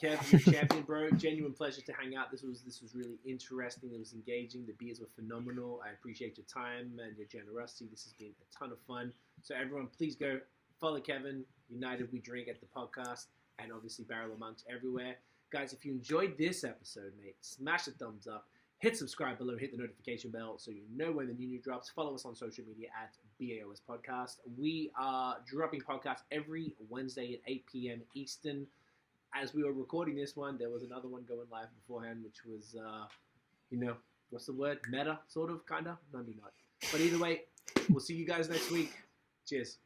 [SPEAKER 2] Kev, you're a champion, bro. Genuine pleasure to hang out. This was really interesting. It was engaging. The beers were phenomenal. I appreciate your time and your generosity. This has been a ton of fun. So everyone, please go follow Kevin, United We Drink at the podcast, and obviously Barrel of Monks everywhere. Guys, if you enjoyed this episode, mate, smash the thumbs up. Hit subscribe below, hit the notification bell so you know when the new drops. Follow us on social media at BAOS Podcast. We are dropping podcasts every Wednesday at 8 p.m. Eastern. As we were recording this one, there was another one going live beforehand, which was, what's the word? Meta, sort of, kind of? Maybe not. But either way, we'll see you guys next week. Cheers.